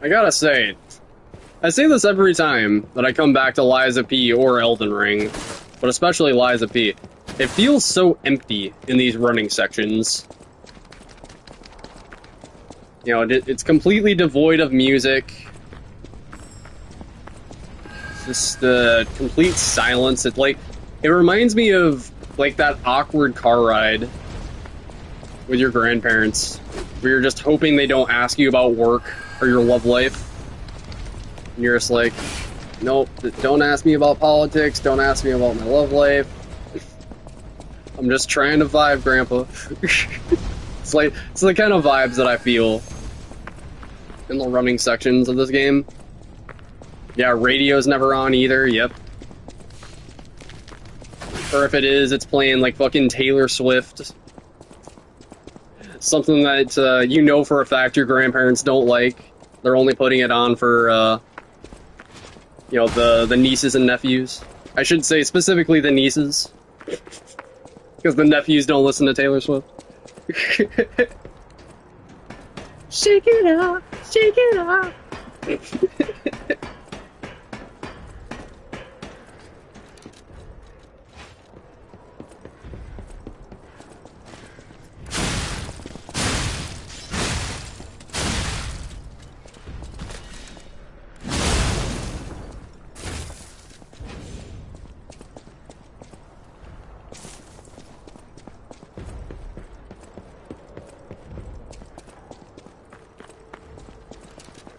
A: I gotta say, I say this every time that I come back to Lies of P or Elden Ring, but especially Lies of P. It feels so empty in these running sections. You know, it's completely devoid of music. It's just complete silence. It reminds me of like that awkward car ride with your grandparents, where you're just hoping they don't ask you about work or your love life. And you're just like, nope, don't ask me about politics, don't ask me about my love life. I'm just trying to vibe, Grandpa. It's the kind of vibes that I feel in the running sections of this game. Yeah, radio's never on either, yep. Or if it is, it's playing like fucking Taylor Swift. Something that you know for a fact your grandparents don't like. They're only putting it on for, you know, the nieces and nephews. I should say specifically the nieces. Because the nephews don't listen to Taylor Swift. Shake it up, shake it up.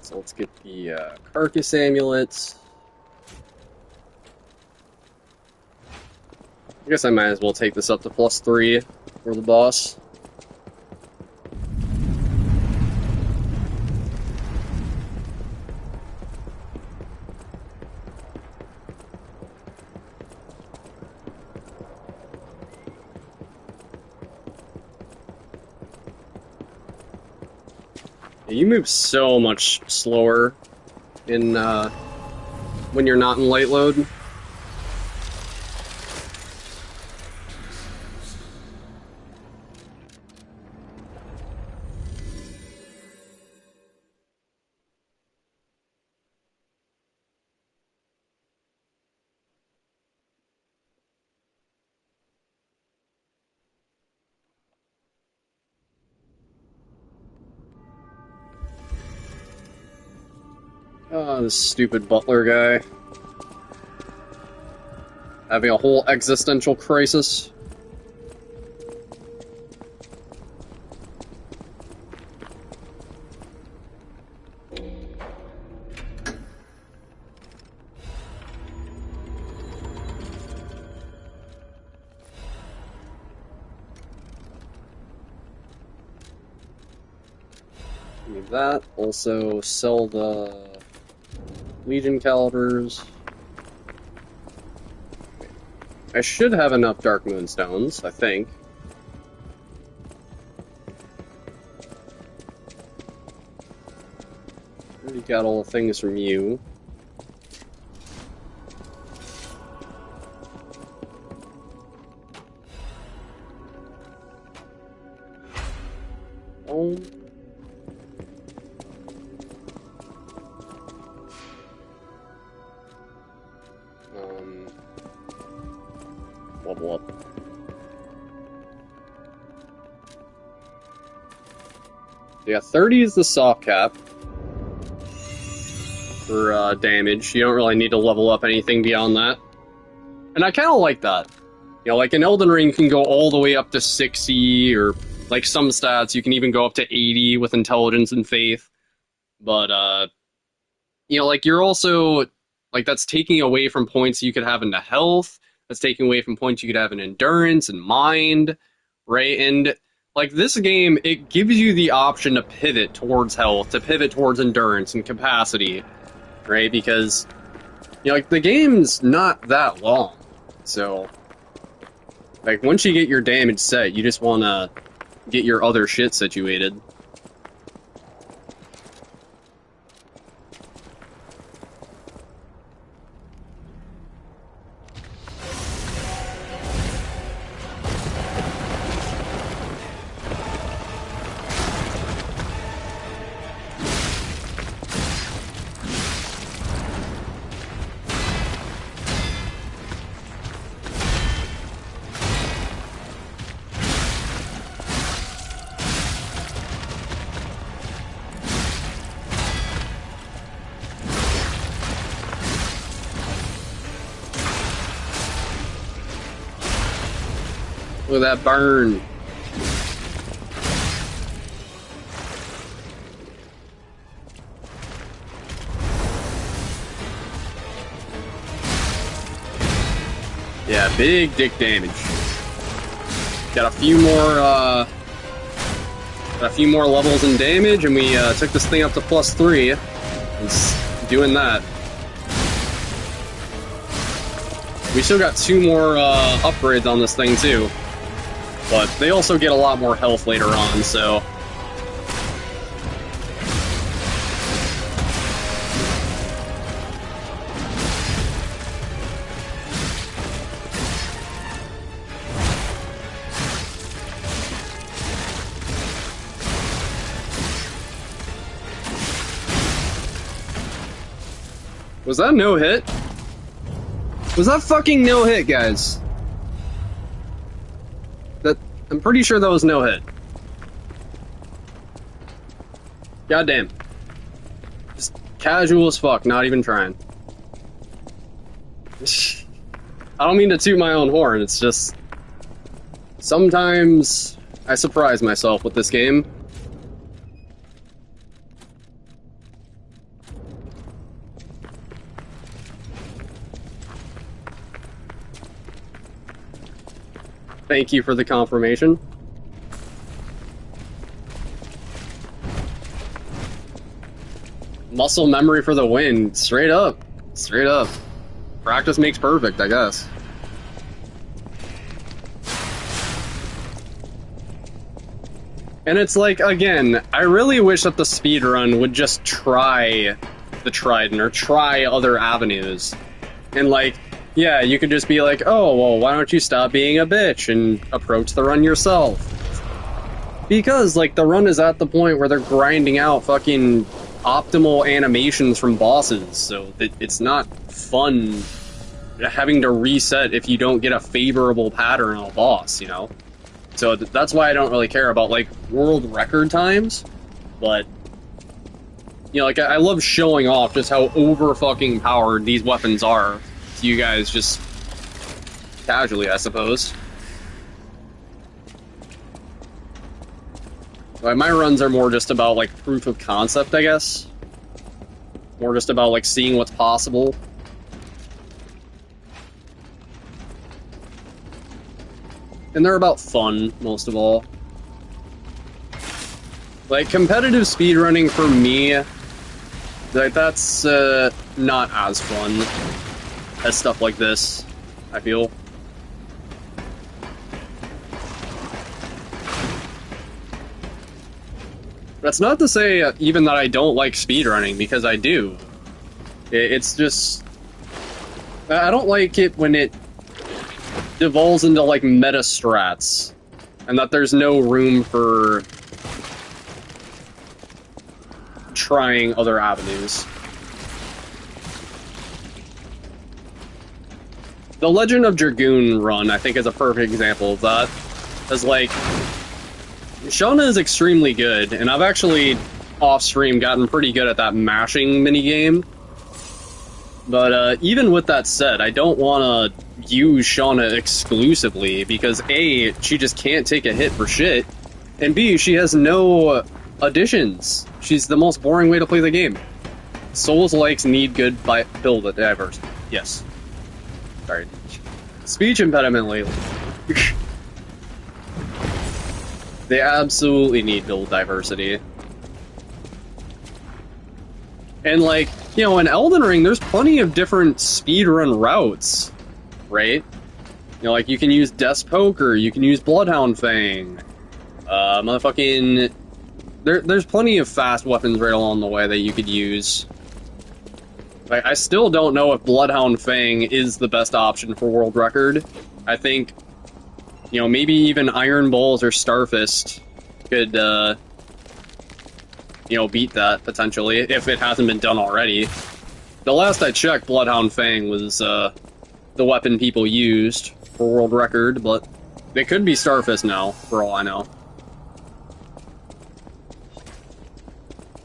A: So let's get the Carcass Amulets. I guess I might as well take this up to +3 for the boss. You move so much slower in when you're not in light load. Oh, this stupid butler guy. Having a whole existential crisis. Need that. Also, sell the Legion calibers. I should have enough Dark Moonstones, I think. Already got all the things from you. Oh. Level up. Yeah, 30 is the soft cap for damage. You don't really need to level up anything beyond that. And I kind of like that. You know, like in Elden Ring, you can go all the way up to 60, or like some stats, you can even go up to 80 with intelligence and faith. But, you know, like you're also, like that's taking away from points you could have into health. That's taking away from points you could have in endurance and mind, right? And like this game, it gives you the option to pivot towards health, to pivot towards endurance and capacity, right? Because, you know, like the game's not that long. So, like once you get your damage set, you just want to get your other shit situated. Look at that burn. Yeah, big dick damage. Got a few more levels in damage, and we took this thing up to +3. It's doing that. We still got 2 more upgrades on this thing too. But they also get a lot more health later on, so... Was that no hit? Was that fucking no hit, guys? I'm pretty sure that was no hit. Goddamn. Just casual as fuck, not even trying. I don't mean to toot my own horn, it's just... sometimes I surprise myself with this game. Thank you for the confirmation. Muscle memory for the win. Straight up. Straight up. Practice makes perfect, I guess. And it's like, again, I really wish that the speedrun would just try the Trident or try other avenues. And like, yeah, you could just be like, oh, well, why don't you stop being a bitch and approach the run yourself? Because, like, the run is at the point where they're grinding out fucking optimal animations from bosses, so it's not fun having to reset if you don't get a favorable pattern on a boss, you know? So that's why I don't really care about, like, world record times, but, you know, like, I love showing off just how over-fucking powered these weapons are to you guys just casually, I suppose. Like, my runs are more just about, like, proof of concept, I guess. More just about, like, seeing what's possible. And they're about fun, most of all. Like, competitive speedrunning for me, like, that's not as fun as stuff like this, I feel. That's not to say even that I don't like speedrunning, because I do. It's just... I don't like it when it devolves into, like, meta strats, and that there's no room for trying other avenues. The Legend of Dragoon run, I think, is a perfect example of that. As, like, Shauna is extremely good, and I've actually, off-stream, gotten pretty good at that mashing minigame. But even with that said, I don't want to use Shauna exclusively, because A, she just can't take a hit for shit, and B, she has no additions. She's the most boring way to play the game. Souls-likes need good build diversity. Yes. Sorry. Speech impediment lately. They absolutely need build diversity. And, like, you know, in Elden Ring, there's plenty of different speedrun routes, right? You know, like, you can use Death's Poker, you can use Bloodhound Fang, motherfucking... There's plenty of fast weapons right along the way that you could use. Like, I still don't know if Bloodhound Fang is the best option for world record. I think, you know, maybe even Iron Balls or Starfist could, you know, beat that, potentially, if it hasn't been done already. The last I checked, Bloodhound Fang was, the weapon people used for world record, but it could be Starfist now, for all I know.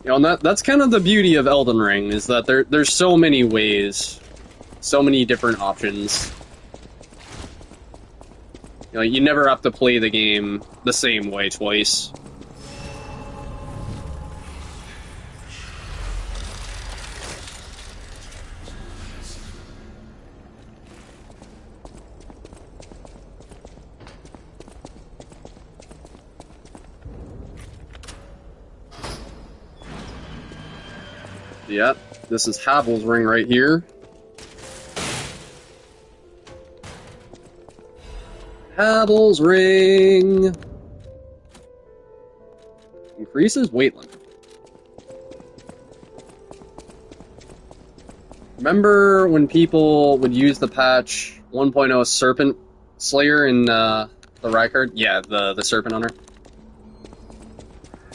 A: You know, and that's kind of the beauty of Elden Ring, is that there's so many ways, so many different options. You know, you never have to play the game the same way twice. Yep, this is Havel's ring right here. Havel's ring! Increases weight limit. Remember when people would use the patch 1.0 Serpent Slayer in the Rykard? Yeah, the Serpent Hunter.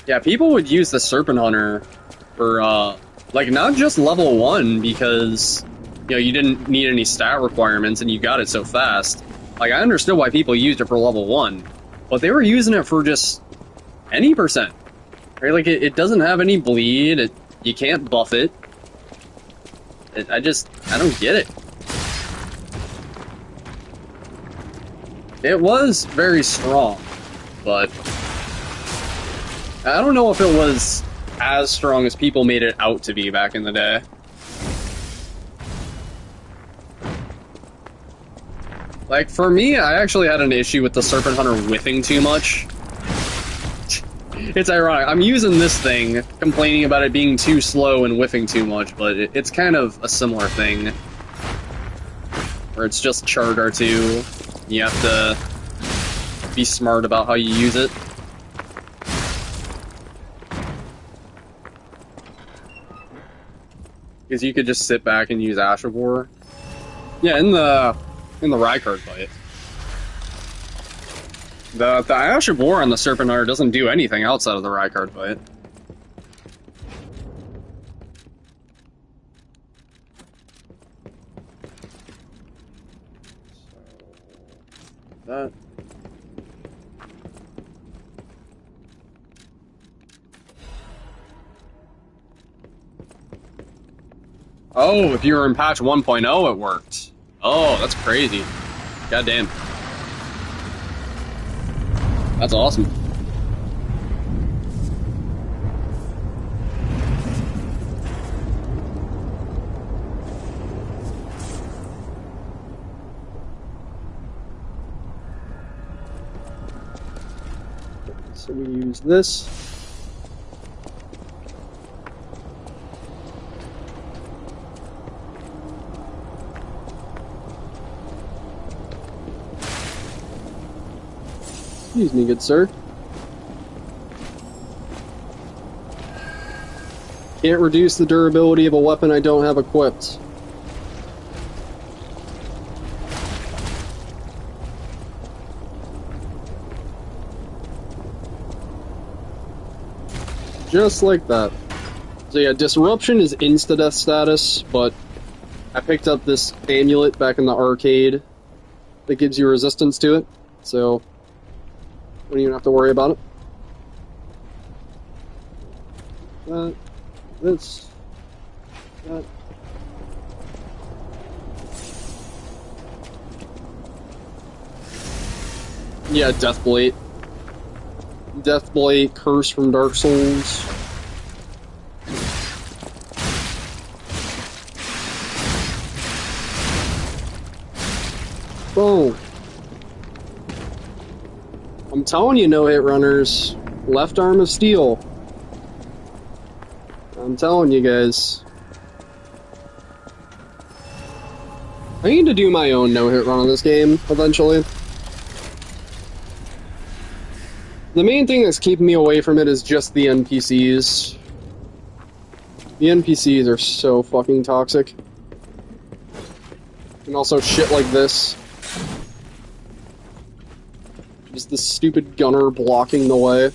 A: Yeah, people would use the Serpent Hunter for, like, not just level 1, because, you know, you didn't need any stat requirements and you got it so fast. Like, I understood why people used it for level 1, but they were using it for just any percent. Right? Like, it doesn't have any bleed, you can't buff it. I don't get it. It was very strong, but I don't know if it was as strong as people made it out to be back in the day. Like, for me, I actually had an issue with the Serpent Hunter whiffing too much. It's ironic. I'm using this thing, complaining about it being too slow and whiffing too much, but it's kind of a similar thing. Where it's just Chart R2. You have to be smart about how you use it. because you could just sit back and use Ashavor. Yeah, in the Rykard fight. The Ashavor on the Serpentard doesn't do anything outside of the Rykard fight. So that. Oh, if you were in patch 1.0, it worked. Oh, that's crazy. Goddamn. That's awesome. So we use this. Excuse me, good sir. Can't reduce the durability of a weapon I don't have equipped. Just like that. So yeah, Disruption is insta-death status, but I picked up this amulet back in the arcade that gives you resistance to it, so don't even have to worry about it. This. That. Yeah, Deathblade. Deathblade, Curse from Dark Souls. Boom. I'm telling you, no-hit runners. Left arm of steel. I'm telling you guys. I need to do my own no-hit run on this game, eventually. The main thing that's keeping me away from it is just the NPCs. The NPCs are so fucking toxic. And also shit like this. Just the stupid gunner blocking the way.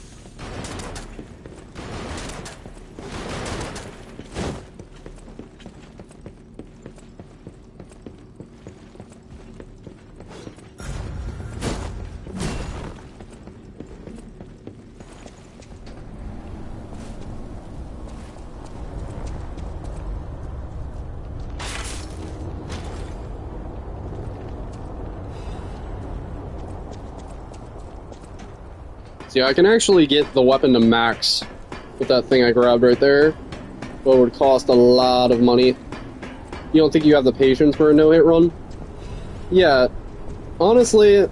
A: See, I can actually get the weapon to max with that thing I grabbed right there, but it would cost a lot of money. You don't think you have the patience for a no-hit run? Yeah, honestly,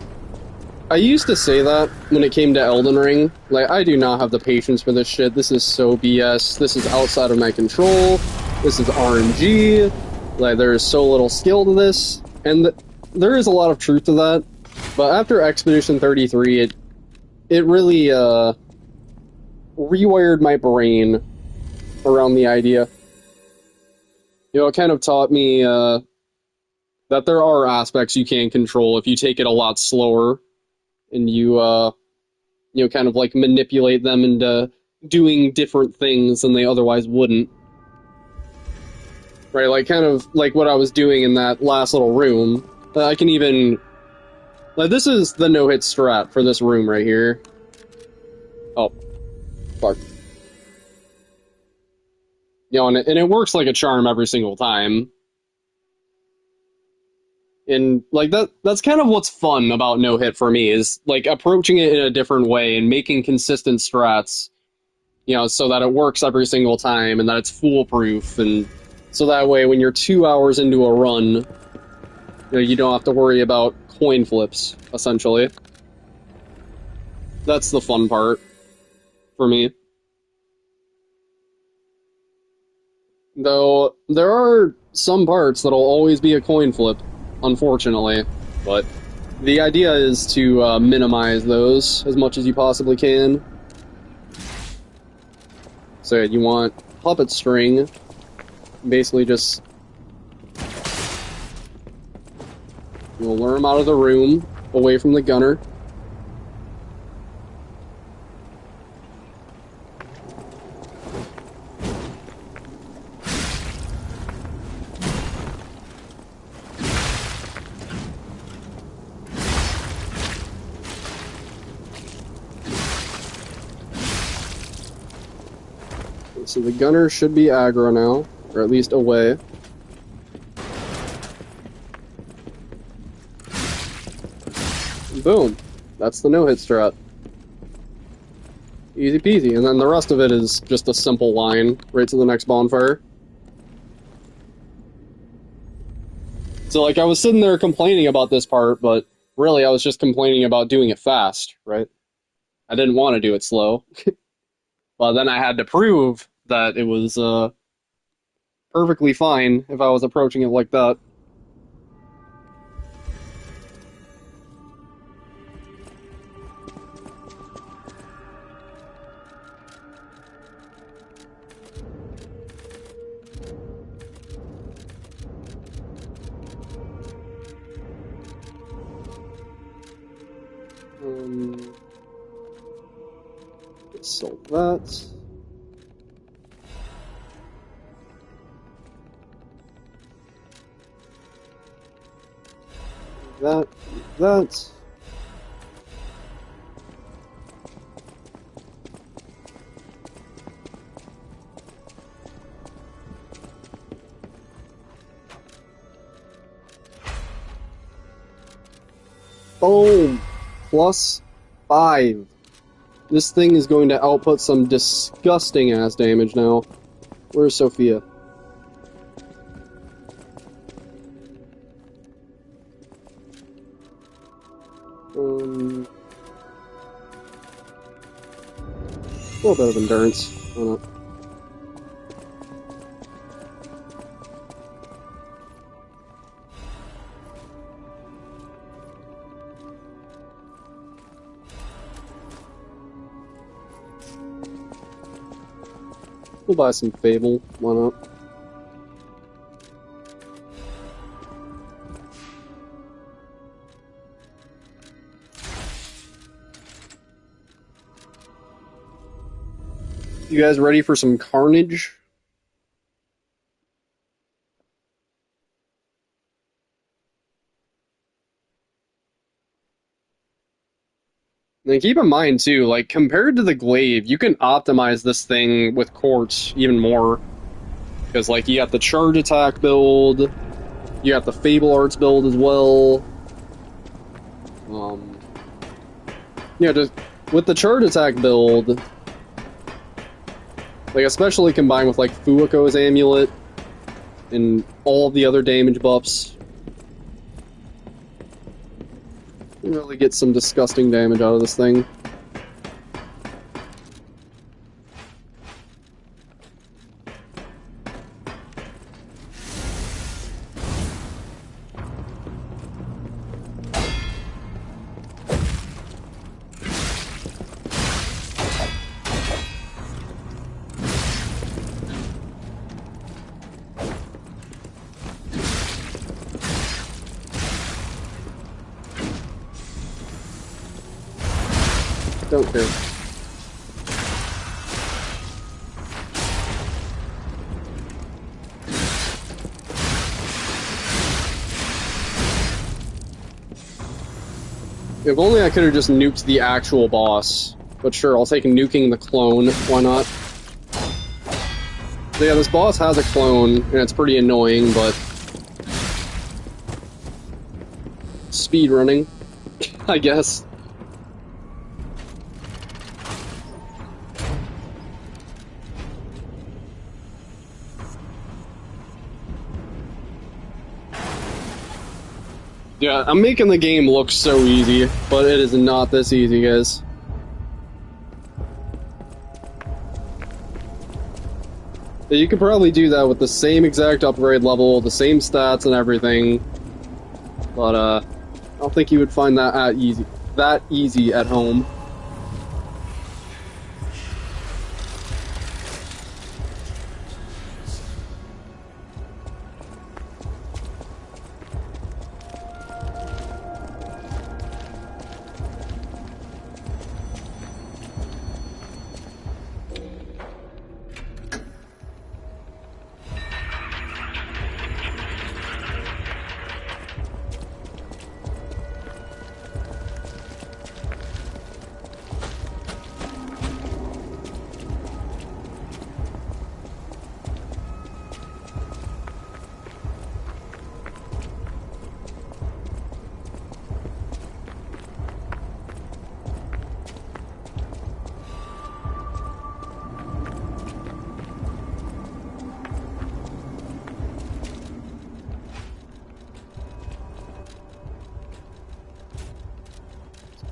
A: I used to say that when it came to Elden Ring. Like, I do not have the patience for this shit. This is so BS. This is outside of my control. This is RNG. Like, there is so little skill to this. And there is a lot of truth to that. But after Expedition 33, it really, rewired my brain around the idea. You know, it kind of taught me, that there are aspects you can control if you take it a lot slower, and you know, kind of like manipulate them into doing different things than they otherwise wouldn't. Right, like kind of like what I was doing in that last little room. I can even... Like, this is the no-hit strat for this room right here. Oh. Fuck. You know, and it works like a charm every single time. And, like, that's kind of what's fun about no-hit for me, is, like, approaching it in a different way and making consistent strats, you know, so that it works every single time and that it's foolproof, and so that way when you're 2 hours into a run, you know, you don't have to worry about coin flips, essentially. That's the fun part for me. Though, there are some parts that'll always be a coin flip, unfortunately, but the idea is to minimize those as much as you possibly can. So you want Puppet String, basically just... You'll lure him out of the room, away from the gunner. So the gunner should be aggro now, or at least away. Boom. That's the no-hit strat. Easy peasy. And then the rest of it is just a simple line right to the next bonfire. So, like, I was sitting there complaining about this part, but really I was just complaining about doing it fast, right? I didn't want to do it slow. But then I had to prove that it was perfectly fine if I was approaching it like that. Let's sell that. That. Boom! +5. This thing is going to output some disgusting ass damage now. Where's Sophia? A little bit of endurance. Why not? We'll buy some Fable. Why not? You guys ready for some carnage? And keep in mind, too, like, compared to the Glaive, you can optimize this thing with Quartz even more. Because, like, you got the Charge Attack build, you got the Fable Arts build as well. Yeah, just with the Charge Attack build, like, especially combined with, like, Fuuko's Amulet and all the other damage buffs, you really get some disgusting damage out of this thing. Don't care. If only I could have just nuked the actual boss. But sure, I'll take nuking the clone. Why not? So yeah, this boss has a clone, and it's pretty annoying, but... speedrunning, I guess. Yeah, I'm making the game look so easy, but it is not this easy, guys. You could probably do that with the same exact upgrade level, the same stats and everything, but I don't think you would find that easy at home.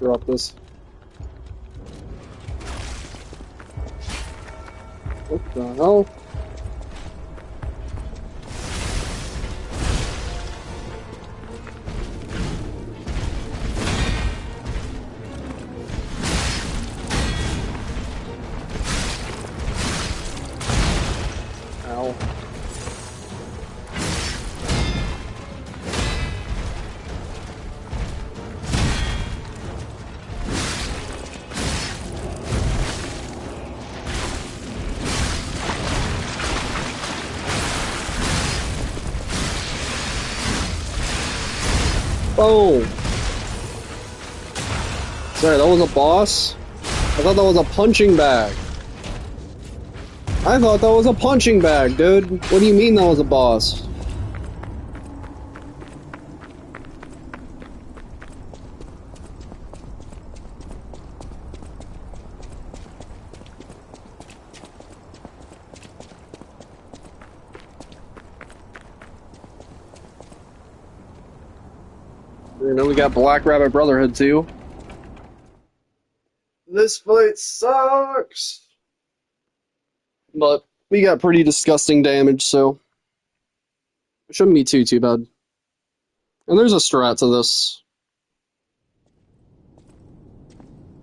A: Drop this. What the hell? Ow. Oh! Sorry, that was a boss? I thought that was a punching bag. I thought that was a punching bag, dude. What do you mean that was a boss? You know, we got Black Rabbit Brotherhood too. This fight sucks! But we got pretty disgusting damage, so it shouldn't be too bad. And there's a strat to this.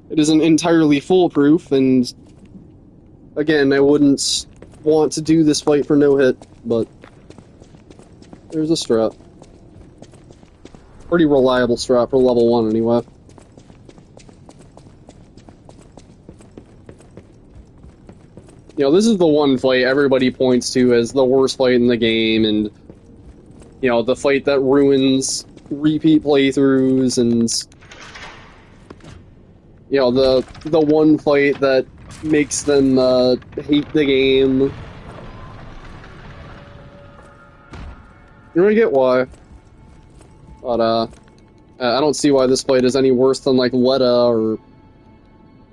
A: It isn't entirely foolproof, and again, I wouldn't want to do this fight for no hit, but there's a strat. Pretty reliable strat for level 1 anyway. You know, this is the one fight everybody points to as the worst fight in the game, and, you know, the fight that ruins repeat playthroughs, and, you know, the one fight that makes them hate the game. You're gonna get why. But, I don't see why this fight is any worse than, like, Letta or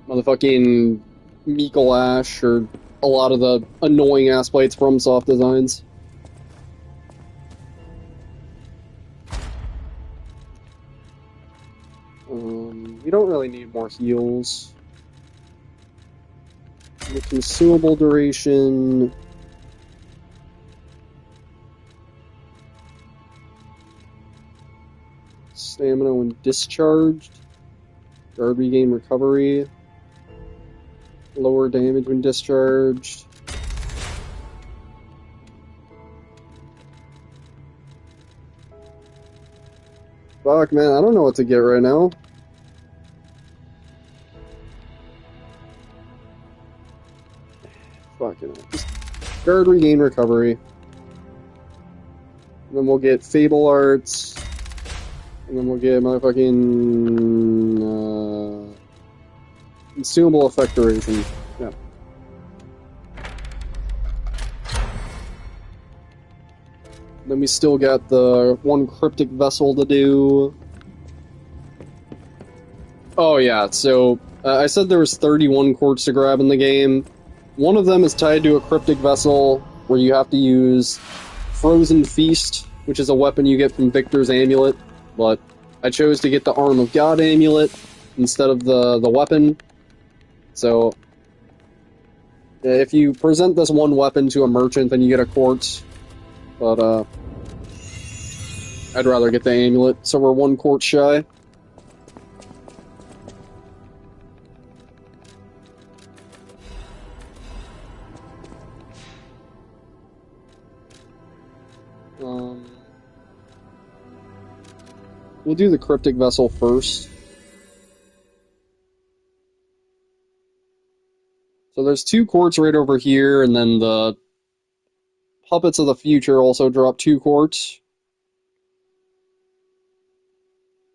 A: motherfucking Mikolash or a lot of the annoying-ass fights from Soft Designs. We don't really need more heals. The consumable duration... Stamina when discharged. Guard regain recovery. Lower damage when discharged. Fuck, man, I don't know what to get right now. Fucking hell. Just guard regain recovery. And then we'll get Fable Arts. And then we'll get motherfucking consumable effect duration. Yeah. Then we still got the one cryptic vessel to do. Oh yeah, so I said there was 31 quartz to grab in the game. One of them is tied to a cryptic vessel where you have to use Frozen Feast, which is a weapon you get from Victor's Amulet, but I chose to get the Arm of God Amulet instead of the weapon. So, if you present this one weapon to a merchant, then you get a quartz. But, I'd rather get the amulet, so we're 1 quartz shy. We'll do the cryptic vessel first. So there's 2 quartz right over here, and then the Puppets of the Future also drop 2 quartz.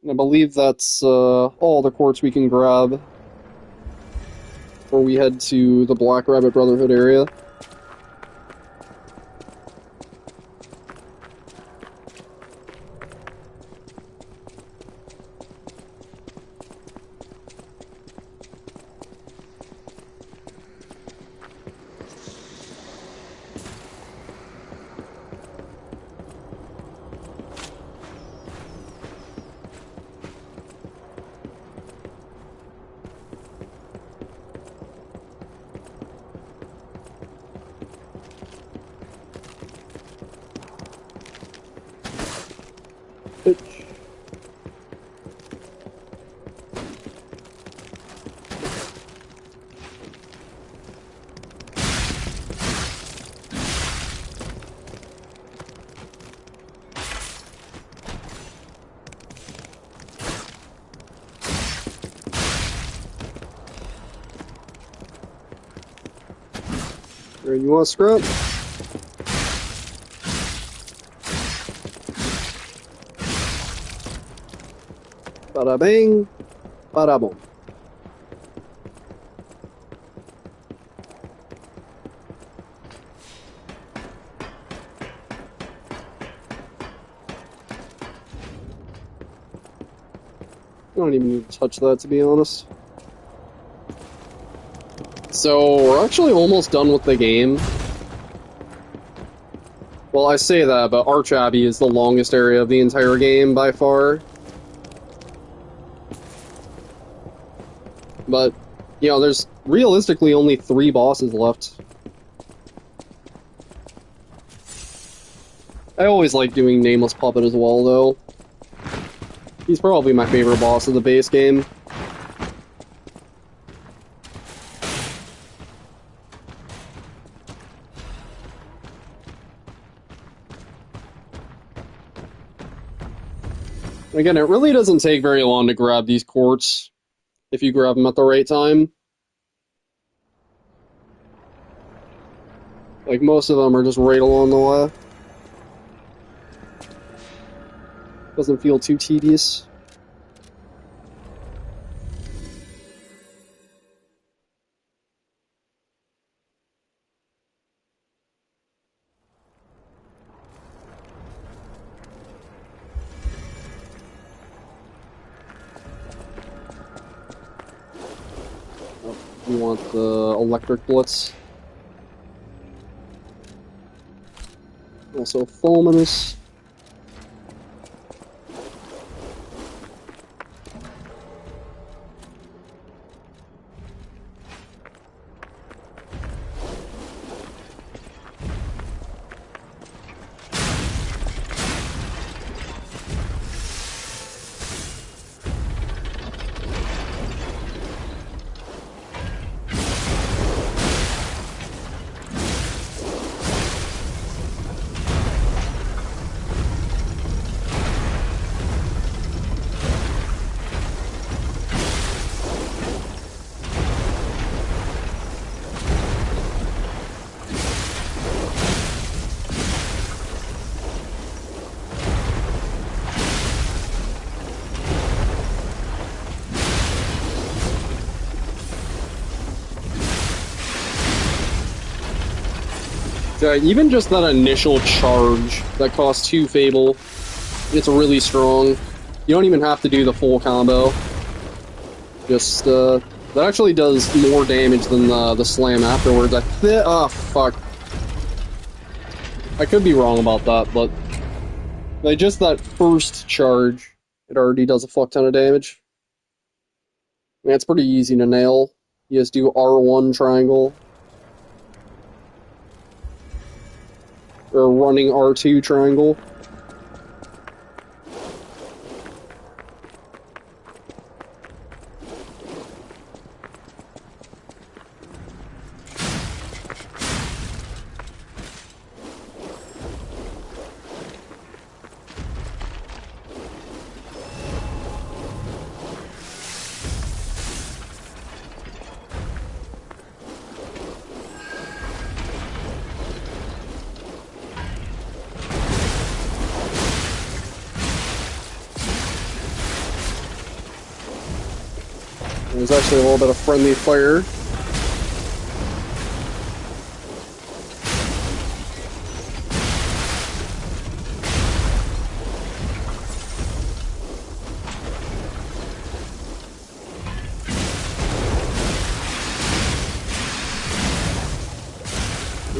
A: And I believe that's all the quartz we can grab before we head to the Black Rabbit Brotherhood area. Bitch. Where you want, scrub? Bada bing, bada boom. I don't even need to touch that, to be honest. So, we're actually almost done with the game. Well, I say that, but Arch Abbey is the longest area of the entire game by far. But, you know, there's realistically only 3 bosses left. I always like doing Nameless Puppet as well, though. He's probably my favorite boss of the base game. Again, it really doesn't take very long to grab these quartz, if you grab them at the right time. Like, most of them are just right along the way. Doesn't feel too tedious. You want the electric blitz. Also Fulminous. Even just that initial charge that costs 2 Fable, it's really strong. You don't even have to do the full combo. Just, that actually does more damage than the slam afterwards. Oh, fuck. I could be wrong about that, but like, just that first charge, it already does a fuck ton of damage. I mean, it's pretty easy to nail. You just do R1 triangle. Or running R2 triangle. There's actually a little bit of friendly fire.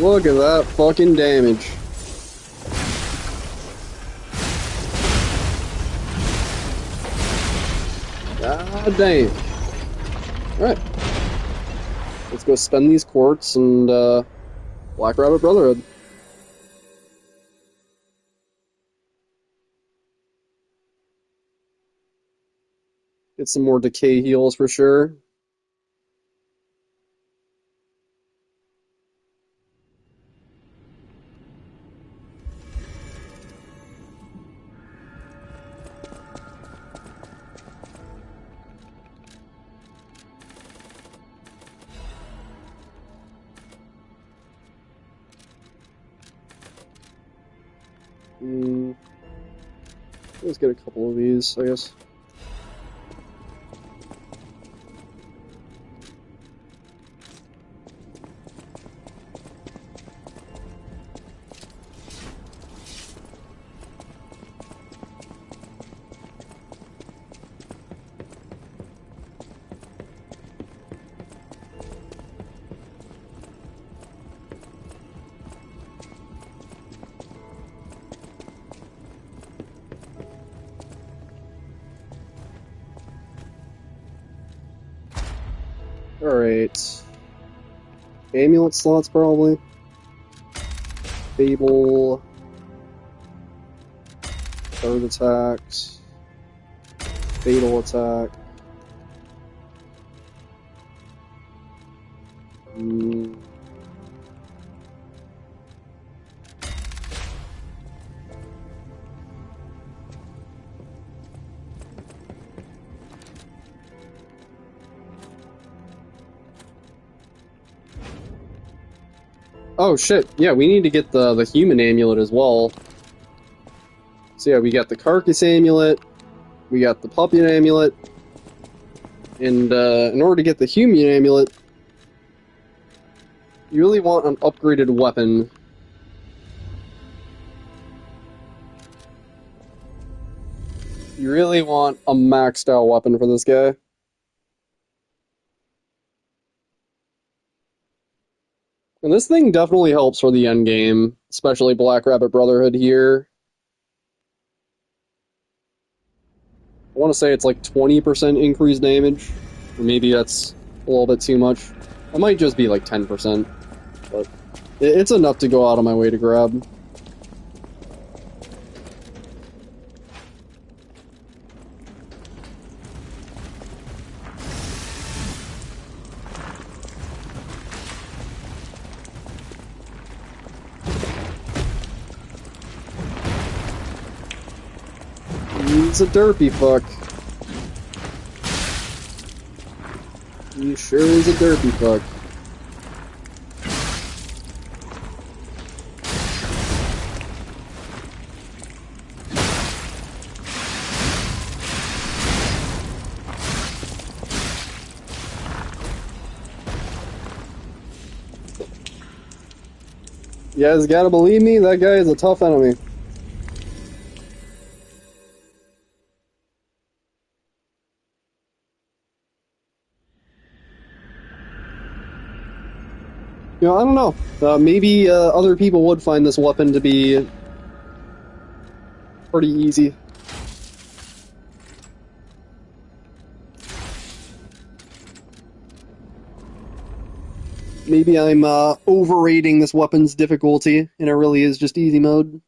A: Look at that fucking damage. God damn. Alright. Let's go spend these quartz and, Black Rabbit Brotherhood. Get some more decay heals for sure. Let's get a couple of these, I guess. Alright. Amulet slots, probably. Fable. Third attacks. Fatal attack. Oh shit, yeah, we need to get the human amulet as well. So yeah, we got the carcass amulet, we got the puppy amulet, and in order to get the human amulet, you really want an upgraded weapon. You really want a maxed out weapon for this guy. And this thing definitely helps for the end game, especially Black Rabbit Brotherhood here. I want to say it's like 20% increased damage, or maybe that's a little bit too much. It might just be like 10%, but it's enough to go out of my way to grab. He's a derpy fuck. He sure is a derpy fuck. You guys gotta believe me, that guy is a tough enemy. You know, I don't know. Maybe other people would find this weapon to be pretty easy. Maybe I'm overrating this weapon's difficulty, and it really is just easy mode.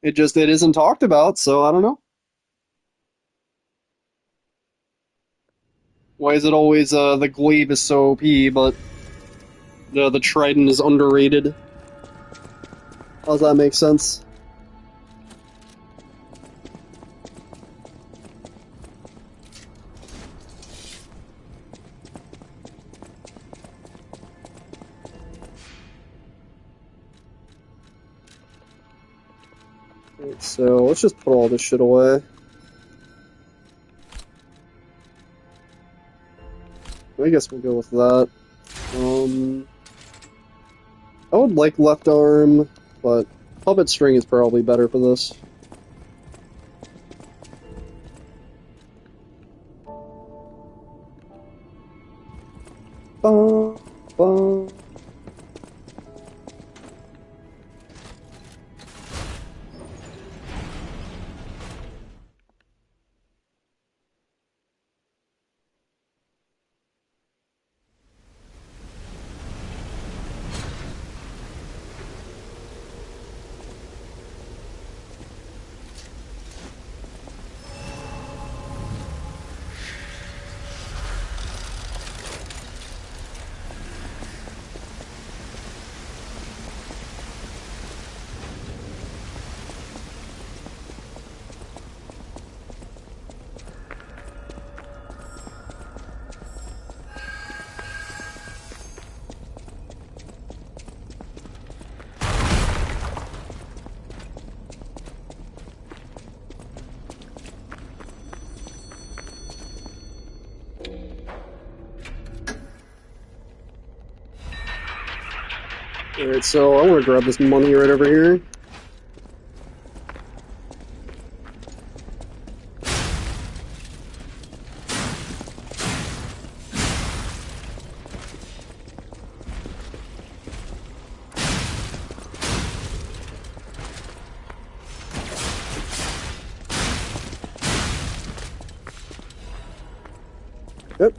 A: It isn't talked about, so I don't know. Why is it always the glaive is so OP, but the Trident is underrated? How does that make sense? Right, so let's just put all this shit away. I guess we'll go with that. I would like left arm, but puppet string is probably better for this. Ba, ba. Alright, so I want to grab this money right over here. Yep.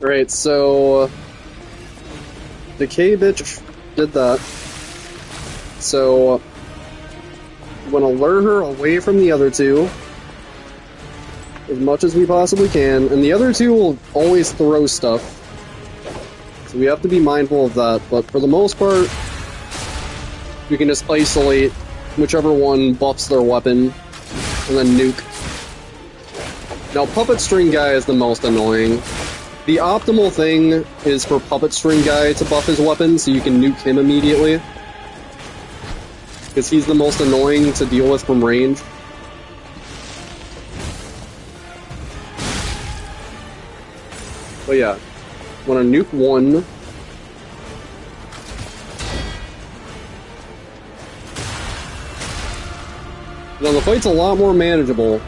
A: Right, so Decay bitch did that. So I'm gonna lure her away from the other two as much as we possibly can, and the other two will always throw stuff. So we have to be mindful of that, but for the most part, we can just isolate whichever one buffs their weapon, and then nuke. Now, Puppet String Guy is the most annoying. The optimal thing is for Puppet String Guy to buff his weapon so you can nuke him immediately. Because he's the most annoying to deal with from range. But yeah, want to nuke one. Now the fight's a lot more manageable.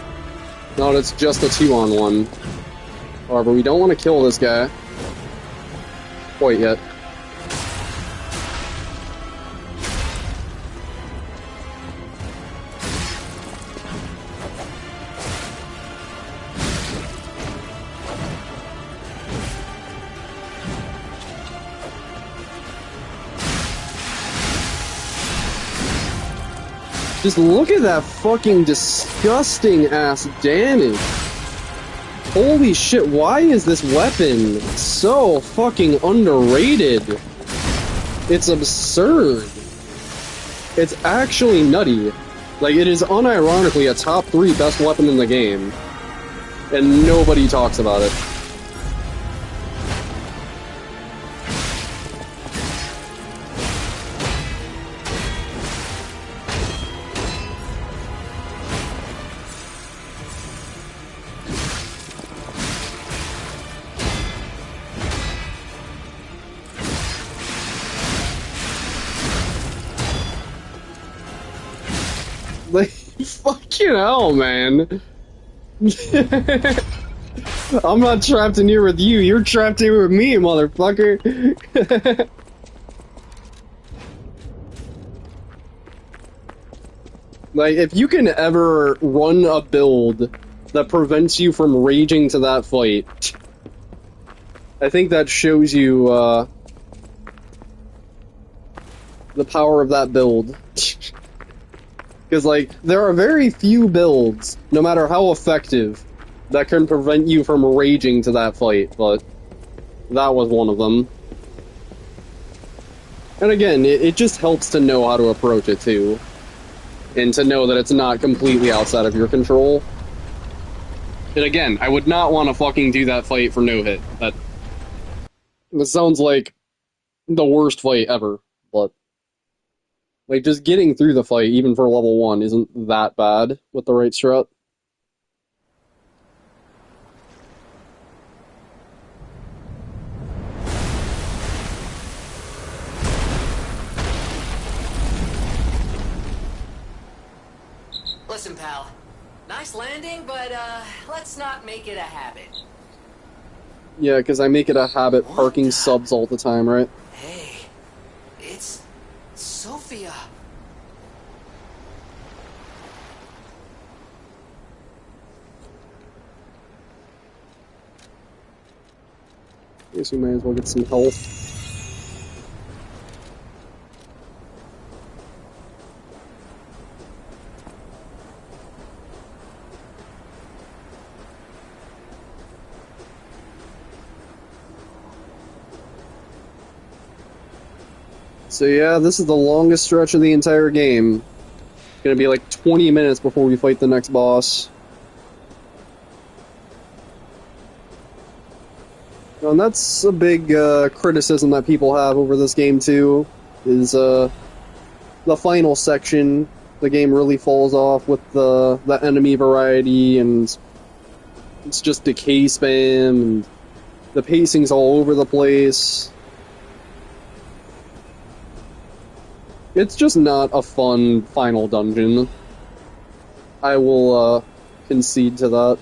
A: Now it's just a 2-on-1. However, we don't want to kill this guy quite yet. Just look at that fucking disgusting ass damage. Holy shit, why is this weapon so fucking underrated? It's absurd. It's actually nutty. Like, it is unironically a top 3 best weapon in the game. And nobody talks about it. Like, fucking hell, man. I'm not trapped in here with you, you're trapped here with me, motherfucker. Like, if you can ever run a build that prevents you from raging to that fight, I think that shows you, the power of that build. Because, like, there are very few builds, no matter how effective, that can prevent you from raging to that fight, but that was one of them. And again, it just helps to know how to approach it, too. And to know that it's not completely outside of your control. And again, I would not want to fucking do that fight for no hit. That sounds like the worst fight ever, but... like, just getting through the fight, even for level 1, isn't that bad with the right strat.
B: Listen, pal. Nice landing, but, let's not make it a habit.
A: Yeah, because I make it a habit parking subs all the time, right?
B: Hey, it's Sophia.
A: Guess we might as well get some health. So yeah, this is the longest stretch of the entire game. It's gonna be like 20 minutes before we fight the next boss. And that's a big criticism that people have over this game too, is the final section. The game really falls off with the enemy variety, and it's just decay spam, and the pacing's all over the place. It's just not a fun final dungeon. I will concede to that.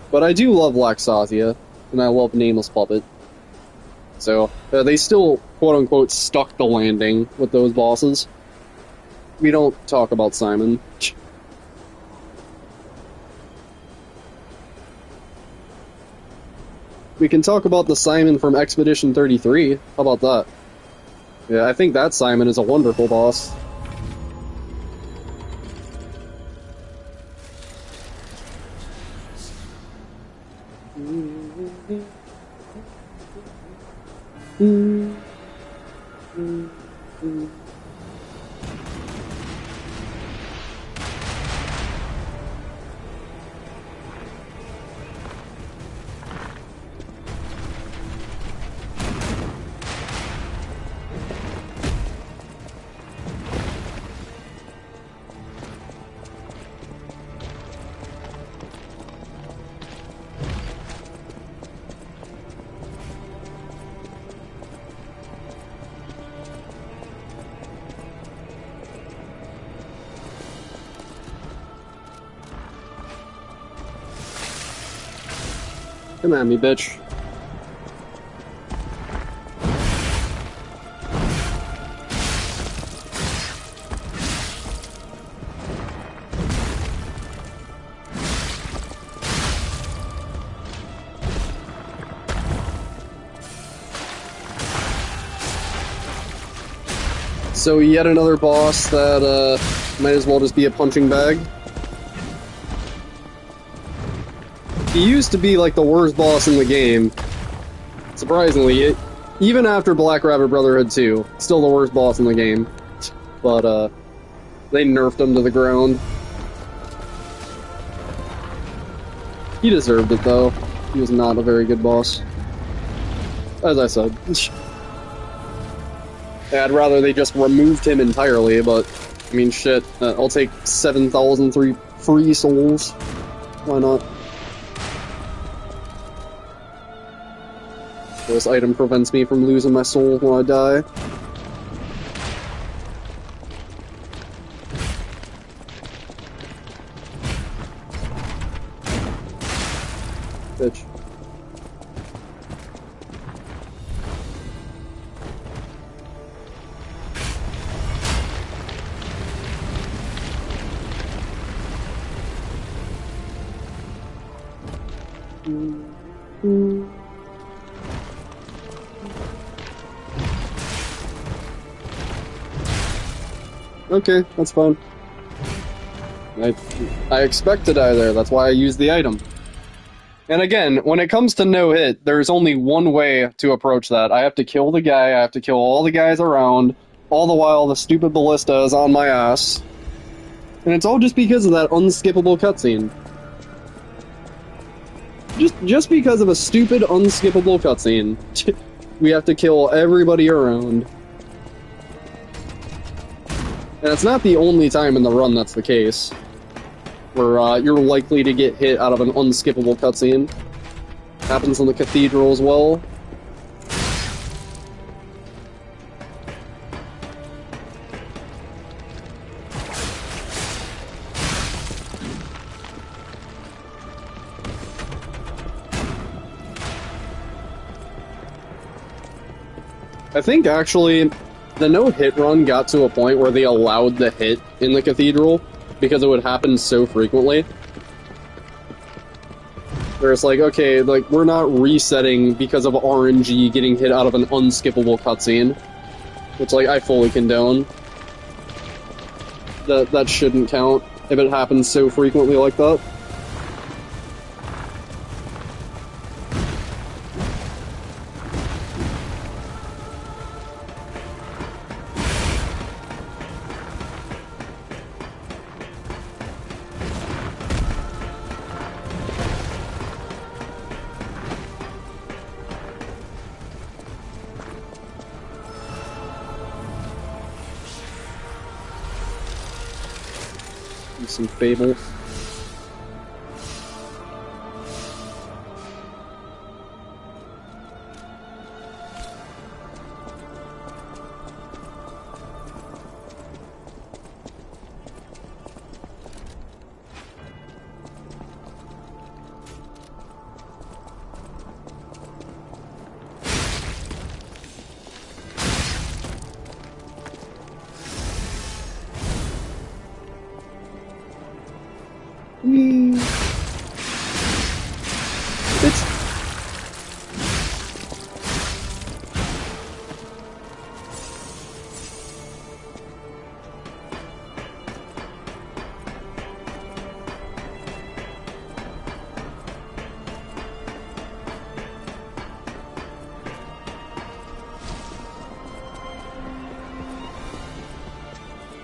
A: But I do love Laxathia, and I love Nameless Puppet. So, they still, quote-unquote, stuck the landing with those bosses. We don't talk about Simon. We can talk about the Simon from Expedition 33. How about that? Yeah, I think that Simon is a wonderful boss. Come at me, bitch. So yet another boss that might as well just be a punching bag. He used to be like the worst boss in the game. Surprisingly, even after Black Rabbit Brotherhood 2, still the worst boss in the game. But they nerfed him to the ground. He deserved it though. He was not a very good boss. As I said. I'd rather they just removed him entirely, but I mean shit, I'll take 7,003 free souls. Why not? This item prevents me from losing my soul when I die. Bitch. Okay, that's fine. I expect to die there, that's why I use the item. And again, when it comes to no hit, there's only one way to approach that. I have to kill the guy, I have to kill all the guys around, all the while the stupid ballista is on my ass. And it's all just because of that unskippable cutscene. Just because of a stupid unskippable cutscene. We have to kill everybody around. And it's not the only time in the run that's the case, where you're likely to get hit out of an unskippable cutscene. Happens in the cathedral as well. I think actually the no-hit run got to a point where they allowed the hit in the cathedral because it would happen so frequently. Where it's like, okay, like, we're not resetting because of RNG getting hit out of an unskippable cutscene. Which, like, I fully condone. That shouldn't count if it happens so frequently like that. Some Fable.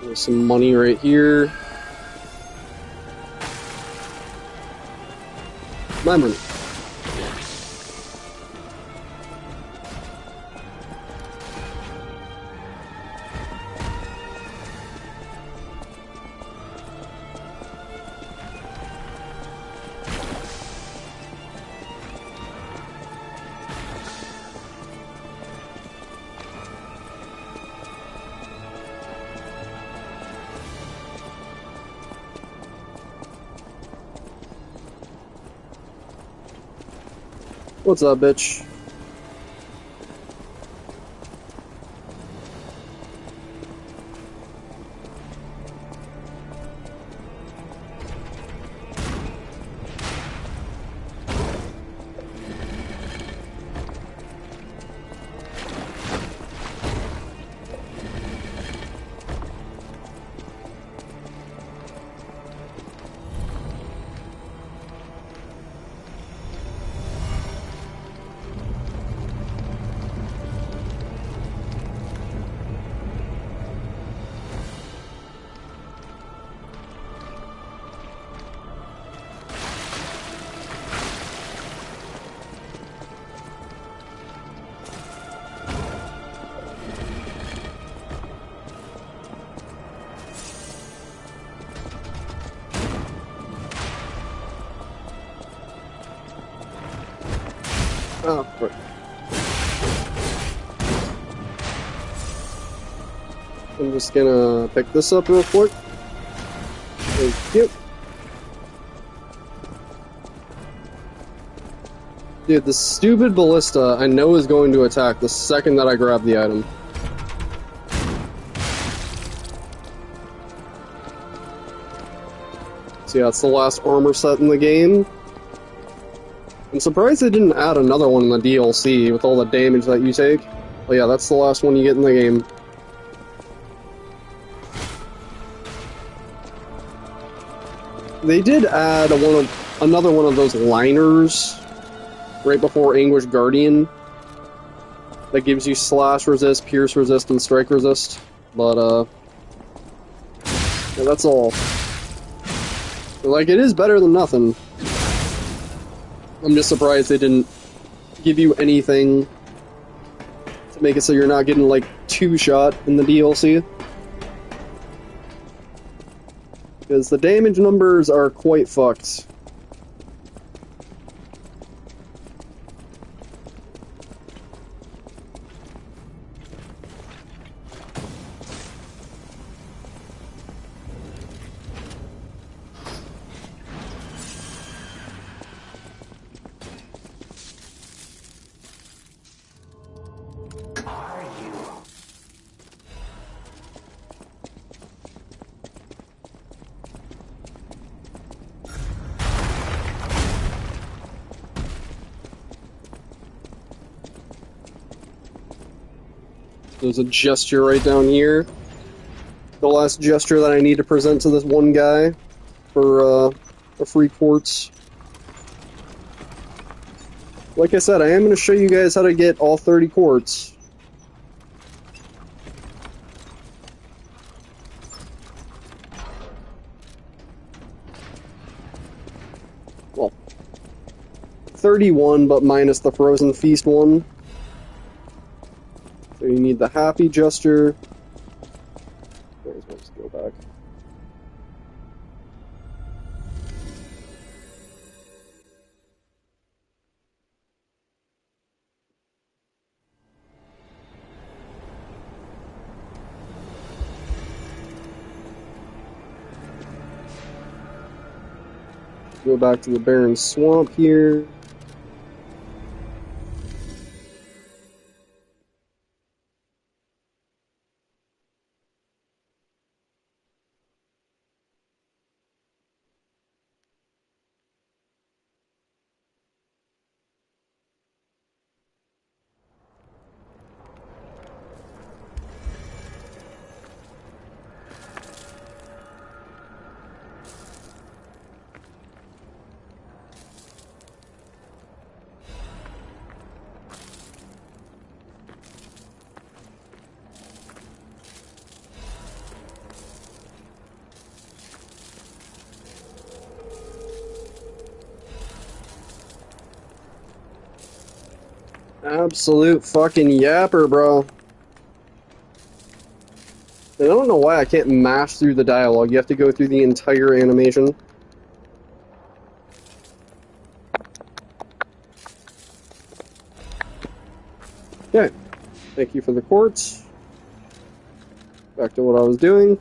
A: There's some money right here. My money. What's up, bitch? Oh, right. I'm just gonna pick this up real quick. Thank you. Dude, the stupid ballista I know is going to attack the second that I grab the item. So yeah, it's the last armor set in the game. I'm surprised they didn't add another one in the DLC with all the damage that you take. But yeah, that's the last one you get in the game. They did add another one of those liners right before Anguish Guardian that gives you slash resist, pierce resist, and strike resist. But yeah, that's all. Like, it is better than nothing. I'm just surprised they didn't give you anything to make it so you're not getting, like, two-shot in the DLC. Because the damage numbers are quite fucked. There's a gesture right down here. The last gesture that I need to present to this one guy for the free quartz. Like I said, I am going to show you guys how to get all 30 quartz. Well, 31, but minus the Frozen Feast one. So you need the happy gesture. Let's go back. Go back to the barren swamp here. Absolute fucking yapper, bro. And I don't know why I can't mash through the dialogue. You have to go through the entire animation. Okay. Thank you for the quartz. Back to what I was doing.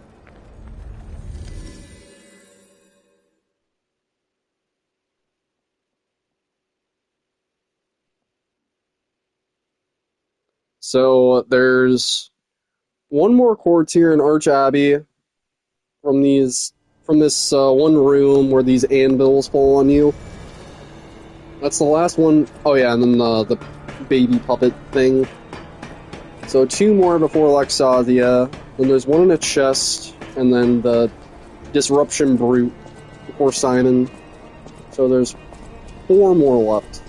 A: So there's one more quartz here in Arch Abbey from this one room where these anvils fall on you. That's the last one. Oh yeah, and then the baby puppet thing. So 2 more before Lexasia. Then there's one in a chest, and then the Disruption Brute before Simon. So there's 4 more left.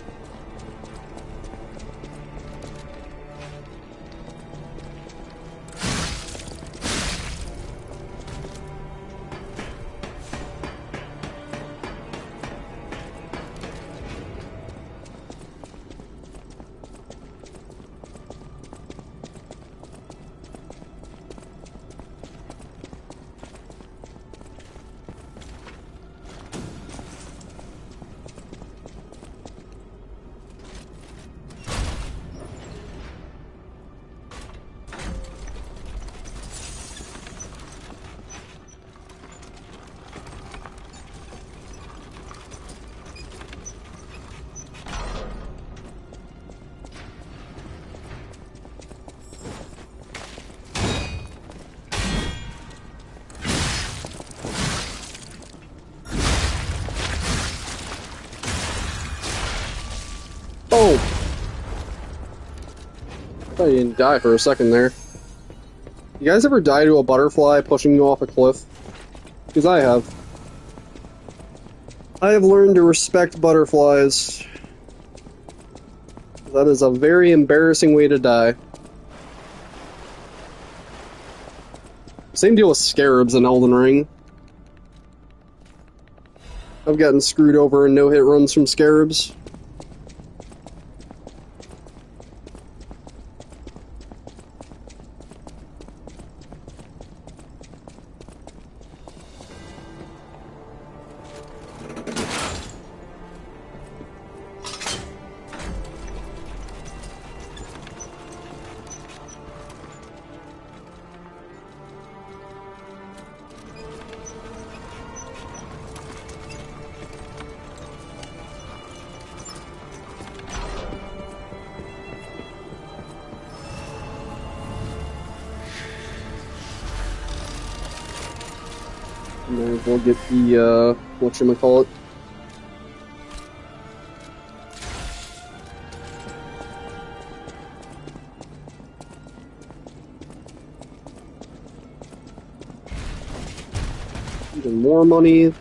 A: Oh! I thought you didn't die for a second there. You guys ever die to a butterfly pushing you off a cliff? Because I have. I have learned to respect butterflies. That is a very embarrassing way to die. Same deal with scarabs in Elden Ring. I've gotten screwed over in no-hit runs from scarabs. Might as well get the, whatchamacallit. Even more money.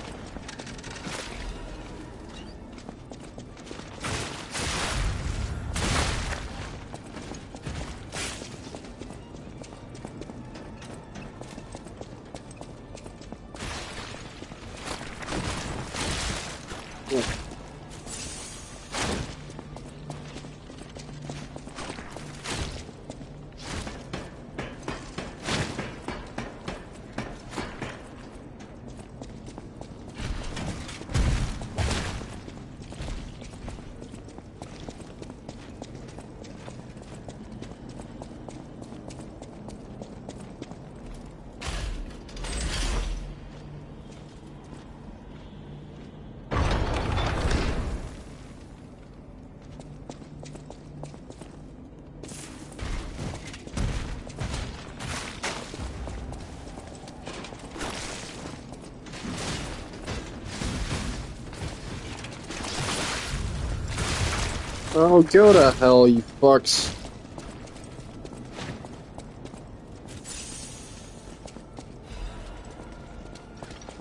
A: Oh, go to hell, you fucks.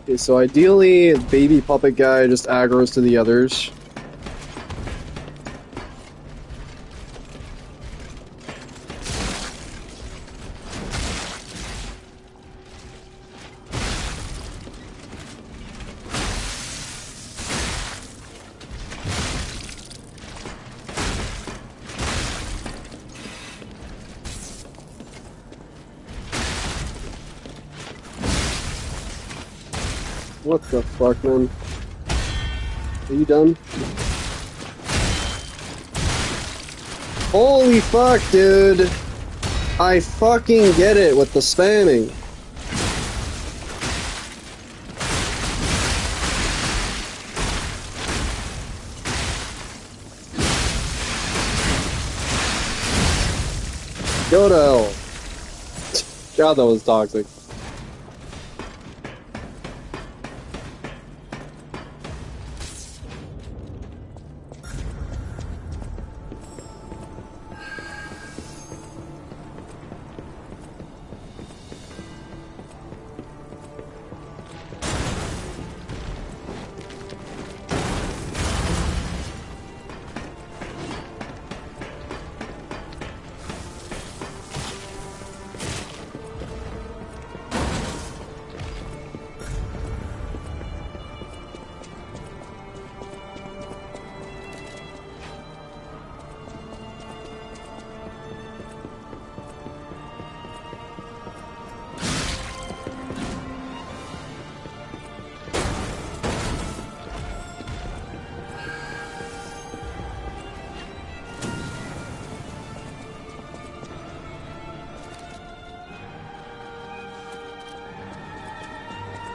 A: Okay, so ideally, baby puppet guy just aggroes to the others. What the fuck, man? Are you done? Holy fuck, dude! I fucking get it with the spamming. Go to hell. God, that was toxic.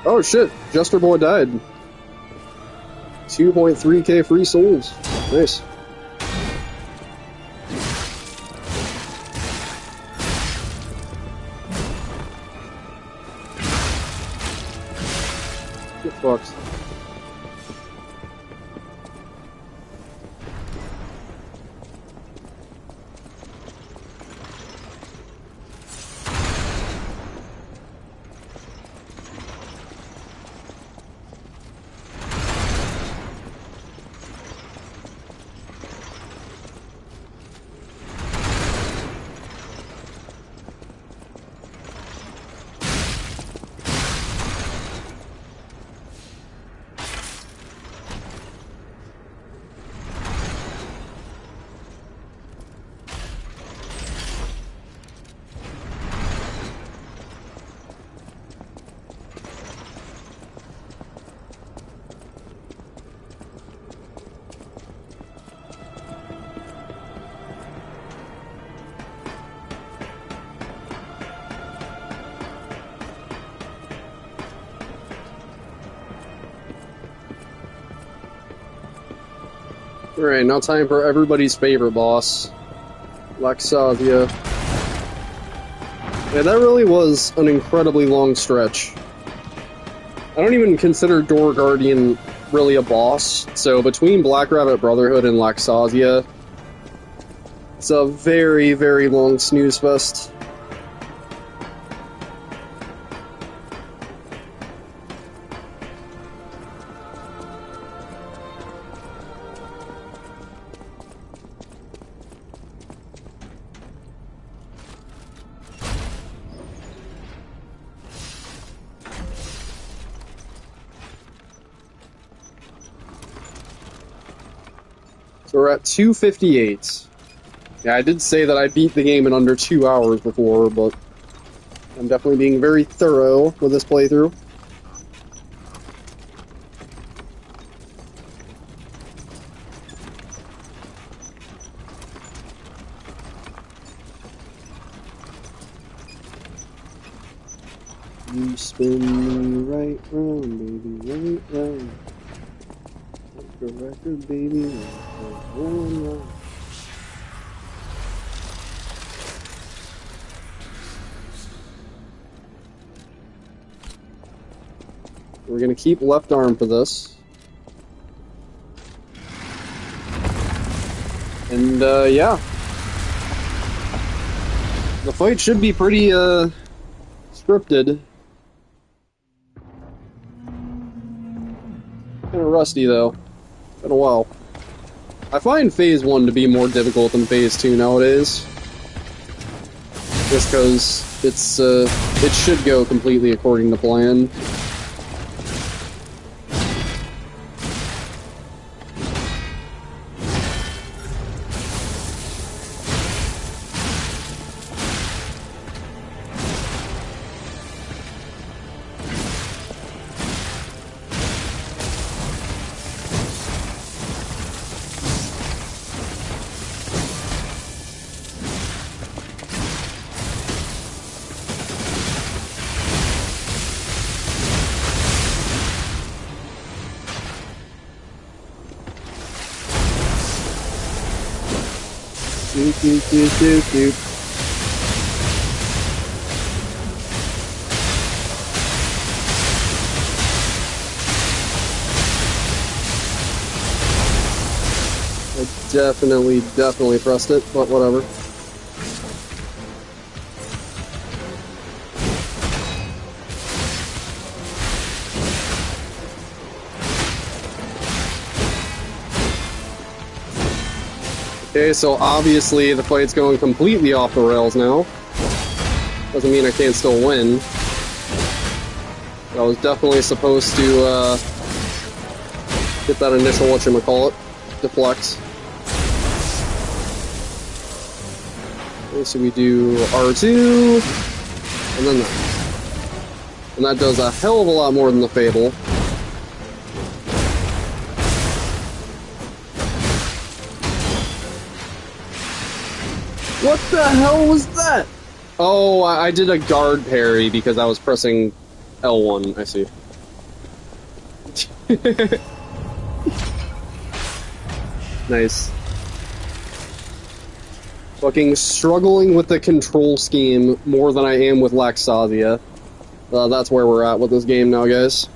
A: Oh shit, Jester Boy died. 2.3k free souls. Nice. Get fucked. Alright, now time for everybody's favorite boss, Laxavia. Yeah, that really was an incredibly long stretch. I don't even consider Door Guardian really a boss, so between Black Rabbit Brotherhood and Laxavia, it's a very, very long snooze fest. So we're at 258. Yeah, I did say that I beat the game in under 2 hours before, but I'm definitely being very thorough with this playthrough. You spin me right round, baby, right round. Like a record, baby, one round. We're gonna keep left arm for this. And, yeah. The fight should be pretty, scripted. Kinda rusty, though. Been a while. I find Phase 1 to be more difficult than Phase 2 nowadays. Just because it's, it should go completely according to plan. Doop, doop, doop, doop, doop. I definitely pressed it, but whatever. Okay, so obviously the fight's going completely off the rails now. Doesn't mean I can't still win. I was definitely supposed to, get that initial whatchamacallit, deflect. Okay, so we do R2, and then that. And that does a hell of a lot more than the Fable. What the hell was that? Oh, I did a guard parry because I was pressing L1, I see. Nice. Fucking struggling with the control scheme more than I am with Laxasia. That's where we're at with this game now, guys.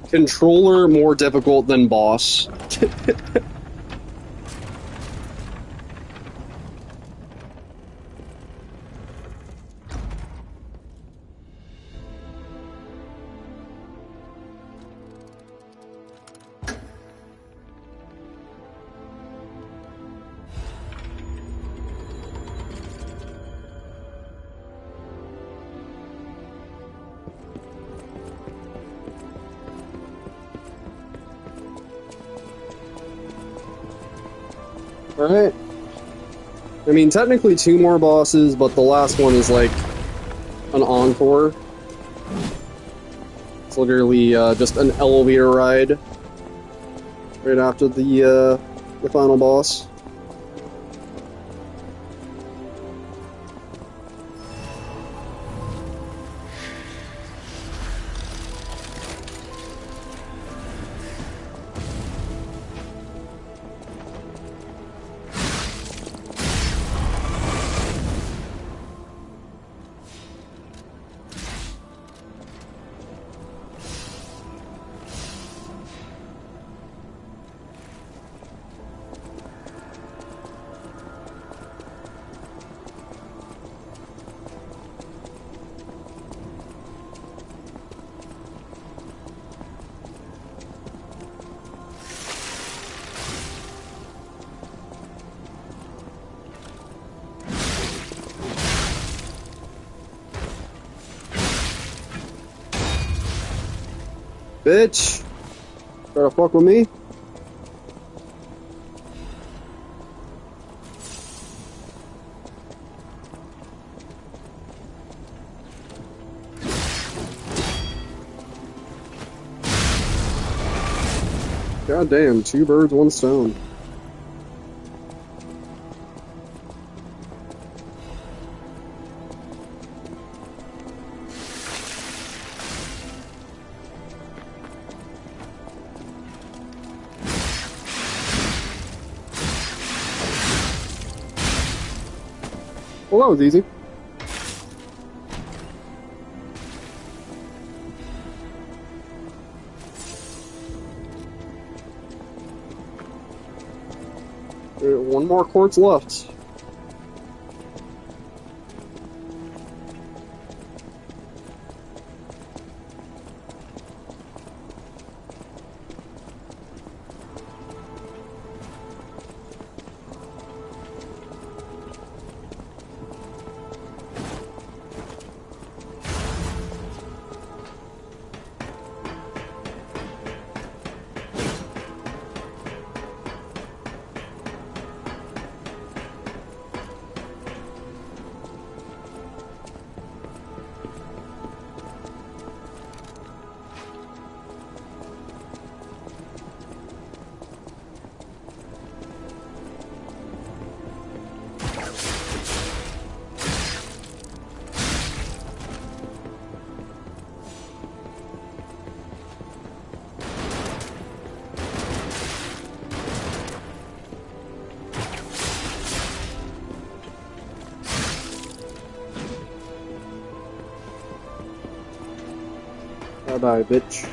A: Controller more difficult than boss. Alright. I mean, technically 2 more bosses, but the last one is like an encore. It's literally just an elevator ride right after the final boss. Bitch! Try to fuck with me? God damn, 2 birds, 1 stone. Well, that was easy. One more quartz left. Bye-bye, bitch.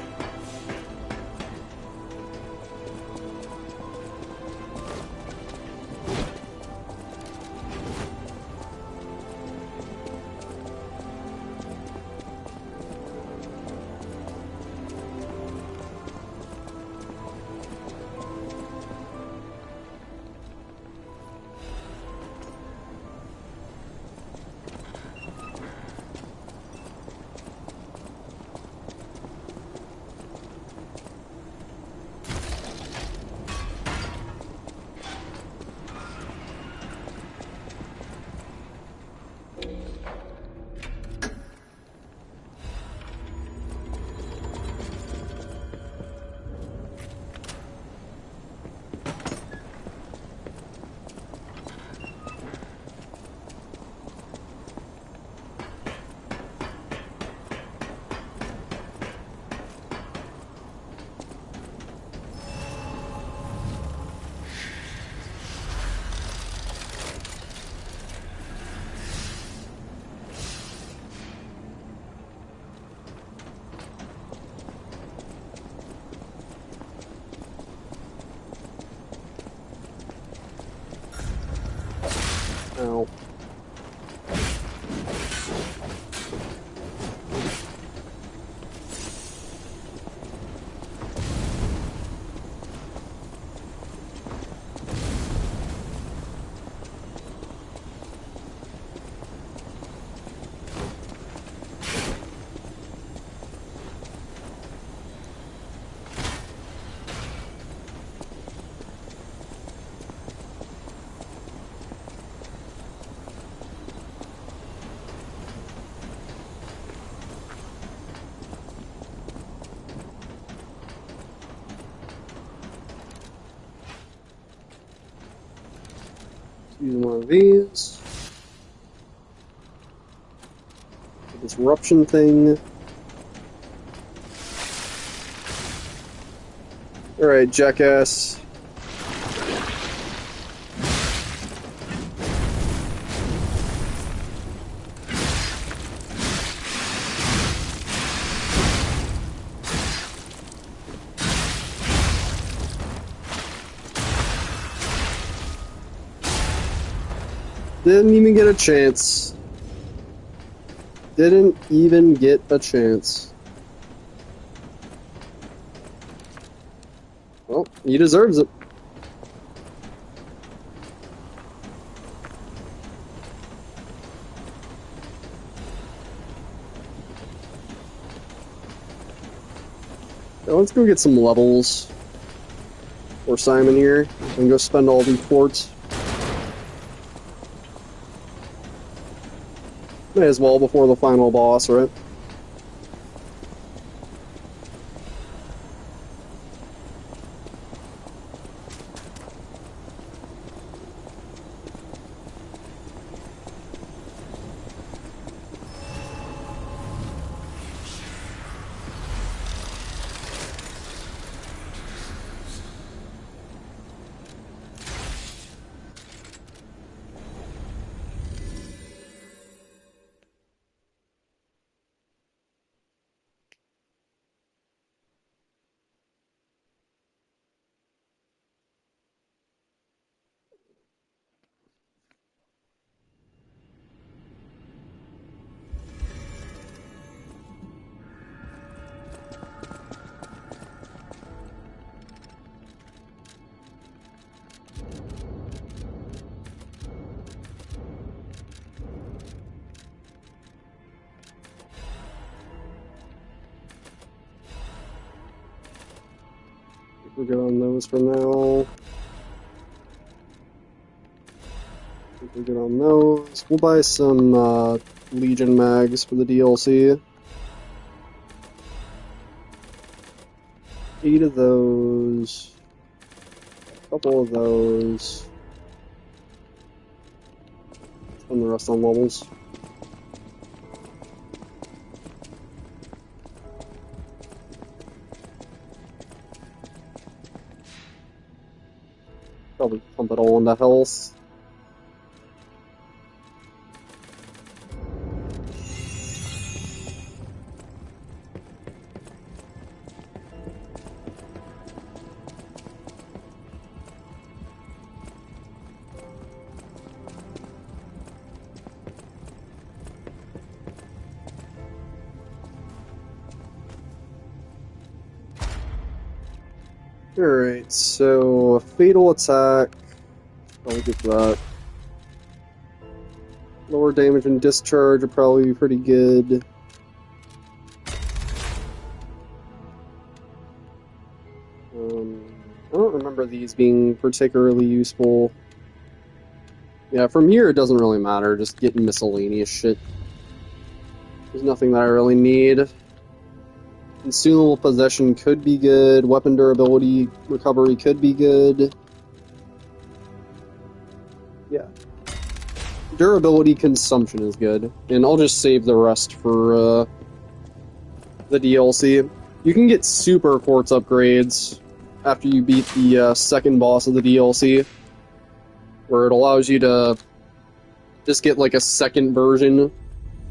A: Ow. Use one of these. Disruption thing. Alright, jackass. Didn't even get a chance. Didn't even get a chance. Well, he deserves it. Now let's go get some levels for Simon here and go spend all these quartz. May as well before the final boss, right? We're good on those for now. We're good on those. We'll buy some Legion mags for the DLC. 8 of those. A couple of those. And the rest on levels. Probably pump it all into health. Alright, so fatal attack. I'll get that. Lower damage and discharge would probably be pretty good. I don't remember these being particularly useful. Yeah, from here it doesn't really matter, just getting miscellaneous shit. There's nothing that I really need. Consumable possession could be good. Weapon durability recovery could be good. Yeah. Durability consumption is good. And I'll just save the rest for the DLC. You can get super quartz upgrades after you beat the second boss of the DLC, where it allows you to just get like a second version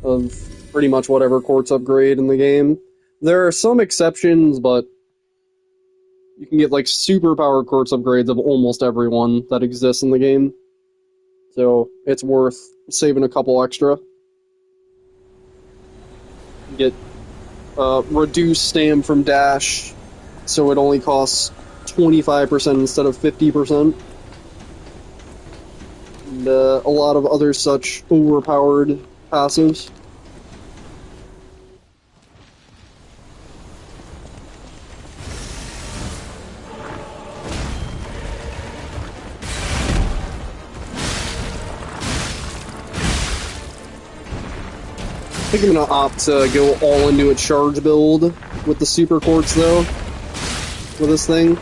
A: of pretty much whatever quartz upgrade in the game. There are some exceptions, but you can get like super powered quartz upgrades of almost everyone that exists in the game. So it's worth saving a couple extra. Get reduced stam from dash, so it only costs 25% instead of 50%. And a lot of other such overpowered passives. I think I'm gonna opt to go all into a charge build with the super quartz though, for this thing.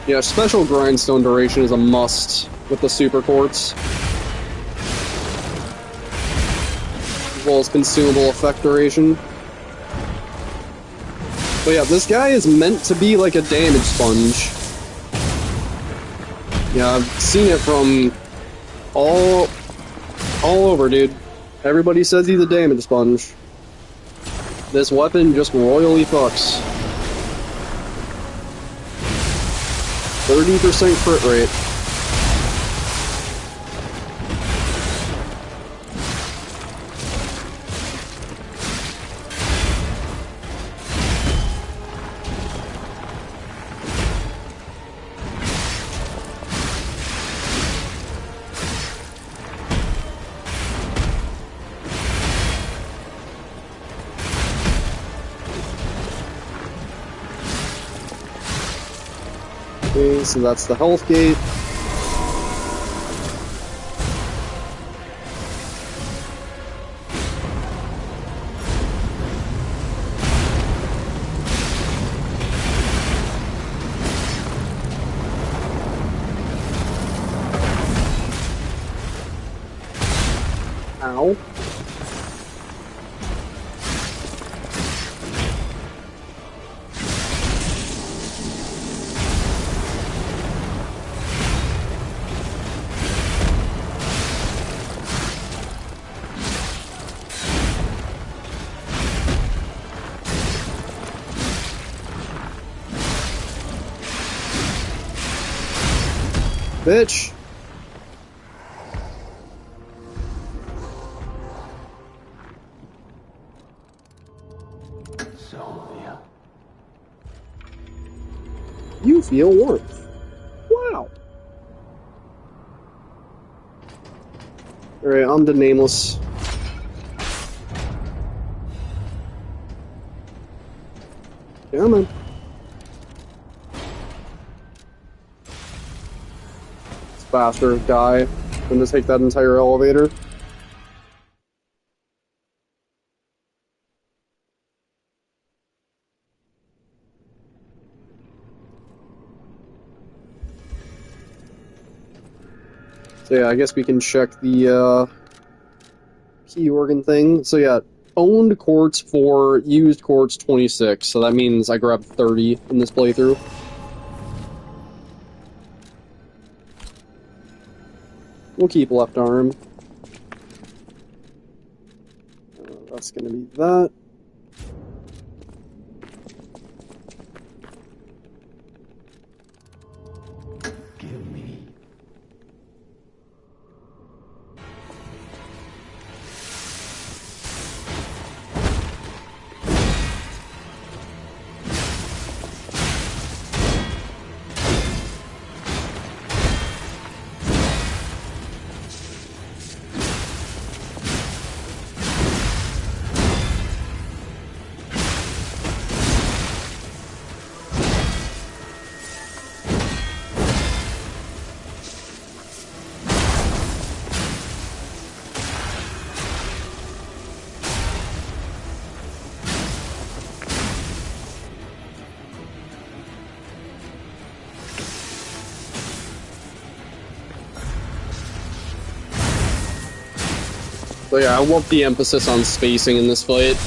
A: Yeah, special grindstone duration is a must with the super quartz. As well as consumable effect duration. But yeah, this guy is meant to be like a damage sponge. Yeah, I've seen it from all over, dude. Everybody says he's a damage sponge. This weapon just royally fucks. 30% crit rate. Okay, so that's the health gate. Ow. Bitch!
B: Sylvia.
A: You feel warmth. Wow. Alright, I'm the nameless. Come on. It's faster, die, than to take that entire elevator. So yeah, I guess we can check the key organ thing. So yeah, owned quartz 4, used quartz 26. So that means I grabbed 30 in this playthrough. We'll keep left arm. That's gonna be that.
C: Give me.
A: So yeah, I love the emphasis on spacing in this fight.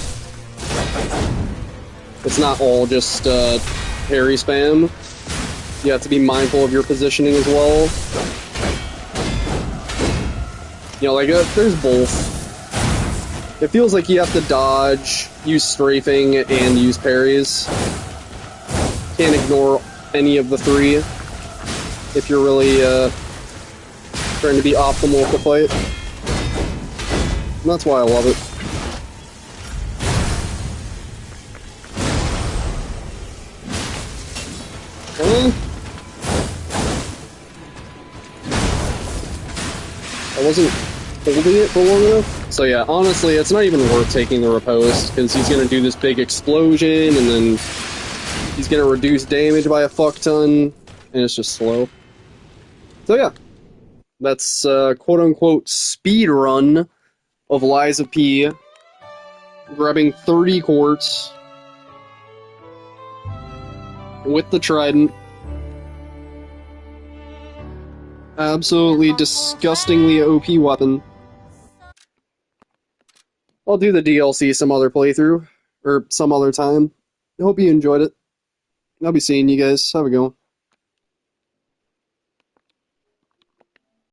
A: It's not all just parry spam. You have to be mindful of your positioning as well. You know, like, there's both. It feels like you have to dodge, use strafing, and use parries. Can't ignore any of the three if you're really trying to be optimal with the fight. And that's why I love it. I wasn't holding it for long enough. So yeah, honestly, it's not even worth taking the riposte, because he's going to do this big explosion, and then he's going to reduce damage by a fuck ton, and it's just slow. So yeah, that's quote-unquote speed run of Lies of P, grabbing 30 quartz with the Trident. Absolutely disgustingly OP weapon. I'll do the DLC some other playthrough, or some other time. I hope you enjoyed it. I'll be seeing you guys. Have a good one.